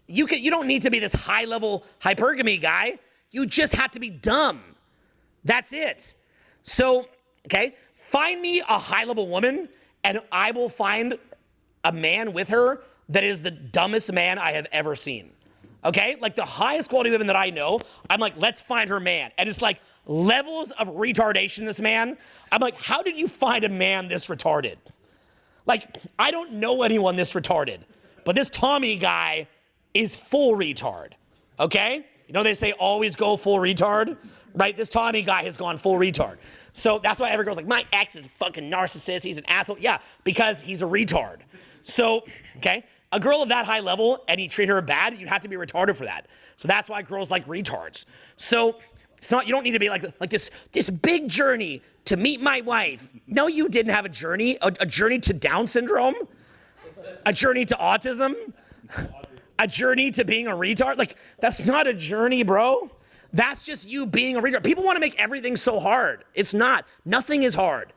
you don't need to be this high-level hypergamy guy. You just have to be dumb. That's it. So, okay, find me a high-level woman, and I will find a man with her that is the dumbest man I have ever seen. Okay? Like the highest quality women that I know, I'm like, let's find her man. And it's like levels of retardation, this man. I'm like, how did you find a man this retarded? Like, I don't know anyone this retarded, but this Tommy guy is full retard. Okay? You know, they say always go full retard, right? This Tommy guy has gone full retard. So that's why every girl's like, my ex is a fucking narcissist. He's an asshole. Yeah, because he's a retard. So, okay, a girl of that high level and you treat her bad, you'd have to be retarded for that. So that's why girls like retards. So it's not, you don't need to be like this big journey to meet my wife. No, you didn't have a journey, a journey to Down syndrome, a journey to autism, a journey to being a retard. Like, that's not a journey, bro. That's just you being a retard. People want to make everything so hard. It's not. Nothing is hard.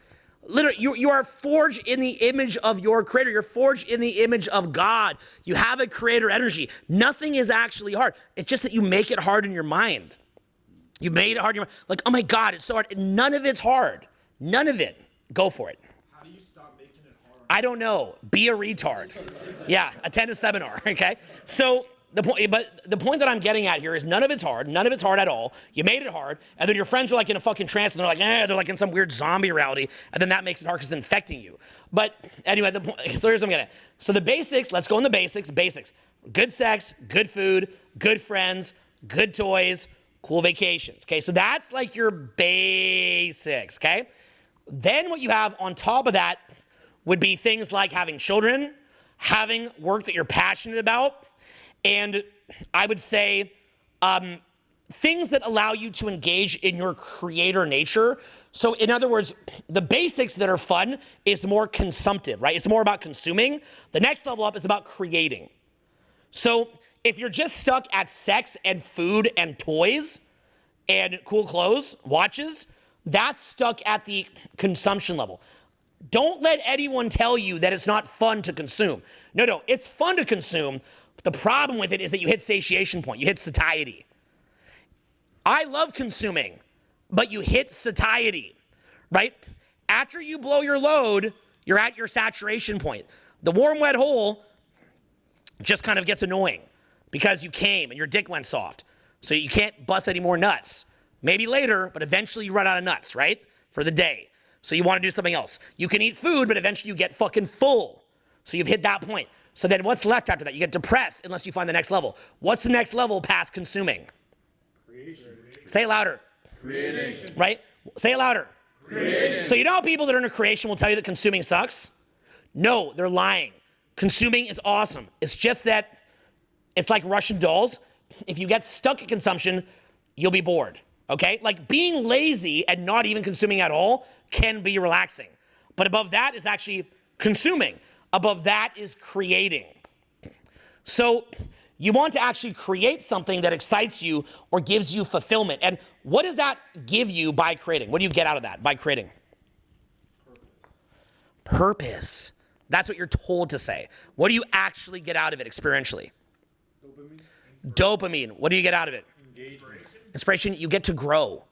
Literally, you are forged in the image of your creator. You're forged in the image of God. You have a creator energy. Nothing is actually hard. It's just that you make it hard in your mind. You made it hard in your mind. Like, oh my God, it's so hard. None of it's hard. None of it. Go for it. How do you stop making it hard? I don't know. Be a retard. Yeah, attend a seminar, okay? So the point that I'm getting at here is none of it's hard. None of it's hard at all. You made it hard, and then your friends are like in a fucking trance, and they're like, they're like in some weird zombie reality, and then that makes it hard because it's infecting you. But anyway, so here's what I'm getting at. So the basics, let's go in the basics. Basics. Good sex, good food, good friends, good toys, cool vacations, okay? So that's like your basics, okay? Then what you have on top of that would be things like having children, having work that you're passionate about, and I would say things that allow you to engage in your creator nature. So in other words, the basics that are fun is more consumptive, right? It's more about consuming. The next level up is about creating. So if you're just stuck at sex and food and toys and cool clothes, watches, that's stuck at the consumption level. Don't let anyone tell you that it's not fun to consume. No, it's fun to consume. But the problem with it is that you hit satiation point. You hit satiety. I love consuming, but you hit satiety, right? After you blow your load, you're at your saturation point. The warm, wet hole just kind of gets annoying because you came and your dick went soft. So you can't bust any more nuts. Maybe later, but eventually you run out of nuts, right? For the day. So you want to do something else. You can eat food, but eventually you get fucking full. So you've hit that point. So then what's left after that? You get depressed unless you find the next level. What's the next level past consuming? Creation. Say it louder. Creation. Right? Say it louder. Creation. So you know how people that are into creation will tell you that consuming sucks? No, they're lying. Consuming is awesome. It's just that it's like Russian dolls. If you get stuck at consumption, you'll be bored. Okay? Like being lazy and not even consuming at all can be relaxing. But above that is actually consuming. Above that is creating. So you want to actually create something that excites you or gives you fulfillment. And what does that give you by creating? What do you get out of that by creating? Purpose. That's what you're told to say. What do you actually get out of it experientially? Dopamine. What do you get out of it? Inspiration. You get to grow.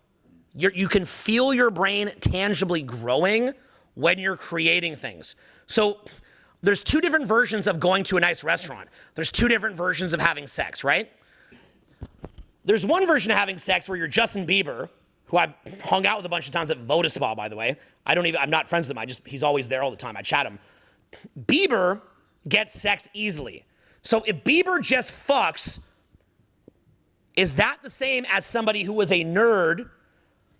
You can feel your brain tangibly growing when you're creating things. So there's two different versions of going to a nice restaurant. There's two different versions of having sex, right? There's one version of having sex where you're Justin Bieber, who I've hung out with a bunch of times at Voda Spa, by the way. I'm not friends with him. He's always there all the time. I chat him. Bieber gets sex easily. So if Bieber just fucks, is that the same as somebody who was a nerd,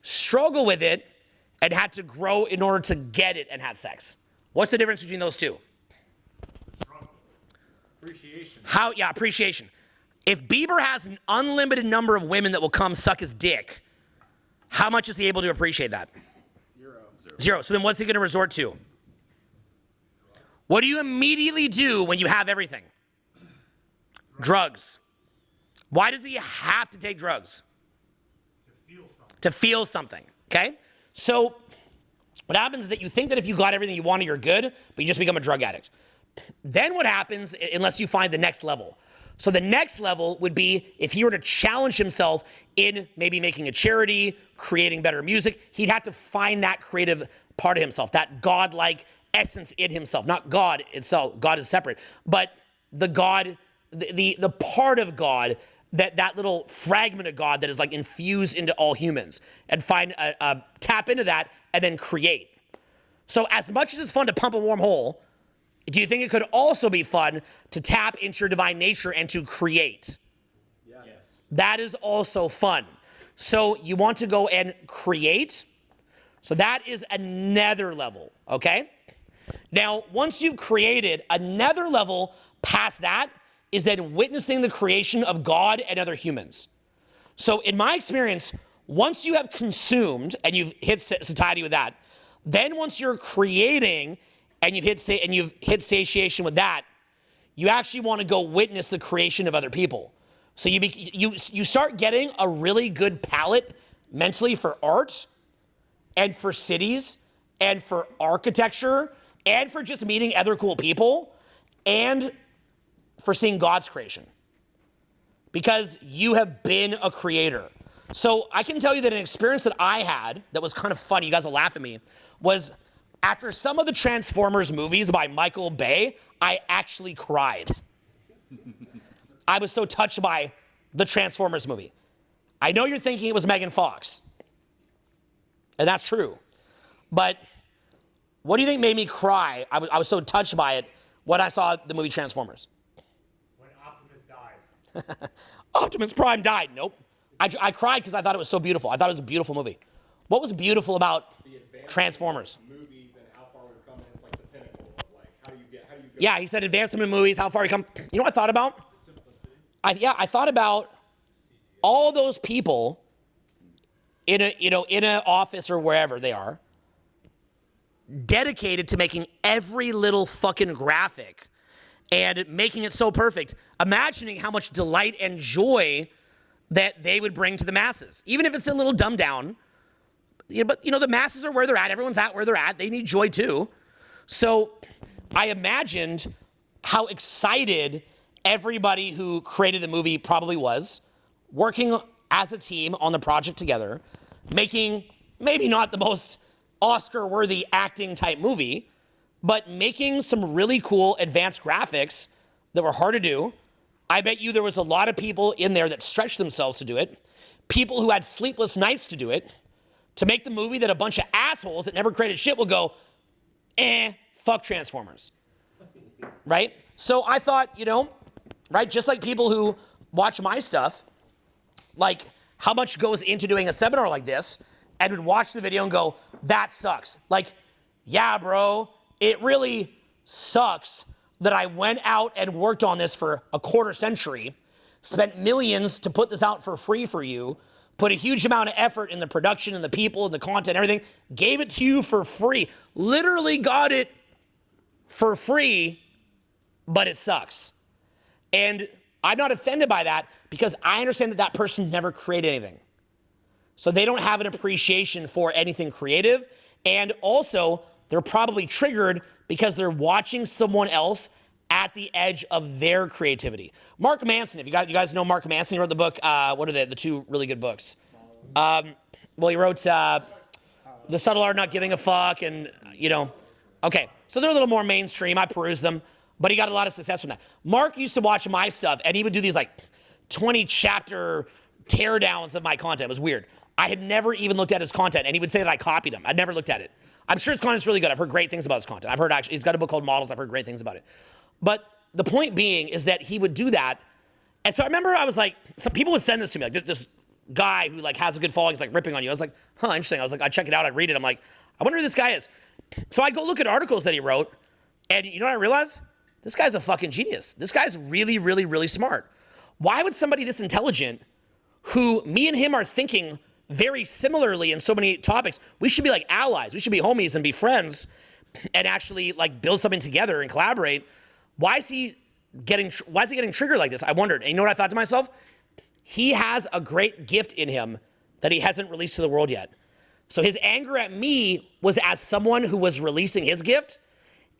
struggle with it, and had to grow in order to get it and had sex? What's the difference between those two? Appreciation. Appreciation. If Bieber has an unlimited number of women that will come suck his dick, how much is he able to appreciate that? Zero. So then what's he going to resort to? What do you immediately do when you have everything? Drugs. Why does he have to take drugs? To feel something. Okay? So what happens is that you think that if you got everything you wanted, you're good, but you just become a drug addict. Then what happens, unless you find the next level? So the next level would be if he were to challenge himself in maybe making a charity, creating better music, he'd have to find that creative part of himself, that godlike essence in himself. Not God itself, God is separate, but the God, the part of God, that little fragment of God that is like infused into all humans, and find tap into that and then create. So as much as it's fun to pump a warm hole, do you think it could also be fun to tap into your divine nature and to create? Yes. That is also fun. So you want to go and create. So that is another level, okay? Now, once you've created, another level past that is then witnessing the creation of God and other humans. So in my experience, once you have consumed and you've hit satiety with that, then once you're creating and you've hit satiation with that, you actually want to go witness the creation of other people. So you start getting a really good palette mentally for art and for cities and for architecture and for just meeting other cool people and for seeing God's creation. Because you have been a creator. So I can tell you that an experience that I had that was kind of funny, you guys will laugh at me, was after some of the Transformers movies by Michael Bay, I actually cried. I was so touched by the Transformers movie. I know you're thinking it was Megan Fox. And that's true. But what do you think made me cry? I was so touched by it when I saw the movie Transformers. When Optimus dies. Optimus Prime died. Nope. I cried because I thought it was so beautiful. I thought it was a beautiful movie. What was beautiful about Transformers? Movies and how far we've come, and it's like the pinnacle of like how do you go. Yeah, he said advancement in movies, how far you come. You know what I thought about? I thought about all those people in an office or wherever they are, dedicated to making every little fucking graphic and making it so perfect, imagining how much delight and joy that they would bring to the masses, even if it's a little dumbed down. But the masses are where they're at. Everyone's at where they're at. They need joy too. So I imagined how excited everybody who created the movie probably was, working as a team on the project together, making maybe not the most Oscar-worthy acting type movie, but making some really cool advanced graphics that were hard to do. I bet you there was a lot of people in there that stretched themselves to do it, people who had sleepless nights to do it, to make the movie that a bunch of assholes that never created shit will go, fuck Transformers, right? So I thought, right, just like people who watch my stuff, like how much goes into doing a seminar like this, and would watch the video and go, that sucks. Like, yeah, bro, it really sucks that I went out and worked on this for a quarter century, spent millions to put this out for free for you, put a huge amount of effort in the production and the people and the content and everything, gave it to you for free, literally got it for free, but it sucks. And I'm not offended by that because I understand that person never created anything. So they don't have an appreciation for anything creative. And also, they're probably triggered because they're watching someone else at the edge of their creativity. Mark Manson, if you guys know Mark Manson, he wrote the book, what are the two really good books? Well, he wrote The Subtle Art of Not Giving a Fuck, and, okay. So they're a little more mainstream. I peruse them, but he got a lot of success from that. Mark used to watch my stuff, and he would do these 20-chapter teardowns of my content. It was weird. I had never even looked at his content, and he would say that I copied him. I'd never looked at it. I'm sure his content's really good. I've heard great things about his content. He's got a book called Models. I've heard great things about it. But the point being is that he would do that. And so I remember I was like, some people would send this to me, like this guy who has a good following, he's ripping on you. I was like, huh, interesting. I was like, I'd check it out, I'd read it. I'm like, I wonder who this guy is. So I'd go look at articles that he wrote, and you know what I realized? This guy's a fucking genius. This guy's really, really, really smart. Why would somebody this intelligent, who me and him are thinking very similarly in so many topics, we should be like allies, we should be homies and be friends and actually build something together and collaborate. Why is he getting triggered like this? I wondered. And you know what I thought to myself? He has a great gift in him that he hasn't released to the world yet. So his anger at me was as someone who was releasing his gift,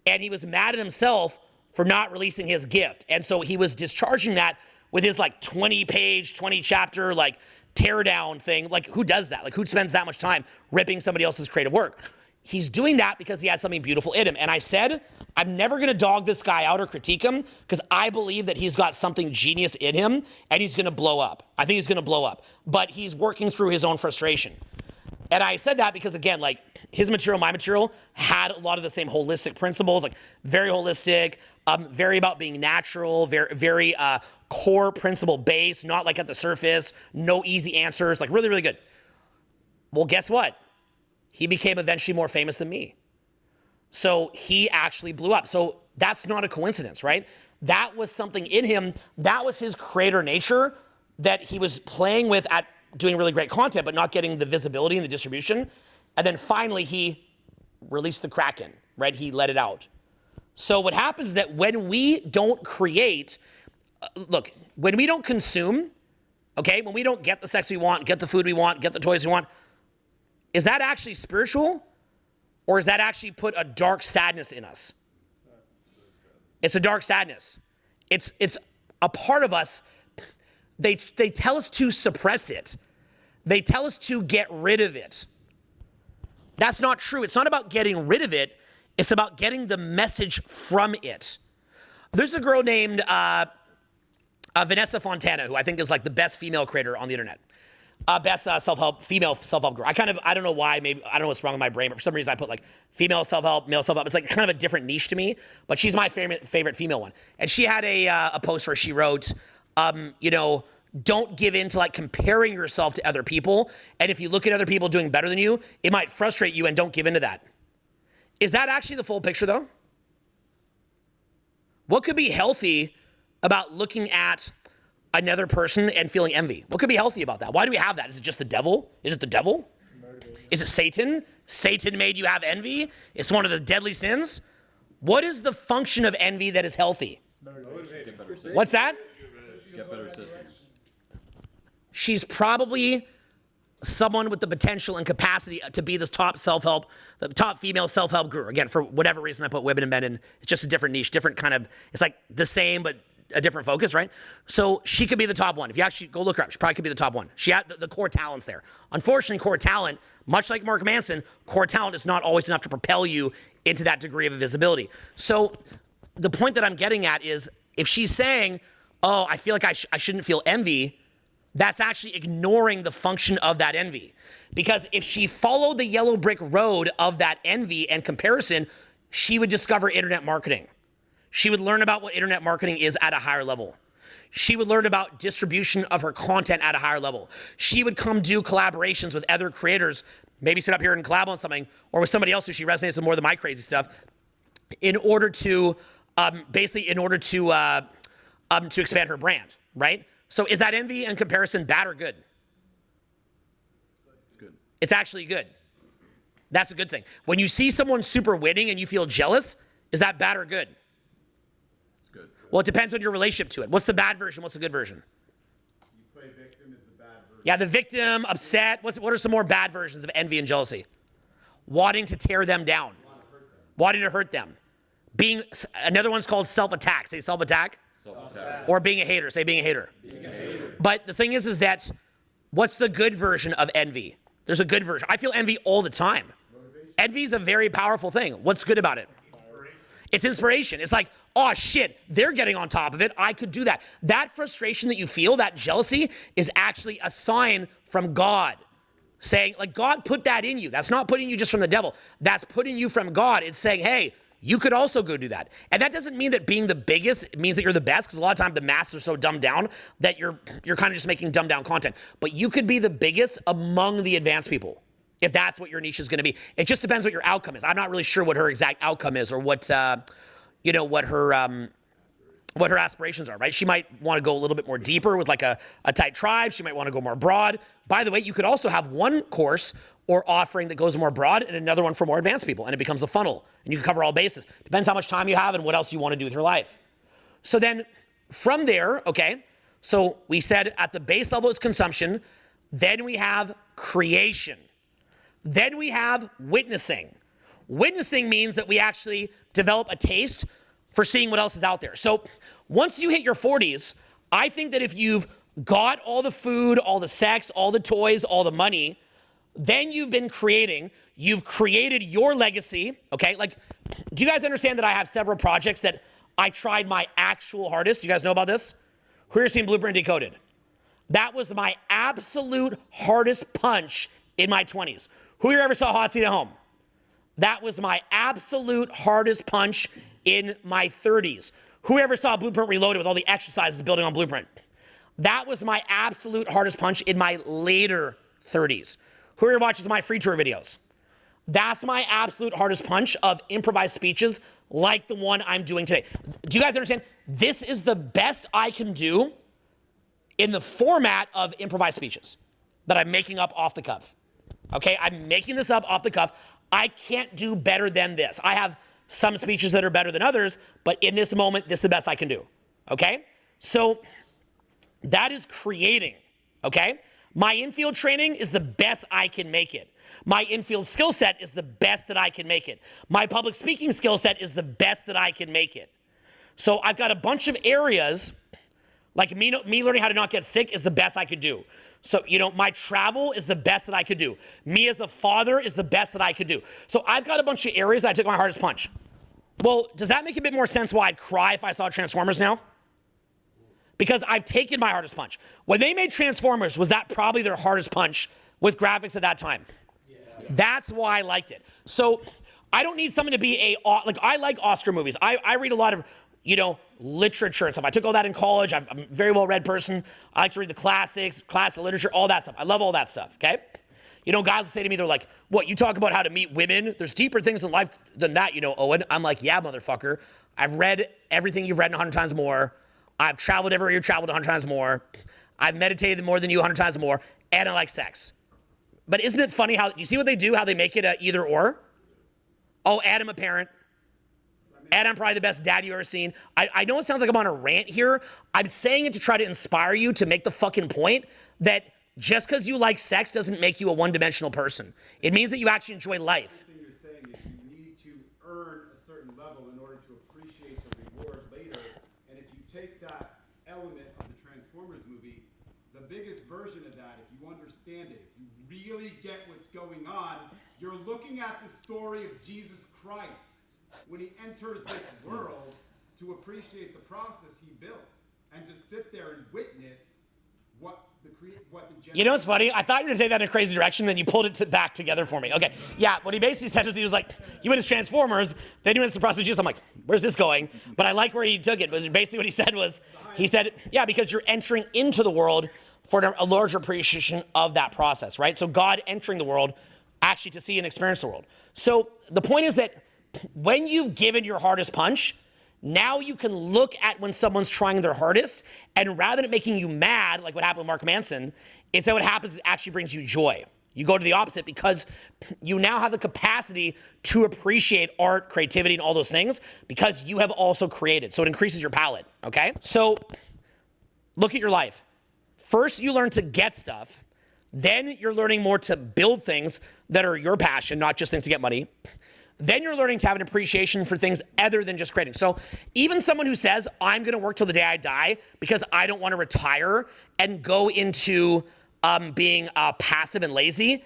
and he was mad at himself for not releasing his gift. And so he was discharging that with his like 20-page, 20-chapter like teardown thing. Like, who does that? Like, who spends that much time ripping somebody else's creative work? He's doing that because he has something beautiful in him. And I said, I'm never going to dog this guy out or critique him because I believe that he's got something genius in him and he's going to blow up. I think he's going to blow up. But he's working through his own frustration. And I said that because, again, like, his material, my material, had a lot of the same holistic principles, like very holistic, very about being natural, very core principle based, not like at the surface, no easy answers, like really, really good. Well, guess what? He became eventually more famous than me. So he actually blew up. So that's not a coincidence, right? That was something in him. That was his creator nature that he was playing with at doing really great content, but not getting the visibility and the distribution. And then finally he released the Kraken, right? He let it out. So what happens is that when we don't create, look, when we don't consume, okay, when we don't get the sex we want, get the food we want, get the toys we want, is that actually spiritual? Or is that actually put a dark sadness in us? It's a dark sadness. It's a part of us. They tell us to suppress it. They tell us to get rid of it. That's not true. It's not about getting rid of it. It's about getting the message from it. There's a girl named Vanessa Fontana, who I think is like the best female creator on the internet. Best female self-help girl. I don't know why, maybe, I don't know what's wrong with my brain, but for some reason I put like female self-help, male self-help. It's like kind of a different niche to me, but she's my favorite female one. And she had a post where she wrote, don't give in to like comparing yourself to other people. And if you look at other people doing better than you, it might frustrate you, and don't give in to that. Is that actually the full picture though? What could be healthy about looking at another person and feeling envy? What could be healthy about that? Why do we have that? Is it just the devil? Is it the devil? Is it Satan? Satan made you have envy? It's one of the deadly sins? What is the function of envy that is healthy? What's that? Get better systems. She's probably someone with the potential and capacity to be the top female self-help guru. Again, for whatever reason I put women and men in, it's just a different niche, different kind of, it's like the same, but a different focus, right? So she could be the top one. If you actually go look her up, she probably could be the top one. She had the core talents there. Unfortunately, core talent, much like Mark Manson, core talent is not always enough to propel you into that degree of visibility. So the point that I'm getting at is, if she's saying, oh, I feel like I shouldn't feel envy, that's actually ignoring the function of that envy. Because if she followed the yellow brick road of that envy and comparison, she would discover internet marketing. She would learn about what internet marketing is at a higher level. She would learn about distribution of her content at a higher level. She would come do collaborations with other creators, maybe sit up here and collab on something, or with somebody else who she resonates with more than my crazy stuff, in order to expand her brand, right? So is that envy and comparison bad or good? It's good. It's actually good. That's a good thing. When you see someone super winning and you feel jealous, is that bad or good? It's good. Well, it depends on your relationship to it. What's the bad version? What's the good version? You play victim is the bad version. Yeah, the victim, upset. What are some more bad versions of envy and jealousy? Wanting to tear them down. Wanting to hurt them. Another one's called self-attack. Say self-attack. Self-attack. Or being a hater. Say being a hater. Being a hater. But the thing is that what's the good version of envy? There's a good version. I feel envy all the time. Envy is a very powerful thing. What's good about it? It's inspiration. It's like, oh shit, they're getting on top of it. I could do that. That frustration that you feel, that jealousy, is actually a sign from God. Saying, like, God put that in you. That's not putting you just from the devil. That's putting you from God. It's saying, hey, you could also go do that. And that doesn't mean that being the biggest means that you're the best, because a lot of times the masses are so dumbed down that you're kind of just making dumbed down content. But you could be the biggest among the advanced people, if that's what your niche is going to be. It just depends what your outcome is. I'm not really sure what her exact outcome is, or what her aspirations are, right? She might want to go a little bit more deeper with like a tight tribe. She might want to go more broad. By the way, you could also have one course or offering that goes more broad and another one for more advanced people, and it becomes a funnel, and you can cover all bases. Depends how much time you have and what else you want to do with your life. So then from there, okay, so we said at the base level is consumption, then we have creation, then we have witnessing. Witnessing means that we actually develop a taste for seeing what else is out there. So once you hit your 40s, I think that if you've got all the food, all the sex, all the toys, all the money, then you've created your legacy, okay? Like, do you guys understand that I have several projects that I tried my actual hardest? You guys know about this? Who here seen Blueprint Decoded? That was my absolute hardest punch in my 20s. Who here ever saw Hot Seat at Home? That was my absolute hardest punch in my 30s. Who ever saw Blueprint Reloaded with all the exercises building on Blueprint? That was my absolute hardest punch in my later 30s. Who here watches my free tour videos? That's my absolute hardest punch of improvised speeches like the one I'm doing today. Do you guys understand? This is the best I can do in the format of improvised speeches that I'm making up off the cuff. Okay, I'm making this up off the cuff. I can't do better than this. I have some speeches that are better than others, but in this moment, this is the best I can do. Okay? So that is creating. Okay? My infield training is the best I can make it. My infield skill set is the best that I can make it. My public speaking skill set is the best that I can make it. So I've got a bunch of areas, like me learning how to not get sick is the best I could do. So, my travel is the best that I could do. Me as a father is the best that I could do. So I've got a bunch of areas that I took my hardest punch. Well, does that make a bit more sense why I'd cry if I saw Transformers now? Because I've taken my hardest punch. When they made Transformers, was that probably their hardest punch with graphics at that time? Yeah. That's why I liked it. So I don't need someone to be I like Oscar movies. I read a lot of, literature and stuff. I took all that in college. I'm a very well-read person. I like to read the classics, classical literature, all that stuff. I love all that stuff, okay? Guys will say to me, they're like, what, you talk about how to meet women? There's deeper things in life than that, Owen. I'm like, yeah, motherfucker. I've read everything you've read 100 times more. I've traveled everywhere you've traveled 100 times more. I've meditated more than you 100 times more. And I like sex. But isn't it funny how, you see what they do, how they make it a either or? Oh, and I'm a parent. And I'm probably the best dad you've ever seen. I know it sounds like I'm on a rant here. I'm saying it to try to inspire you to make the fucking point that just because you like sex doesn't make you a one-dimensional person. It means that you actually enjoy life. The thing you're saying is you need to earn a certain level in order to appreciate the reward later. And if you take that element of the Transformers movie, the biggest version of that, if you understand it, if you really get what's going on, you're looking at the story of Jesus Christ when he enters this world to appreciate the process he built and just sit there and witness what the You know what's funny? I thought you were going to take that in a crazy direction, then you pulled it back together for me. Okay, yeah, what he basically said was he was like, you went to Transformers, then you went to the process of Jesus. I'm like, where's this going? But I like where he took it. But basically what he said was, yeah, because you're entering into the world for a larger appreciation of that process, right? So God entering the world actually to see and experience the world. So the point is that when you've given your hardest punch, now you can look at when someone's trying their hardest, and rather than it making you mad, like what happened with Mark Manson, instead what happens is it actually brings you joy. You go to the opposite because you now have the capacity to appreciate art, creativity, and all those things because you have also created. So it increases your palette, okay? So look at your life. First, you learn to get stuff. Then you're learning more to build things that are your passion, not just things to get money. Then you're learning to have an appreciation for things other than just creating. So even someone who says, I'm going to work till the day I die because I don't want to retire and go into being passive and lazy,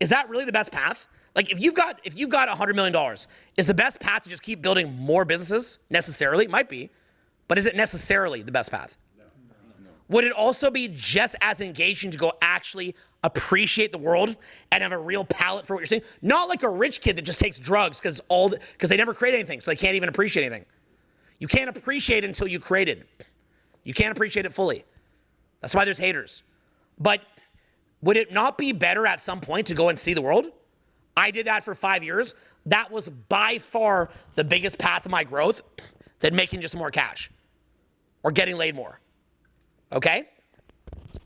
is that really the best path? Like if you've got $100 million, is the best path to just keep building more businesses? Necessarily, it might be. But is it necessarily the best path? No. Would it also be just as engaging to go actually appreciate the world and have a real palate for what you're saying? Not like a rich kid that just takes drugs because they never create anything, so they can't even appreciate anything. You can't appreciate it until you create it. You can't appreciate it fully. That's why there's haters. But would it not be better at some point to go and see the world? I did that for 5 years. That was by far the biggest path of my growth than making just more cash or getting laid more. Okay?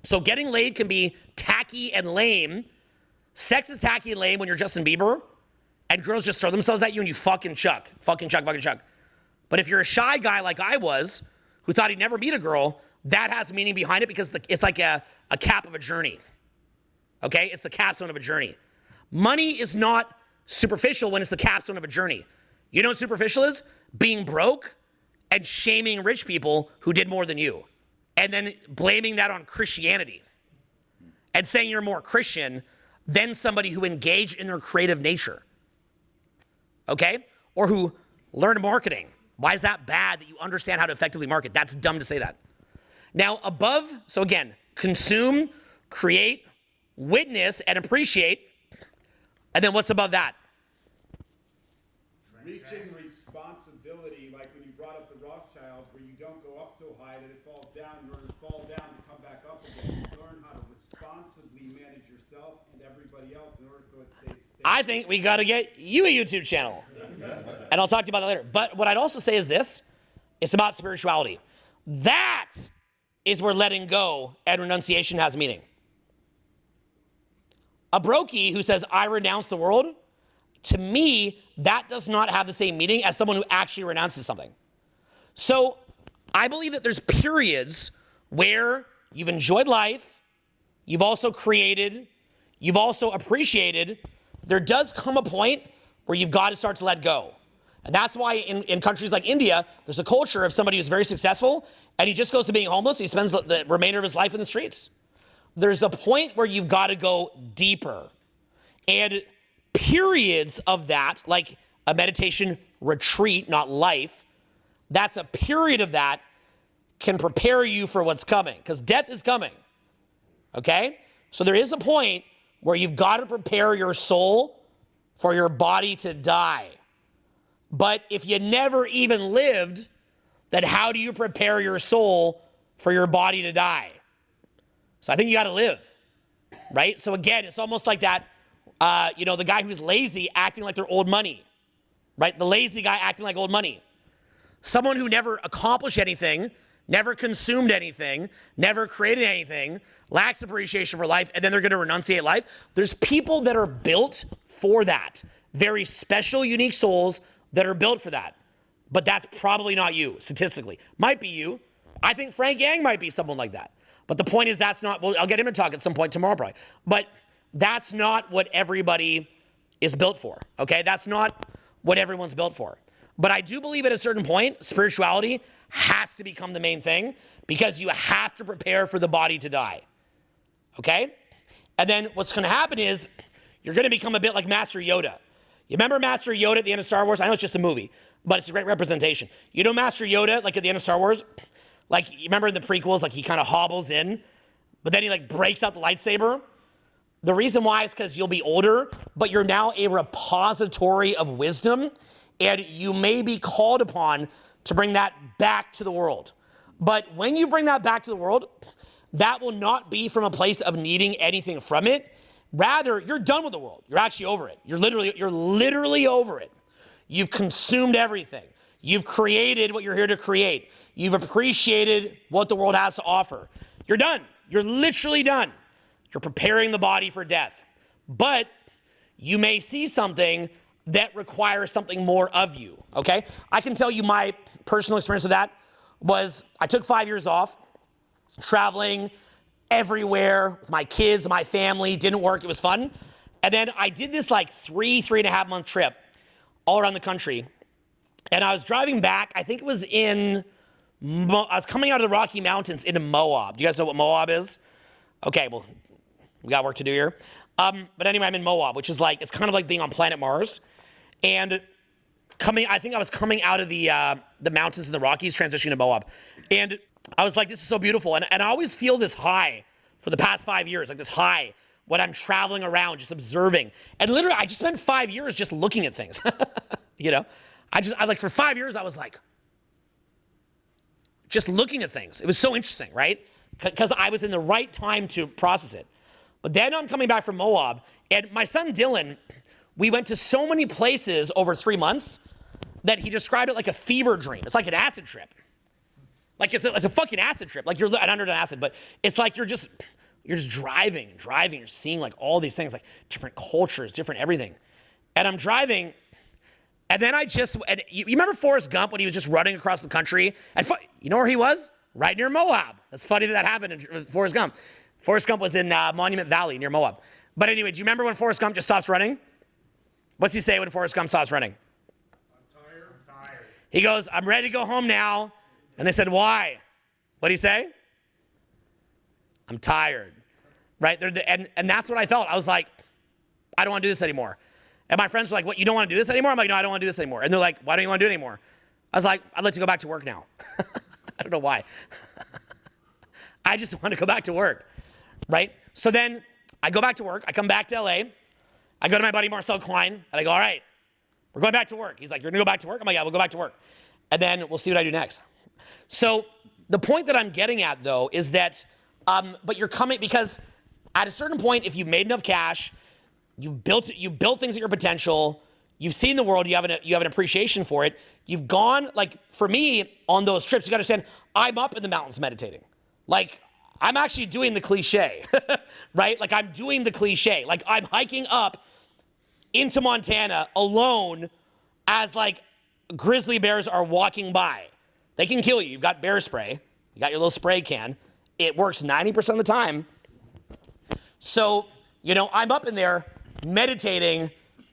So getting laid can be tacky and lame. Sex is tacky and lame when you're Justin Bieber and girls just throw themselves at you and you fucking chuck. But if you're a shy guy like I was, who thought he'd never meet a girl, that has meaning behind it because it's like a cap of a journey. Okay? It's the capstone of a journey. Money is not superficial when it's the capstone of a journey. You know what superficial is? Being broke and shaming rich people who did more than you, and then blaming that on Christianity and saying you're more Christian than somebody who engaged in their creative nature, okay? Or who learned marketing. Why is that bad that you understand how to effectively market? That's dumb to say that. Now above, so again, consume, create, witness, and appreciate. And then what's above that? Reaching responsibility, like when you brought up the Rothschilds, where you don't go up so high that it falls down, in order to fall down to come back up again. You learn how to responsibly manage yourself and everybody else in order so it stays stable. I think we got to get you a YouTube channel. And I'll talk to you about that later. But what I'd also say is this. It's about spirituality. That is where letting go and renunciation has meaning. A brokey who says, I renounce the world, to me, that does not have the same meaning as someone who actually renounces something. So I believe that there's periods where you've enjoyed life, you've also created, you've also appreciated. There does come a point where you've got to start to let go. And that's why in countries like India, there's a culture of somebody who's very successful and he just goes to being homeless. He spends the remainder of his life in the streets. There's a point where you've got to go deeper. And periods of that, like a meditation retreat, not life, that's a period of that can prepare you for what's coming, because death is coming, okay? So there is a point where you've got to prepare your soul for your body to die. But if you never even lived, then how do you prepare your soul for your body to die? So I think you got to live, right? So again, it's almost like that, the guy who's lazy acting like they're old money, right? The lazy guy acting like old money. Someone who never accomplished anything, never consumed anything, never created anything, lacks appreciation for life, and then they're going to renunciate life. There's people that are built for that. Very special, unique souls that are built for that. But that's probably not you, statistically. Might be you. I think Frank Yang might be someone like that. But the point is that's not, well, I'll get him to talk at some point tomorrow probably. But that's not what everybody is built for, okay? That's not what everyone's built for. But I do believe at a certain point, spirituality has to become the main thing because you have to prepare for the body to die, okay? And then what's going to happen is you're going to become a bit like Master Yoda. You remember Master Yoda at the end of Star Wars? I know it's just a movie, but it's a great representation. You know Master Yoda, like at the end of Star Wars? Like, you remember in the prequels, like he kind of hobbles in, but then he like breaks out the lightsaber? The reason why is because you'll be older, but you're now a repository of wisdom, and you may be called upon to bring that back to the world. But when you bring that back to the world, that will not be from a place of needing anything from it. Rather, you're done with the world. You're actually over it. You're literally over it. You've consumed everything. You've created what you're here to create. You've appreciated what the world has to offer. You're done. You're literally done. You're preparing the body for death. But you may see something that requires something more of you, okay? I can tell you my personal experience with that was I took 5 years off, traveling everywhere with my kids, my family, didn't work, it was fun. And then I did this like 3.5 month trip all around the country. And I was driving back, I think it was I was coming out of the Rocky Mountains into Moab. Do you guys know what Moab is? Okay, well, we got work to do here. But anyway, I'm in Moab, which is like, it's kind of like being on planet Mars. And I think I was coming out of the mountains in the Rockies, transitioning to Moab. And I was like, this is so beautiful. And I always feel this high for the past 5 years, like this high when I'm traveling around, just observing. And literally, I just spent 5 years just looking at things, you know? I like for 5 years, I was like, just looking at things. It was so interesting, right? Because I was in the right time to process it. But then I'm coming back from Moab, and my son Dylan, we went to so many places over 3 months that he described it like a fever dream. It's like an acid trip. Like it's a fucking acid trip. Like you're under an acid, but it's like you're just driving, you're seeing like all these things, like different cultures, different everything. And I'm driving, and then you remember Forrest Gump when he was just running across the country? And you know where he was? Right near Moab. That's funny that happened with Forrest Gump. Forrest Gump was in Monument Valley near Moab. But anyway, do you remember when Forrest Gump just stops running? What's he say when Forrest Gump stops running? I'm tired. He goes, I'm ready to go home now. And they said, why? What'd he say? I'm tired, right? And that's what I felt. I was like, I don't want to do this anymore. And my friends were like, what, you don't want to do this anymore? I'm like, no, I don't want to do this anymore. And they're like, why don't you want to do it anymore? I was like, I'd like to go back to work now. I don't know why. I just want to go back to work, right? So then I go back to work. I come back to LA. I go to my buddy Marcel Klein, and I go, all right, we're going back to work. He's like, you're going to go back to work? I'm like, yeah, we'll go back to work. And then we'll see what I do next. So the point that I'm getting at, though, is that, but you're coming, because at a certain point, if you've made enough cash, you built things at your potential, you've seen the world, you have an appreciation for it, you've gone, like, for me, on those trips, you gotta understand, I'm up in the mountains meditating. Like, I'm actually doing the cliche, right? Like, I'm doing the cliche. Like, I'm hiking up into Montana alone as, like, grizzly bears are walking by. They can kill you. You've got bear spray. You got your little spray can. It works 90% of the time. So, I'm up in there meditating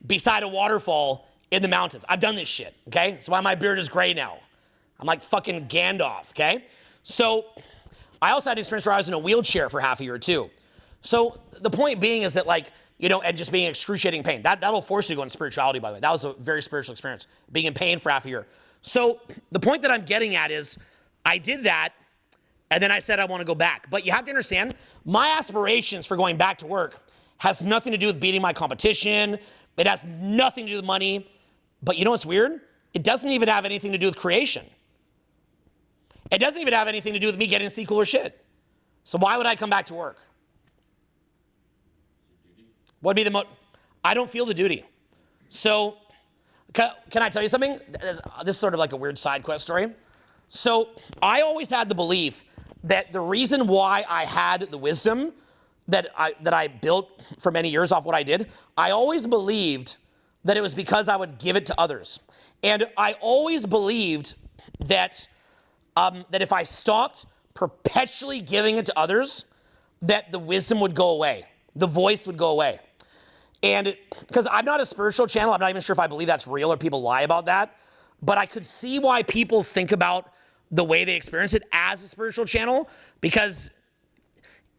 beside a waterfall in the mountains. I've done this shit, okay? That's why my beard is gray now. I'm like fucking Gandalf, okay? So I also had an experience where I was in a wheelchair for half a year too. So the point being is that, like, and just being excruciating pain. That'll force you to go into spirituality, by the way. That was a very spiritual experience, being in pain for half a year. So the point that I'm getting at is I did that, and then I said I want to go back. But you have to understand, my aspirations for going back to work has nothing to do with beating my competition. It has nothing to do with money. But you know what's weird? It doesn't even have anything to do with creation. It doesn't even have anything to do with me getting to see cooler shit. So why would I come back to work? What'd be I don't feel the duty. So can I tell you something? This is sort of like a weird side quest story. So I always had the belief that the reason why I had the wisdom that I built for many years off what I did, I always believed that it was because I would give it to others. And I always believed that that if I stopped perpetually giving it to others, that the wisdom would go away. The voice would go away. And because I'm not a spiritual channel, I'm not even sure if I believe that's real or people lie about that, but I could see why people think about the way they experience it as a spiritual channel, because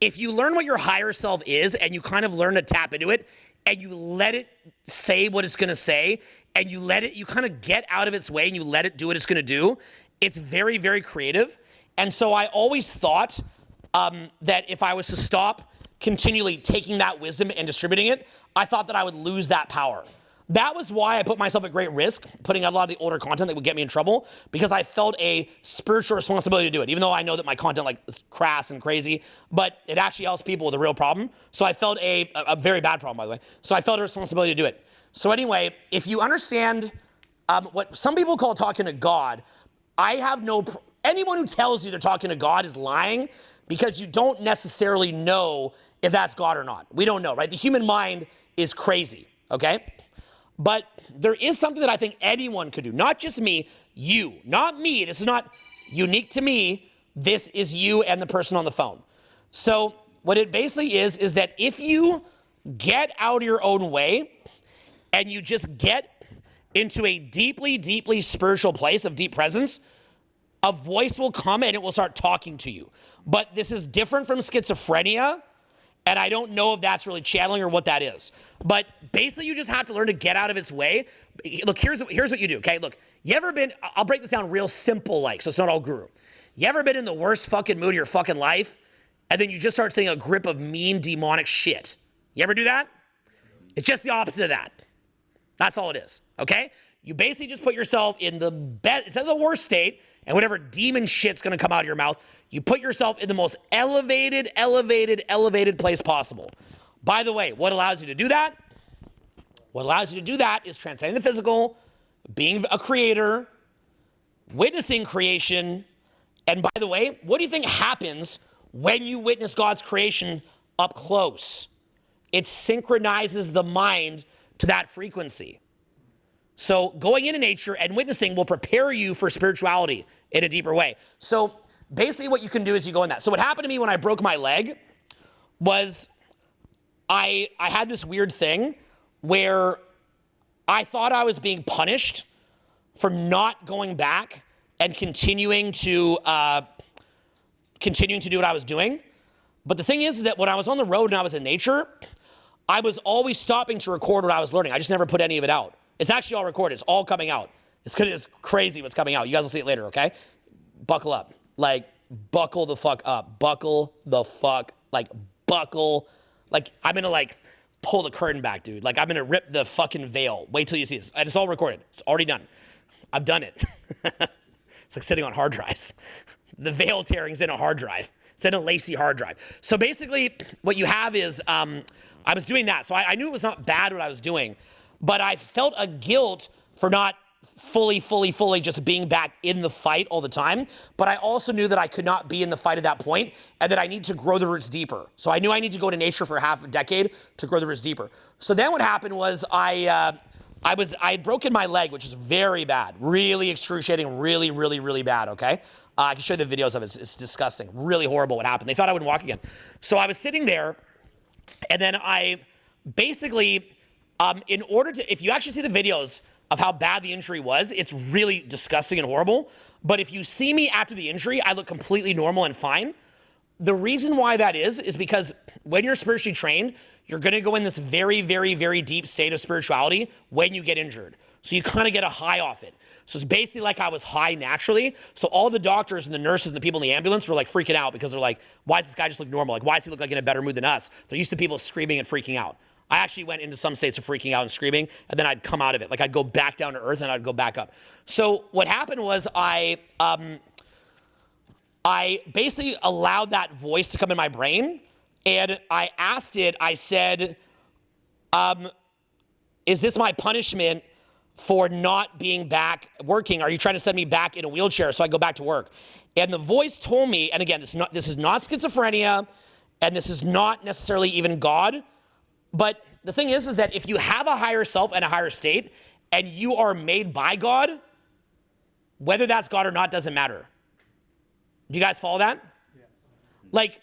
if you learn what your higher self is and you kind of learn to tap into it and you let it say what it's going to say and you kind of get out of its way and you let it do what it's going to do, it's very, very creative. And so I always thought that if I was to stop continually taking that wisdom and distributing it, I thought that I would lose that power. That was why I put myself at great risk, putting out a lot of the older content that would get me in trouble, because I felt a spiritual responsibility to do it, even though I know that my content is crass and crazy, but it actually helps people with a real problem. So I felt a very bad problem, by the way. So I felt a responsibility to do it. So anyway, if you understand what some people call talking to God, anyone who tells you they're talking to God is lying, because you don't necessarily know if that's God or not. We don't know, right? The human mind is crazy, okay? But there is something that I think anyone could do, not just me, you, not me. This is not unique to me. This is you and the person on the phone. So what it basically is that if you get out of your own way and you just get into a deeply, deeply spiritual place of deep presence, a voice will come and it will start talking to you. But this is different from schizophrenia, and I don't know if that's really channeling or what that is. But basically, you just have to learn to get out of its way. Look, here's what you do, okay? Look, you ever been, I'll break this down real simple, like, so it's not all guru. You ever been in the worst fucking mood of your fucking life, and then you just start saying a grip of mean, demonic shit? You ever do that? It's just the opposite of that. That's all it is, okay? You basically just put yourself in the best, instead of the worst state, and whatever demon shit's gonna come out of your mouth, you put yourself in the most elevated place possible. By the way, what allows you to do that? What allows you to do that is transcending the physical, being a creator, witnessing creation. And by the way, what do you think happens when you witness God's creation up close? It synchronizes the mind to that frequency. So going into nature and witnessing will prepare you for spirituality in a deeper way. So basically what you can do is you go in that. So what happened to me when I broke my leg was I had this weird thing where I thought I was being punished for not going back and continuing to do what I was doing. But the thing is that when I was on the road and I was in nature, I was always stopping to record what I was learning. I just never put any of it out. It's actually all recorded. It's all coming out. It's crazy what's coming out. You guys will see it later, okay? Buckle up. Like, buckle the fuck up. Buckle the fuck, like, buckle. Like, I'm gonna, like, pull the curtain back, dude. Like, I'm gonna rip the fucking veil. Wait till you see this. And it's all recorded. It's already done. I've done it. It's like sitting on hard drives. The veil tearing's in a hard drive. It's in a lacy hard drive. So basically, what you have is, I was doing that. So I knew it was not bad what I was doing, but I felt a guilt for not fully just being back in the fight all the time. But I also knew that I could not be in the fight at that point and that I need to grow the roots deeper. So I knew I need to go to nature for half a decade to grow the roots deeper. So then what happened was I had broken my leg, which is very bad, really excruciating, really bad, okay? I can show you the videos of it. It's disgusting, really horrible what happened. They thought I wouldn't walk again. So I was sitting there, and then I basically, if you actually see the videos of how bad the injury was, it's really disgusting and horrible. But if you see me after the injury, I look completely normal and fine. The reason why that is because when you're spiritually trained, you're going to go in this very deep state of spirituality when you get injured. So you kind of get a high off it. So it's basically like I was high naturally. So all the doctors and the nurses and the people in the ambulance were like freaking out because they're like, why does this guy just look normal? Like, why does he look like in a better mood than us? They're used to people screaming and freaking out. I actually went into some states of freaking out and screaming, and then I'd come out of it. Like, I'd go back down to earth and I'd go back up. So what happened was I basically allowed that voice to come in my brain, and I asked it, I said, is this my punishment for not being back working? Are you trying to send me back in a wheelchair so I go back to work? And the voice told me, and again, this is not schizophrenia, and this is not necessarily even God, but the thing is that if you have a higher self and a higher state, and you are made by God, whether that's God or not doesn't matter. Do you guys follow that? Yes. Like,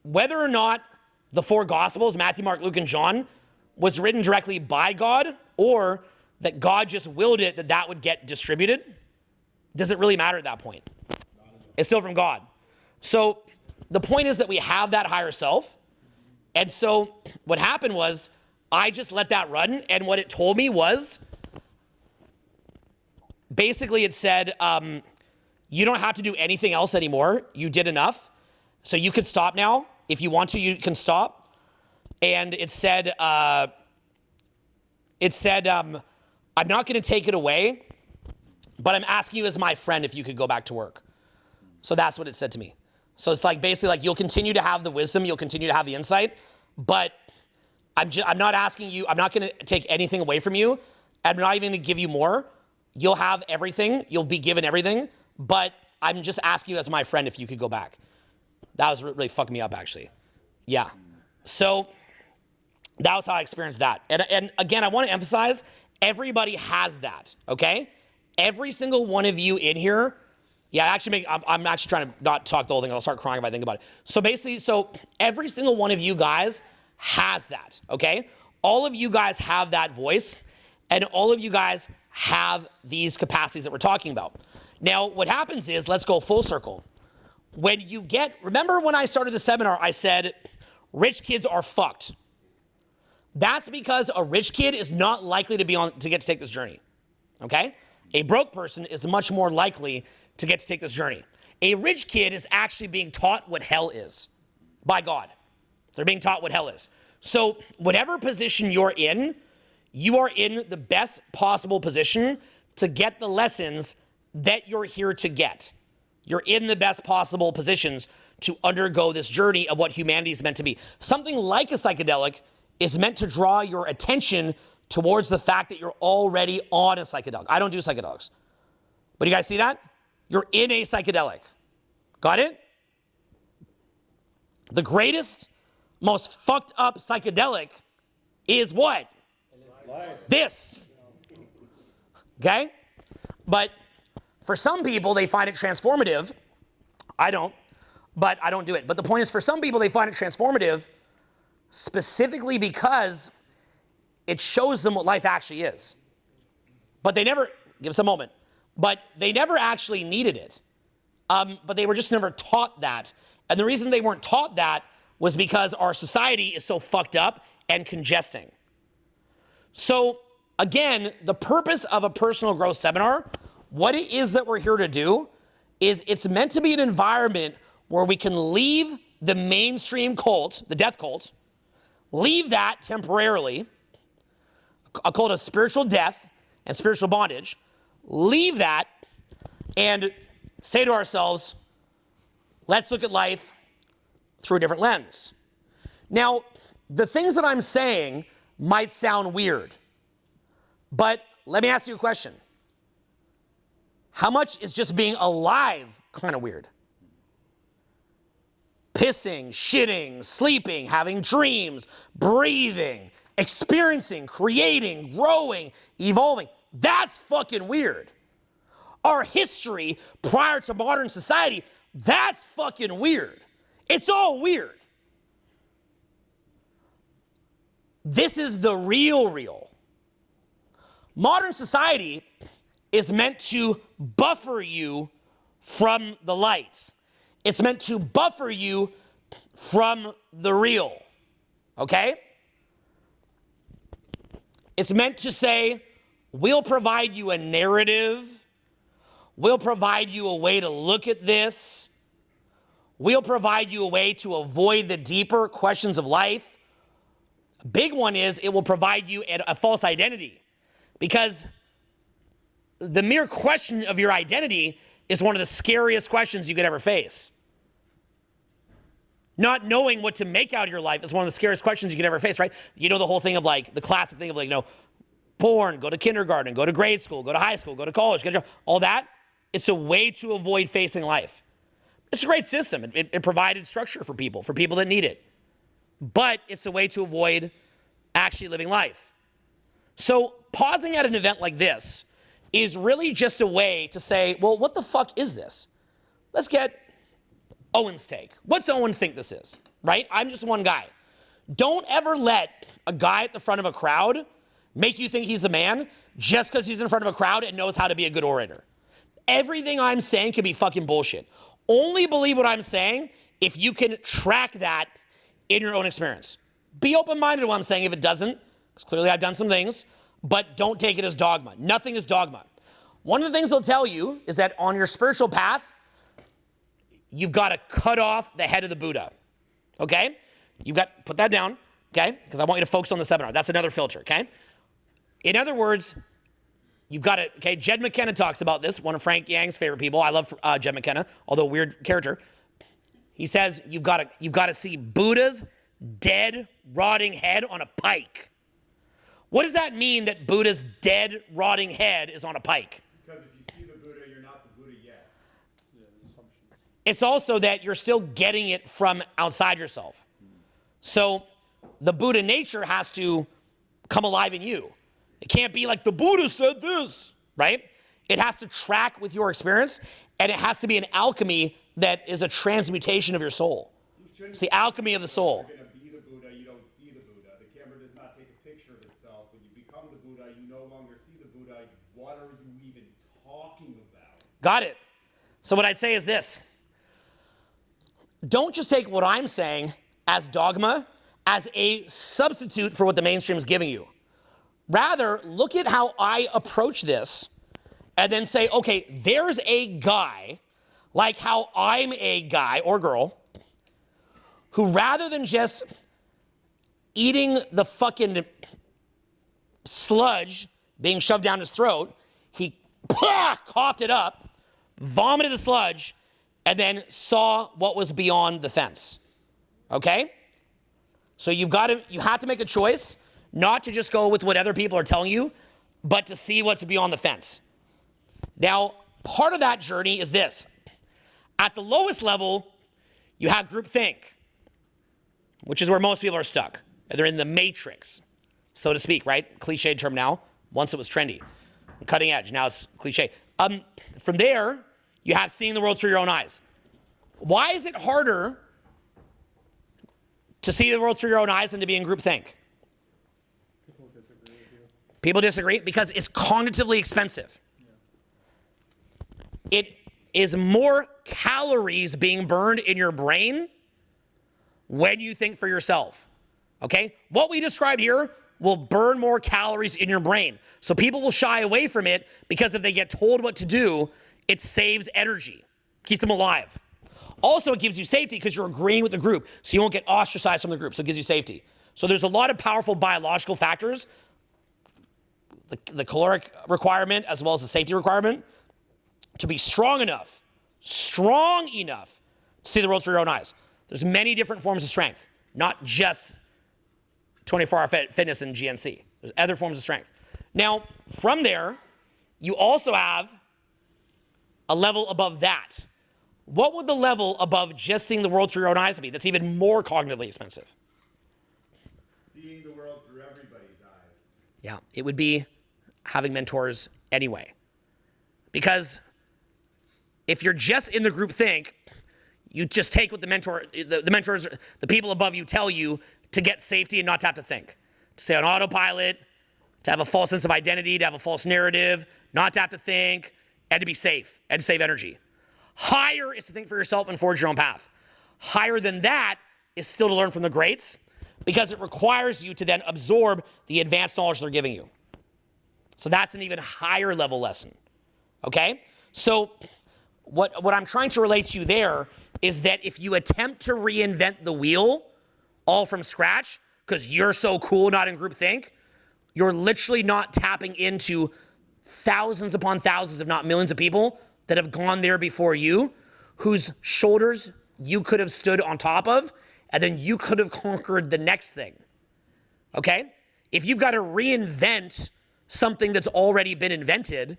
whether or not the four Gospels, Matthew, Mark, Luke, and John, was written directly by God, or that God just willed it that would get distributed, does it really matter at that point? It's still from God. So the point is that we have that higher self. And so what happened was I just let that run. And what it told me was, basically it said, you don't have to do anything else anymore. You did enough. So you can stop now. If you want to, you can stop. And it said, I'm not going to take it away, but I'm asking you as my friend if you could go back to work. So that's what it said to me. So it's like basically like you'll continue to have the wisdom, you'll continue to have the insight, but I'm not asking you, I'm not going to take anything away from you. I'm not even going to give you more. You'll have everything, you'll be given everything, but I'm just asking you as my friend if you could go back. That was really fucking me up, actually. Yeah. So that was how I experienced that. And again, I want to emphasize, everybody has that, okay? Every single one of you in here, I'm actually trying to not talk the whole thing. I'll start crying if I think about it. So basically, every single one of you guys has that, okay? All of you guys have that voice, and all of you guys have these capacities that we're talking about. Now, what happens is, let's go full circle. Remember when I started the seminar, I said, rich kids are fucked. That's because a rich kid is not likely to get to take this journey, okay? A broke person is much more likely to get to take this journey. A rich kid is actually being taught what hell is by God. They're being taught what hell is. So whatever position you're in, you are in the best possible position to get the lessons that you're here to get. You're in the best possible positions to undergo this journey of what humanity is meant to be. Something like a psychedelic is meant to draw your attention towards the fact that you're already on a psychedelic. I don't do psychedelics. But you guys see that? You're in a psychedelic. Got it? The greatest, most fucked up psychedelic is what? This. Okay? But for some people, they find it transformative. I don't, but I don't do it. But the point is, for some people, they find it transformative specifically because it shows them what life actually is. But they never, give us a moment, but they never actually needed it. But they were just never taught that. And the reason they weren't taught that was because our society is so fucked up and congesting. So again, the purpose of a personal growth seminar, what it is that we're here to do is it's meant to be an environment where we can leave the mainstream cult, the death cult, leave that temporarily, a cult of spiritual death and spiritual bondage, leave that and say to ourselves, let's look at life through a different lens. Now, the things that I'm saying might sound weird, but let me ask you a question. How much is just being alive kind of weird? Pissing, shitting, sleeping, having dreams, breathing, experiencing, creating, growing, evolving. That's fucking weird. Our history prior to modern society, that's fucking weird. It's all weird. This is the real. Modern society is meant to buffer you from the lights. It's meant to buffer you from the real, okay? It's meant to say, we'll provide you a narrative. We'll provide you a way to look at this. We'll provide you a way to avoid the deeper questions of life. A big one is it will provide you a false identity, because the mere question of your identity is one of the scariest questions you could ever face. Not knowing what to make out of your life is one of the scariest questions you could ever face, right? You know the whole thing of like, the classic thing of like, you know, born, go to kindergarten, go to grade school, go to high school, go to college, get a job, all that. It's a way to avoid facing life. It's a great system. It provided structure for people that need it. But it's a way to avoid actually living life. So pausing at an event like this is really just a way to say, well, what the fuck is this? Let's get Owen's take. What's Owen think this is, right? I'm just one guy. Don't ever let a guy at the front of a crowd make you think he's the man just because he's in front of a crowd and knows how to be a good orator. Everything I'm saying can be fucking bullshit. Only believe what I'm saying if you can track that in your own experience. Be open-minded to what I'm saying if it doesn't, because clearly I've done some things, but don't take it as dogma. Nothing is dogma. One of the things they'll tell you is that on your spiritual path, you've got to cut off the head of the Buddha, okay? Put that down, okay? Because I want you to focus on the seminar. That's another filter, okay? In other words, you've got to, okay, Jed McKenna talks about this, one of Frank Yang's favorite people. I love Jed McKenna, although weird character. He says you've got to see Buddha's dead, rotting head on a pike. What does that mean that Buddha's dead, rotting head is on a pike? Because if you see the Buddha, you're not the Buddha yet. It's also that you're still getting it from outside yourself. So the Buddha nature has to come alive in you. It can't be like the Buddha said this, right? It has to track with your experience, and it has to be an alchemy that is a transmutation of your soul. It's the alchemy of the soul. You're going to be the Buddha, you don't see the Buddha. The camera does not take a picture of itself. When you become the Buddha, you no longer see the Buddha. What are you even talking about? Got it. So what I'd say is this. Don't just take what I'm saying as dogma, as a substitute for what the mainstream is giving you. Rather, look at how I approach this and then say, okay, there's a guy, like how I'm a guy or girl, who rather than just eating the fucking sludge being shoved down his throat, he coughed it up, vomited the sludge, and then saw what was beyond the fence. Okay? So you have to make a choice not to just go with what other people are telling you, but to see what's beyond the fence. Now, part of that journey is this. At the lowest level, you have groupthink, which is where most people are stuck. They're in the matrix, so to speak, right? Cliched term now. Once it was trendy. Cutting edge, now it's cliche. From there, you have seeing the world through your own eyes. Why is it harder to see the world through your own eyes than to be in groupthink? People disagree because it's cognitively expensive. it is more calories being burned in your brain when you think for yourself, okay? What we described here will burn more calories in your brain. So people will shy away from it because if they get told what to do, it saves energy, keeps them alive. Also, it gives you safety because you're agreeing with the group, so you won't get ostracized from the group, so it gives you safety. So there's a lot of powerful biological factors, the caloric requirement as well as the safety requirement, to be strong enough to see the world through your own eyes. There's many different forms of strength, not just 24-hour fitness and GNC. There's other forms of strength. Now, from there, you also have a level above that. What would the level above just seeing the world through your own eyes be? That's even more cognitively expensive. Seeing the world through everybody's eyes. Yeah, it would be having mentors anyway. Because if you're just in the group think, you just take what the mentors, the people above you tell you to get safety and not to have to think. To stay on autopilot, to have a false sense of identity, to have a false narrative, not to have to think, and to be safe, and to save energy. Higher is to think for yourself and forge your own path. Higher than that is still to learn from the greats because it requires you to then absorb the advanced knowledge they're giving you. So that's an even higher level lesson, okay? So what I'm trying to relate to you there is that if you attempt to reinvent the wheel all from scratch because you're so cool not in group think, you're literally not tapping into thousands upon thousands, if not millions of people that have gone there before you, whose shoulders you could have stood on top of, and then you could have conquered the next thing, okay? If you've got to reinvent something that's already been invented,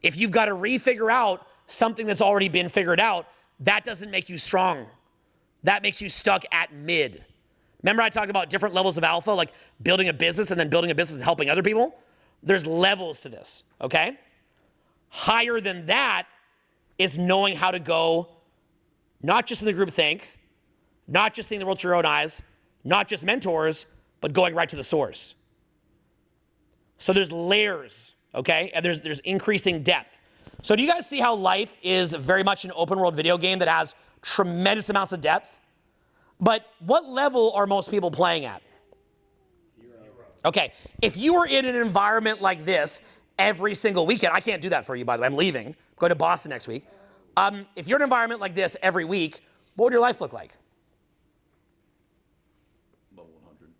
if you've got to refigure out something that's already been figured out, that doesn't make you strong. That makes you stuck at mid. Remember I talked about different levels of alpha, like building a business and then building a business and helping other people? There's levels to this, okay? Higher than that is knowing how to go, not just in the group think, not just seeing the world through your own eyes, not just mentors, but going right to the source. So there's layers, okay? And there's increasing depth. So do you guys see how life is very much an open world video game that has tremendous amounts of depth? But what level are most people playing at? 0. Okay, if you were in an environment like this every single weekend, I can't do that for you, by the way, I'm leaving, going to Boston next week. If you're in an environment like this every week, what would your life look like? Level 100.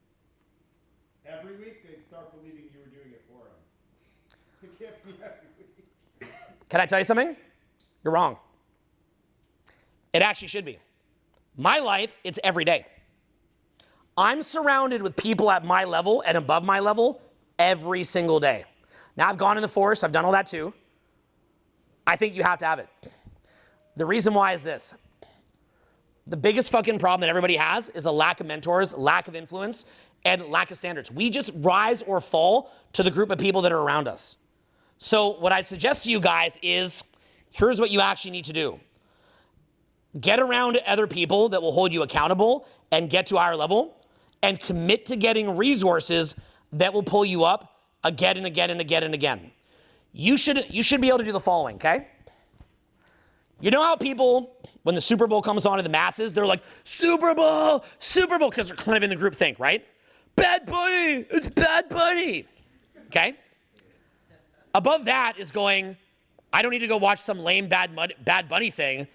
Every week they'd start believing you were doing it for them. It can't be every week. Can I tell you something? You're wrong. It actually should be. My life, it's every day. I'm surrounded with people at my level and above my level every single day. Now, I've gone in the forest. I've done all that too. I think you have to have it. The reason why is this. The biggest fucking problem that everybody has is a lack of mentors, lack of influence, and lack of standards. We just rise or fall to the group of people that are around us. So what I suggest to you guys is, here's what you actually need to do. Get around other people that will hold you accountable and get to a higher level, and commit to getting resources that will pull you up again and again and again and again. You should be able to do the following, okay? You know how people, when the Super Bowl comes on to the masses, they're like, Super Bowl, because they're kind of in the group think, right? Bad Bunny, it's Bad Bunny, okay? Above that is going, I don't need to go watch some lame Bad Bunny thing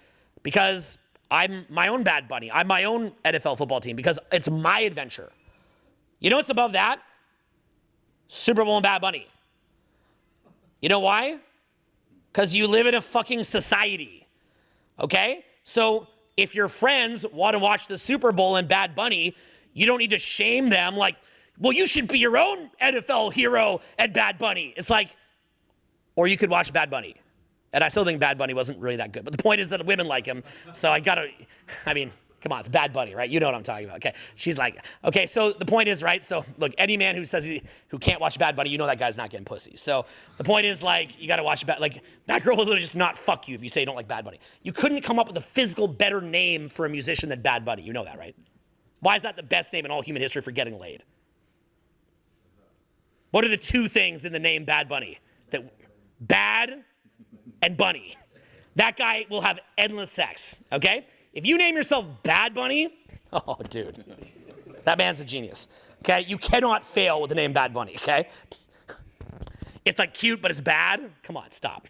because I'm my own Bad Bunny. I'm my own NFL football team because it's my adventure. You know what's above that? Super Bowl and Bad Bunny. You know why? Because you live in a fucking society, okay? So if your friends want to watch the Super Bowl and Bad Bunny, you don't need to shame them like, well, you should be your own NFL hero and Bad Bunny. It's like, or you could watch Bad Bunny. And I still think Bad Bunny wasn't really that good. But the point is that women like him. So come on, it's Bad Bunny, right? You know what I'm talking about. Okay. She's like, okay, so the point is, right? So look, any man who says who can't watch Bad Bunny, you know that guy's not getting pussy. So the point is, like, you got to watch that girl will literally just not fuck you if you say you don't like Bad Bunny. You couldn't come up with a physical better name for a musician than Bad Bunny. You know that, right? Why is that the best name in all human history for getting laid? What are the two things in the name Bad Bunny? Bad and Bunny. that guy will have endless sex, okay? If you name yourself Bad Bunny, oh, dude, that man's a genius, okay? You cannot fail with the name Bad Bunny, okay? It's like cute, but it's bad. Come on, stop,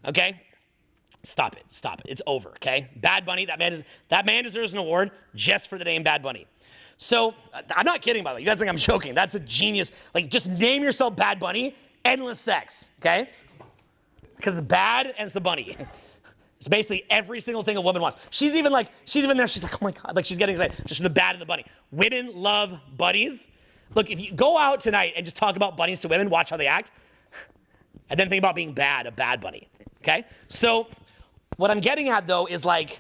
okay? Stop it. It's over, okay? Bad Bunny, that man deserves an award just for the name Bad Bunny. So, I'm not kidding, by the way. You guys think I'm joking. That's a genius. Like, just name yourself Bad Bunny, endless sex, okay? Because it's bad and it's the bunny. It's basically every single thing a woman wants. She's even there, she's like, oh my God, like she's getting excited. Just the bad and the bunny. Women love bunnies. Look, if you go out tonight and just talk about bunnies to women, watch how they act, and then think about being a bad bunny, okay? So, what I'm getting at though is like,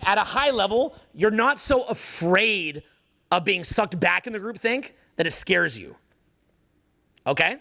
at a high level, you're not so afraid of being sucked back in the group think that it scares you, okay?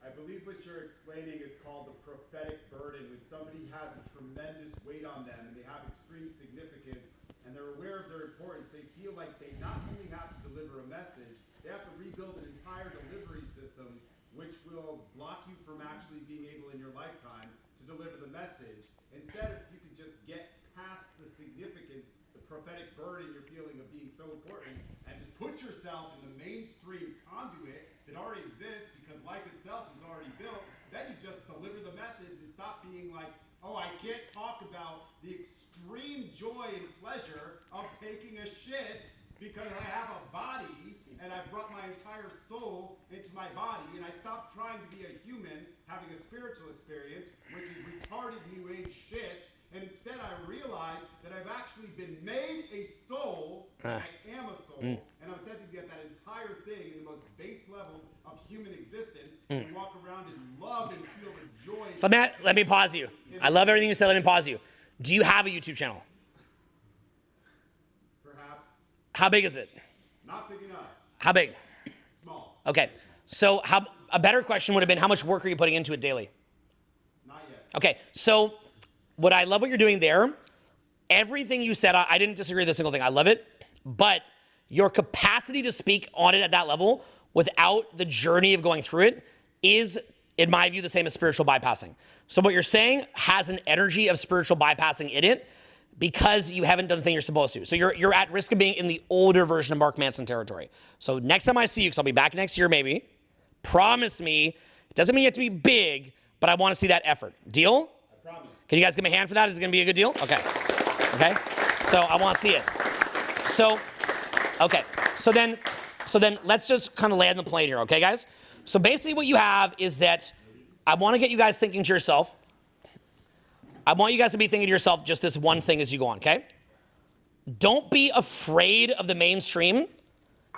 I believe what you're explaining is called the prophetic burden. When somebody has a tremendous weight on them and they have extreme significance and they're aware of their importance, they feel like they not only have to deliver a message, they have to rebuild an entire delivery system which will block you from actually being able in your lifetime to deliver the message. Instead, if you could just get past the significance, the prophetic burden you're feeling of being so important, and just put yourself in the mainstream conduit that already exists because life itself is already built, then you just deliver the message and stop being like, oh, I can't talk about the extreme joy and pleasure of taking a shit because I have a body and I brought my entire soul into my body, and I stopped trying to be a human having a spiritual experience, which is retarded new age shit, and instead I realized that I've actually been made a soul, I am a soul, and I'm attempting to get that entire thing in the most base levels of human existence, and walk around and love and feel the joy. So let me pause you. I love everything you said, let me pause you. Do you have a YouTube channel? Perhaps How big is it? not big enough, How big? small, Okay, so a better question would have been, how much work are you putting into it daily? not yet. Okay, so I love what you're doing there. Everything you said, I didn't disagree with a single thing. I love it. But your capacity to speak on it at that level without the journey of going through it is, in my view, the same as spiritual bypassing. So what you're saying has an energy of spiritual bypassing in it because you haven't done the thing you're supposed to. So you're at risk of being in the older version of Mark Manson territory. So next time I see you, because I'll be back next year maybe, promise me, it doesn't mean you have to be big, but I want to see that effort. Deal? I promise. Can you guys give me a hand for that? Is it going to be a good deal? Okay. Okay. So I want to see it. So, okay. So then let's just kind of land the plane here, okay, guys? So basically what you have is that I want to get you guys thinking to yourself. I want you guys to be thinking to yourself just this one thing as you go on, okay? Don't be afraid of the mainstream,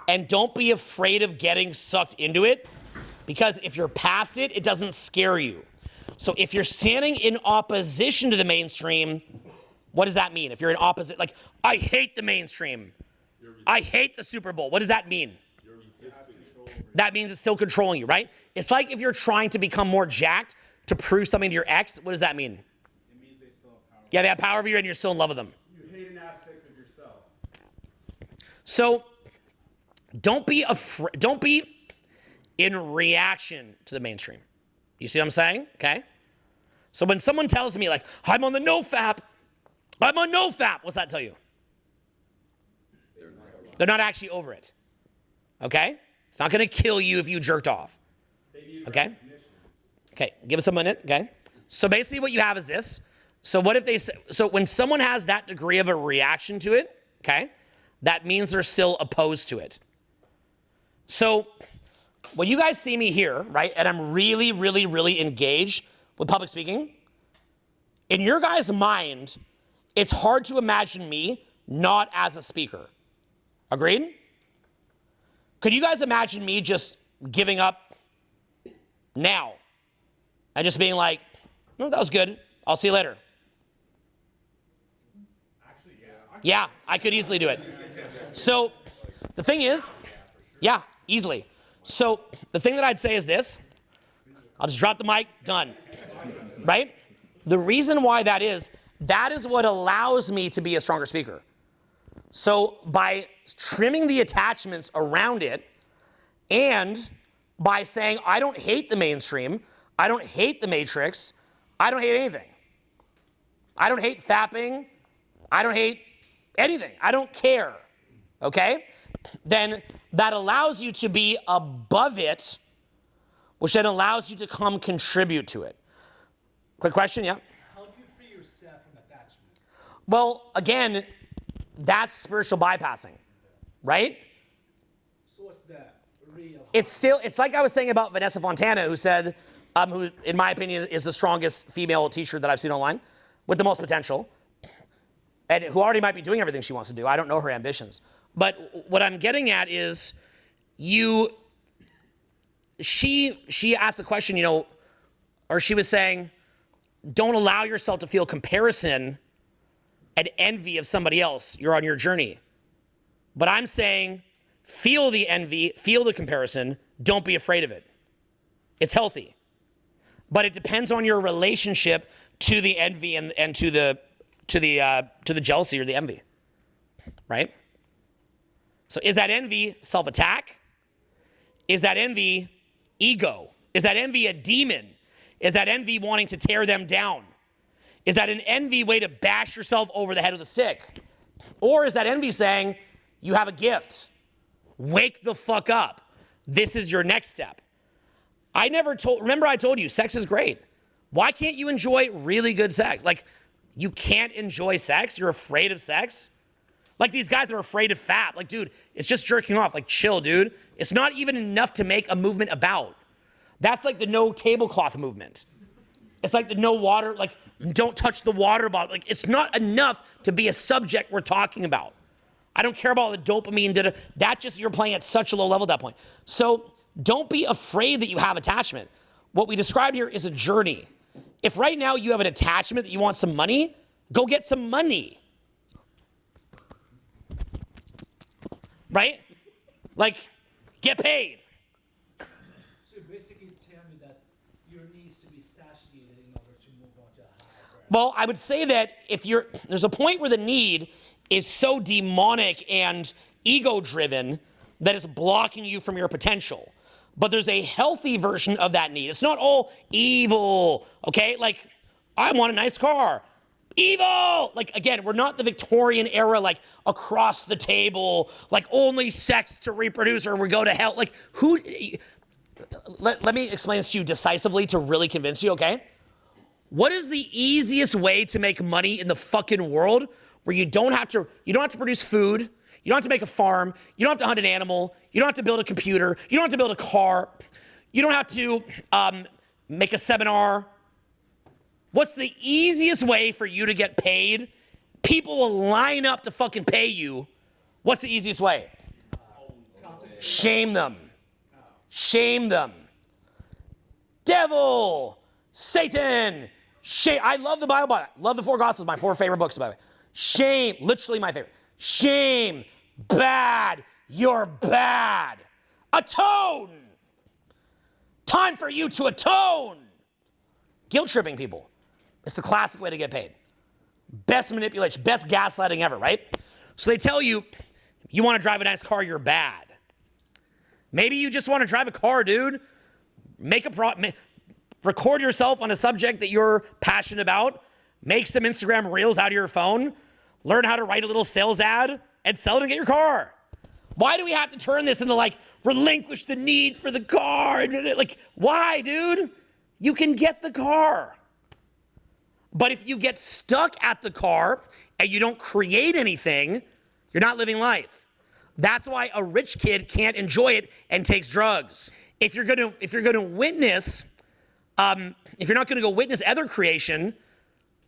and don't be afraid of getting sucked into it, because if you're past it, it doesn't scare you. So if you're standing in opposition to the mainstream, what does that mean? If you're in opposite, like, I hate the mainstream. I hate the Super Bowl. What does that mean? That means it's still controlling you, right? It's like if you're trying to become more jacked to prove something to your ex, what does that mean? It means they still have power. Yeah, they have power over you and you're still in love with them. You hate an aspect of yourself. So don't be in reaction to the mainstream. You see what I'm saying? Okay? So when someone tells me like, I'm on the nofap, what's that tell you? They're not actually over it. Okay? It's not going to kill you if you jerked off. Okay? Okay, give us a minute, okay? So basically what you have is this. So what if so when someone has that degree of a reaction to it, okay, that means they're still opposed to it. So when you guys see me here, right, and I'm really, really, really engaged with public speaking, in your guys' mind, it's hard to imagine me not as a speaker. Agreed? Could you guys imagine me just giving up now and just being like, oh, that was good. I'll see you later. Actually, Yeah, I could easily do it. So the thing is, yeah, easily. So the thing that I'd say is this. I'll just drop the mic, done. Right? The reason why that is what allows me to be a stronger speaker. So by trimming the attachments around it and by saying, I don't hate the mainstream, I don't hate the matrix, I don't hate anything. I don't hate fapping. I don't hate anything. I don't care. Okay? Then that allows you to be above it, which then allows you to come contribute to it. Quick question, yeah? How do you free yourself from attachment? Well, again, that's spiritual bypassing, right? So what's the real? It's like I was saying about Vanessa Fontana, who said, who in my opinion is the strongest female teacher that I've seen online, with the most potential, and who already might be doing everything she wants to do. I don't know her ambitions. But what I'm getting at is she asked the question, or she was saying, don't allow yourself to feel comparison and envy of somebody else. You're on your journey. But I'm saying, feel the envy, feel the comparison, don't be afraid of it. It's healthy. But it depends on your relationship to the envy and to the jealousy or the envy. Right? So is that envy self-attack? Is that envy ego? Is that envy a demon? Is that envy wanting to tear them down? Is that an envy way to bash yourself over the head with a stick? Or is that envy saying, you have a gift. Wake the fuck up. This is your next step. Remember I told you, sex is great. Why can't you enjoy really good sex? Like, you can't enjoy sex? You're afraid of sex? Like these guys that are afraid of fap. Like, dude, it's just jerking off. Like, chill, dude. It's not even enough to make a movement about. That's like the no tablecloth movement. It's like the no water, like, don't touch the water bottle. Like, it's not enough to be a subject we're talking about. I don't care about the dopamine. That just, you're playing at such a low level at that point. So don't be afraid that you have attachment. What we described here is a journey. If right now you have an attachment that you want some money, go get some money. Right? Like, get paid. So basically tell me that your needs to be satiated in order to move on to a higher grade. Well, I would say that there's a point where the need is so demonic and ego-driven that it's blocking you from your potential. But there's a healthy version of that need. It's not all evil, okay? Like, I want a nice car. Evil! Like, again, we're not the Victorian era, like, across the table, like, only sex to reproduce or we go to hell. Like, let me explain this to you decisively to really convince you, okay? What is the easiest way to make money in the fucking world where you don't have to produce food, you don't have to make a farm, you don't have to hunt an animal, you don't have to build a computer, you don't have to build a car, you don't have to make a seminar. What's the easiest way for you to get paid? People will line up to fucking pay you. What's the easiest way? Shame them. Shame them. Devil, Satan, shame. I love the Bible. I love the four Gospels, my four favorite books, by the way. Shame, literally my favorite. Shame, bad, you're bad. Atone. Time for you to atone. Guilt tripping people. It's the classic way to get paid. Best manipulation, best gaslighting ever, right? So they tell you, you want to drive a nice car, you're bad. Maybe you just want to drive a car, dude. Record yourself on a subject that you're passionate about. Make some Instagram reels out of your phone. Learn how to write a little sales ad and sell it and get your car. Why do we have to turn this into like, relinquish the need for the car? Like, why, dude? You can get the car. But if you get stuck at the car and you don't create anything, you're not living life. That's why a rich kid can't enjoy it and takes drugs. If you're gonna witness, if you're not gonna go witness other creation,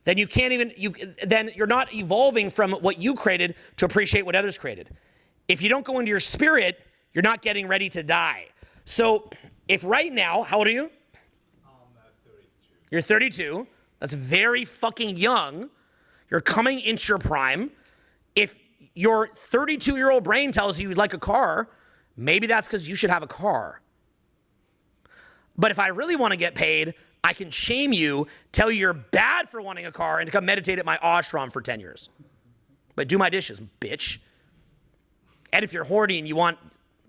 then then you're not evolving from what you created to appreciate what others created. If you don't go into your spirit, you're not getting ready to die. So if right now, how old are you? I'm 32. You're 32. That's very fucking young. You're coming into your prime. If your 32-year-old brain tells you you'd like a car, maybe that's because you should have a car. But if I really want to get paid, I can shame you, tell you you're bad for wanting a car, and come meditate at my ashram for 10 years. But do my dishes, bitch. And if you're horny and you want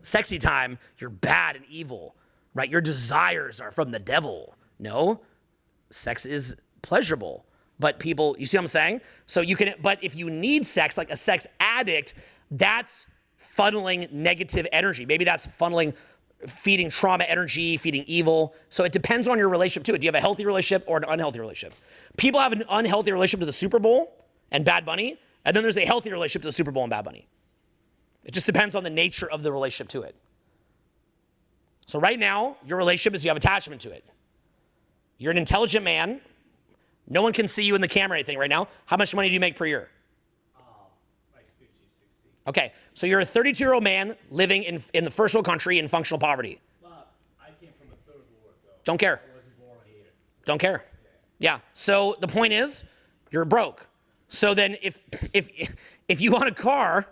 sexy time, you're bad and evil, right? Your desires are from the devil. No, sex is pleasurable. But people, you see what I'm saying? So you can, but if you need sex, like a sex addict, that's funneling negative energy. Maybe that's funneling, feeding trauma energy, feeding evil. So it depends on your relationship to it. Do you have a healthy relationship or an unhealthy relationship? People have an unhealthy relationship to the Super Bowl and Bad Bunny, and then there's a healthy relationship to the Super Bowl and Bad Bunny. It just depends on the nature of the relationship to it. So right now, your relationship is you have attachment to it. You're an intelligent man. No one can see you in the camera or anything right now. How much money do you make per year? Like 50, 60. Okay, so you're a 32-year-old man living in the first world country in functional poverty. But I came from a third world, though. Don't care. I wasn't born here. Don't care. Yeah. So the point is, you're broke. So then if you want a car,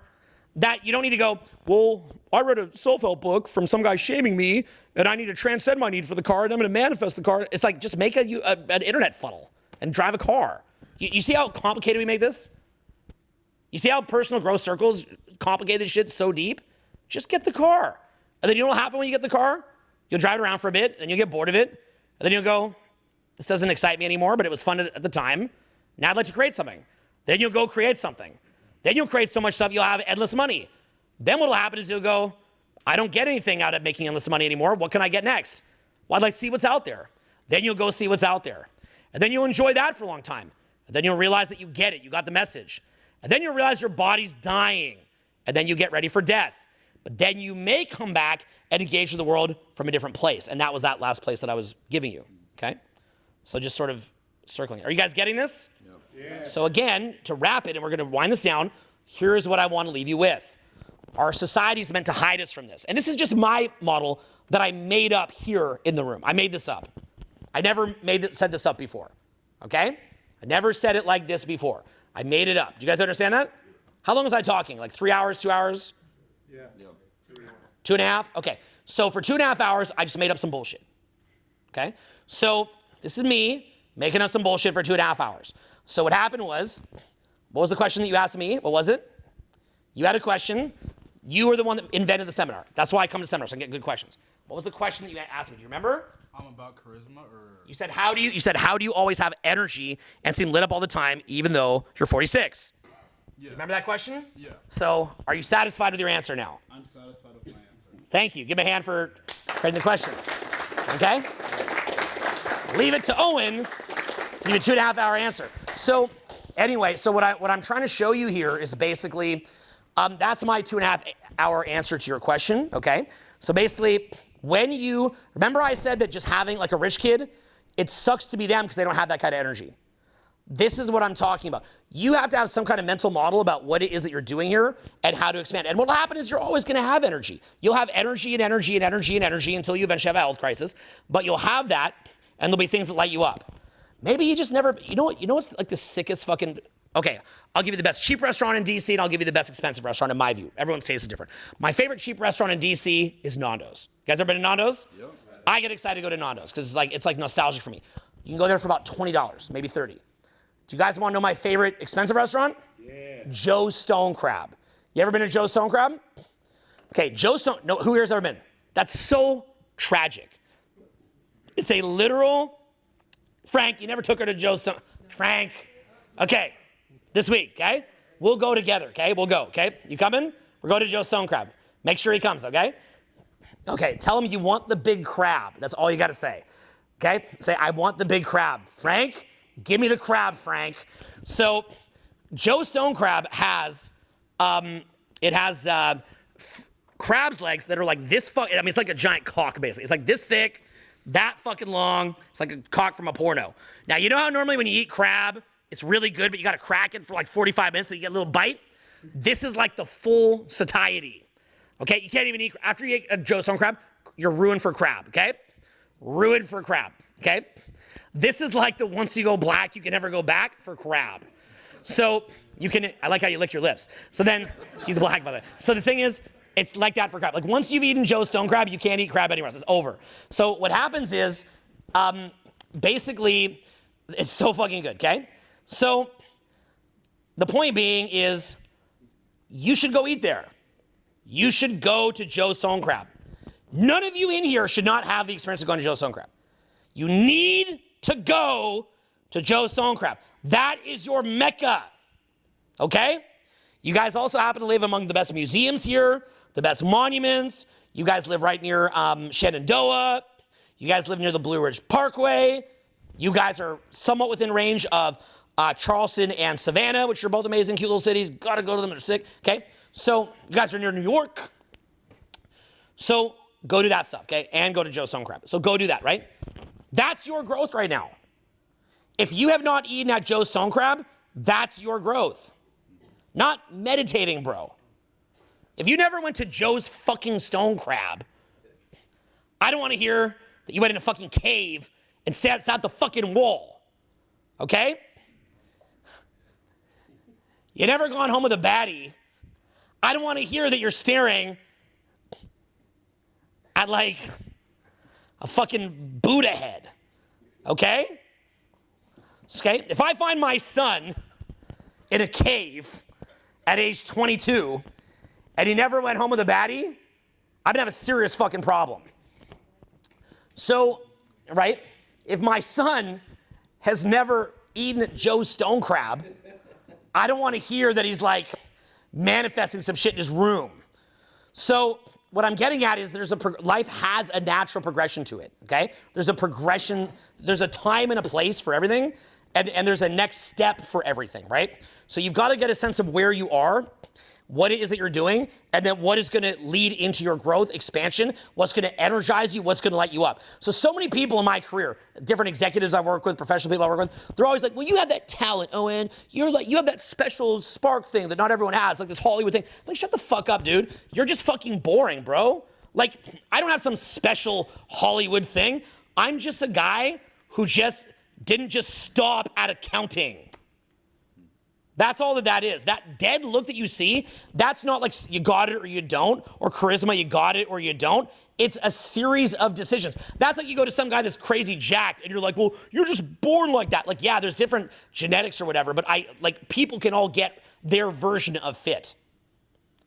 that you don't need to go, well, I read a self-help book from some guy shaming me, and I need to transcend my need for the car, and I'm going to manifest the car. It's like, just make an internet funnel and drive a car. You see how complicated we make this? You see how personal growth circles complicate this shit so deep? Just get the car. And then you know what will happen when you get the car? You'll drive it around for a bit, and you'll get bored of it, and then you'll go, this doesn't excite me anymore, but it was fun at the time. Now I'd like to create something. Then you'll go create something. Then you'll create so much stuff, you'll have endless money. Then what'll happen is you'll go, I don't get anything out of making endless money anymore. What can I get next? Well, I'd like to see what's out there. Then you'll go see what's out there. And then you'll enjoy that for a long time. And then you'll realize that you get it. You got the message. And then you'll realize your body's dying. And then you get ready for death. But then you may come back and engage with the world from a different place. And that was that last place that I was giving you. Okay? So just sort of circling. Are you guys getting this? Yeah. So again, to wrap it, and we're going to wind this down, here's what I want to leave you with. Our society is meant to hide us from this. And this is just my model that I made up here in the room. I made this up. I never said this up before. Okay? I never said it like this before. I made it up. Do you guys understand that? How long was I talking? Like 3 hours, 2 hours? Yeah. 2.5? Okay. So for 2.5 hours, I just made up some bullshit. Okay? So this is me making up some bullshit for 2.5 hours. So what happened was, what was the question that you asked me? What was it? You had a question. You were the one that invented the seminar. That's why I come to seminars, so I get good questions. What was the question that you asked me? Do you remember? About charisma, or You said, how do you always have energy and seem lit up all the time, even though you're 46? yeah, Remember that question? yeah, So are you satisfied with your answer now? I'm satisfied with my answer. Thank you. Give me a hand for creating the question. Okay? Leave it to Owen to give you a 2.5 hour answer. So anyway, so what I'm trying to show you here is basically, that's my 2.5 hour answer to your question, okay? So basically, remember I said that just having like a rich kid, it sucks to be them because they don't have that kind of energy. This is what I'm talking about. You have to have some kind of mental model about what it is that you're doing here and how to expand. And what will happen is you're always going to have energy. You'll have energy and energy and energy and energy until you eventually have a health crisis. But you'll have that, and there'll be things that light you up. Maybe you just never, you know what's like the sickest fucking, okay, I'll give you the best cheap restaurant in DC, and I'll give you the best expensive restaurant in my view. Everyone's taste is different. My favorite cheap restaurant in DC is Nando's. You guys ever been to Nando's? Yep. I get excited to go to Nando's because it's like nostalgic for me. You can go there for about $20, maybe $30. Do you guys want to know my favorite expensive restaurant? Yeah. Joe's Stone Crab. You ever been to Joe's Stone Crab? Okay, who here's ever been? That's so tragic. It's a literal, Frank, you never took her to Joe's Stone, Frank, okay, this week, okay? We'll go together, okay? We'll go, okay? You coming? We're going to Joe's Stone Crab. Make sure he comes, okay? Okay, tell him you want the big crab. That's all you got to say, okay? Say, I want the big crab. Frank, give me the crab, Frank. So Joe's Stone Crab has, crab's legs that are like this it's like a giant cock, basically. It's like this thick, that fucking long. It's like a cock from a porno. Now, you know how normally when you eat crab, it's really good, but you got to crack it for like 45 minutes so you get a little bite? This is like the full satiety. Okay, you can't even eat, after you eat a Joe's Stone Crab, you're ruined for crab, okay? Ruined for crab, okay? This is like the once you go black, you can never go back for crab. So I like how you lick your lips. So then, he's black by the way. So the thing is, it's like that for crab. Like once you've eaten Joe's Stone Crab, you can't eat crab anywhere else. It's over. So what happens is, basically, it's so fucking good, okay? So the point being is, you should go eat there. You should go to Joe's Stone Crab. None of you in here should not have the experience of going to Joe's Stone Crab. You need to go to Joe Stonecrap. That is your Mecca, okay? You guys also happen to live among the best museums here, the best monuments. You guys live right near Shenandoah. You guys live near the Blue Ridge Parkway. You guys are somewhat within range of Charleston and Savannah, which are both amazing, cute little cities. Got to go to them, they're sick, okay? So you guys are near New York. So go do that stuff, okay? And go to Joe Stonecrap. So go do that, right? That's your growth right now. If you have not eaten at Joe Stonecrap, that's your growth. Not meditating, bro. If you never went to Joe's fucking Stonecrap, I don't want to hear that you went in a fucking cave and sat outside the fucking wall, okay? You never gone home with a baddie. I don't want to hear that you're staring at like a fucking Buddha head, okay? Okay, if I find my son in a cave at age 22 and he never went home with a baddie, I'm gonna have a serious fucking problem. So, right, if my son has never eaten at Joe's Stonecrab, I don't want to hear that he's like manifesting some shit in his room. So what I'm getting at is life has a natural progression to it, okay? There's a progression, there's a time and a place for everything, and there's a next step for everything, right? So you've got to get a sense of where you are, what it is that you're doing, and then what is going to lead into your growth, expansion, what's going to energize you, what's going to light you up. So many people in my career, different executives I work with, professional people I work with, they're always like, well, you have that talent, Owen. You have that special spark thing that not everyone has, like this Hollywood thing. I'm like, shut the fuck up, dude. You're just fucking boring, bro. Like, I don't have some special Hollywood thing. I'm just a guy who didn't just stop at accounting. That's all that is. That dead look that you see, that's not like you got it or you don't, or charisma, you got it or you don't. It's a series of decisions. That's like you go to some guy that's crazy jacked and you're like, well, you're just born like that. Like, yeah, there's different genetics or whatever, but people can all get their version of fit.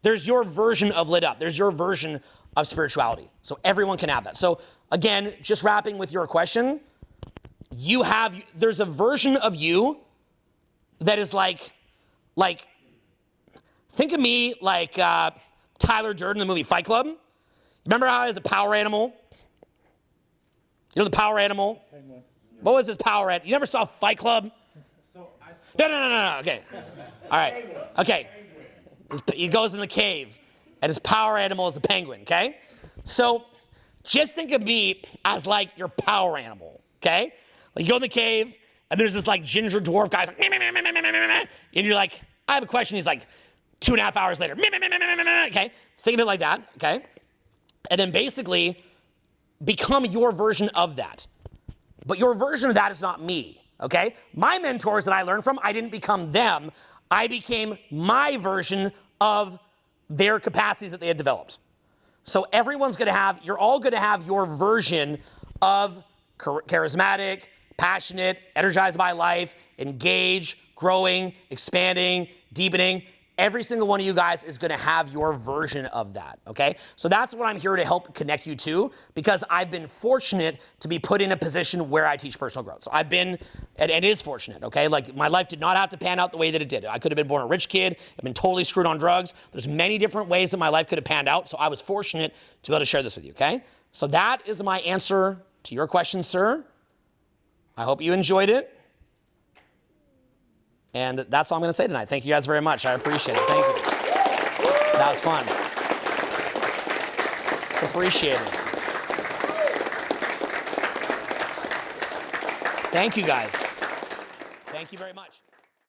There's your version of lit up. There's your version of spirituality. So everyone can have that. So again, just wrapping with your question, there's a version of you that is like, think of me like Tyler Durden in the movie Fight Club. Remember how he was a power animal? You know the power animal? Penguin. What was his power animal? You never saw Fight Club? No. Okay. All right. Okay. He goes in the cave, and his power animal is the penguin, okay? So just think of me as like your power animal, okay? Like you go in the cave, and there's this like ginger dwarf guy, like, and you're like, I have a question. He's like, 2.5 hours later, okay? Think of it like that, okay? And then basically become your version of that. But your version of that is not me, okay? My mentors that I learned from, I didn't become them. I became my version of their capacities that they had developed. So you're all gonna have your version of charismatic, passionate, energized by life, engaged, growing, expanding, deepening. Every single one of you guys is going to have your version of that, okay? So that's what I'm here to help connect you to, because I've been fortunate to be put in a position where I teach personal growth. So I've been, and it is fortunate, okay? Like my life did not have to pan out the way that it did. I could have been born a rich kid. I've been totally screwed on drugs. There's many different ways that my life could have panned out. So I was fortunate to be able to share this with you, okay? So that is my answer to your question, sir. I hope you enjoyed it. And that's all I'm going to say tonight. Thank you guys very much. I appreciate it. Thank you. That was fun. It's appreciated. Thank you guys. Thank you very much.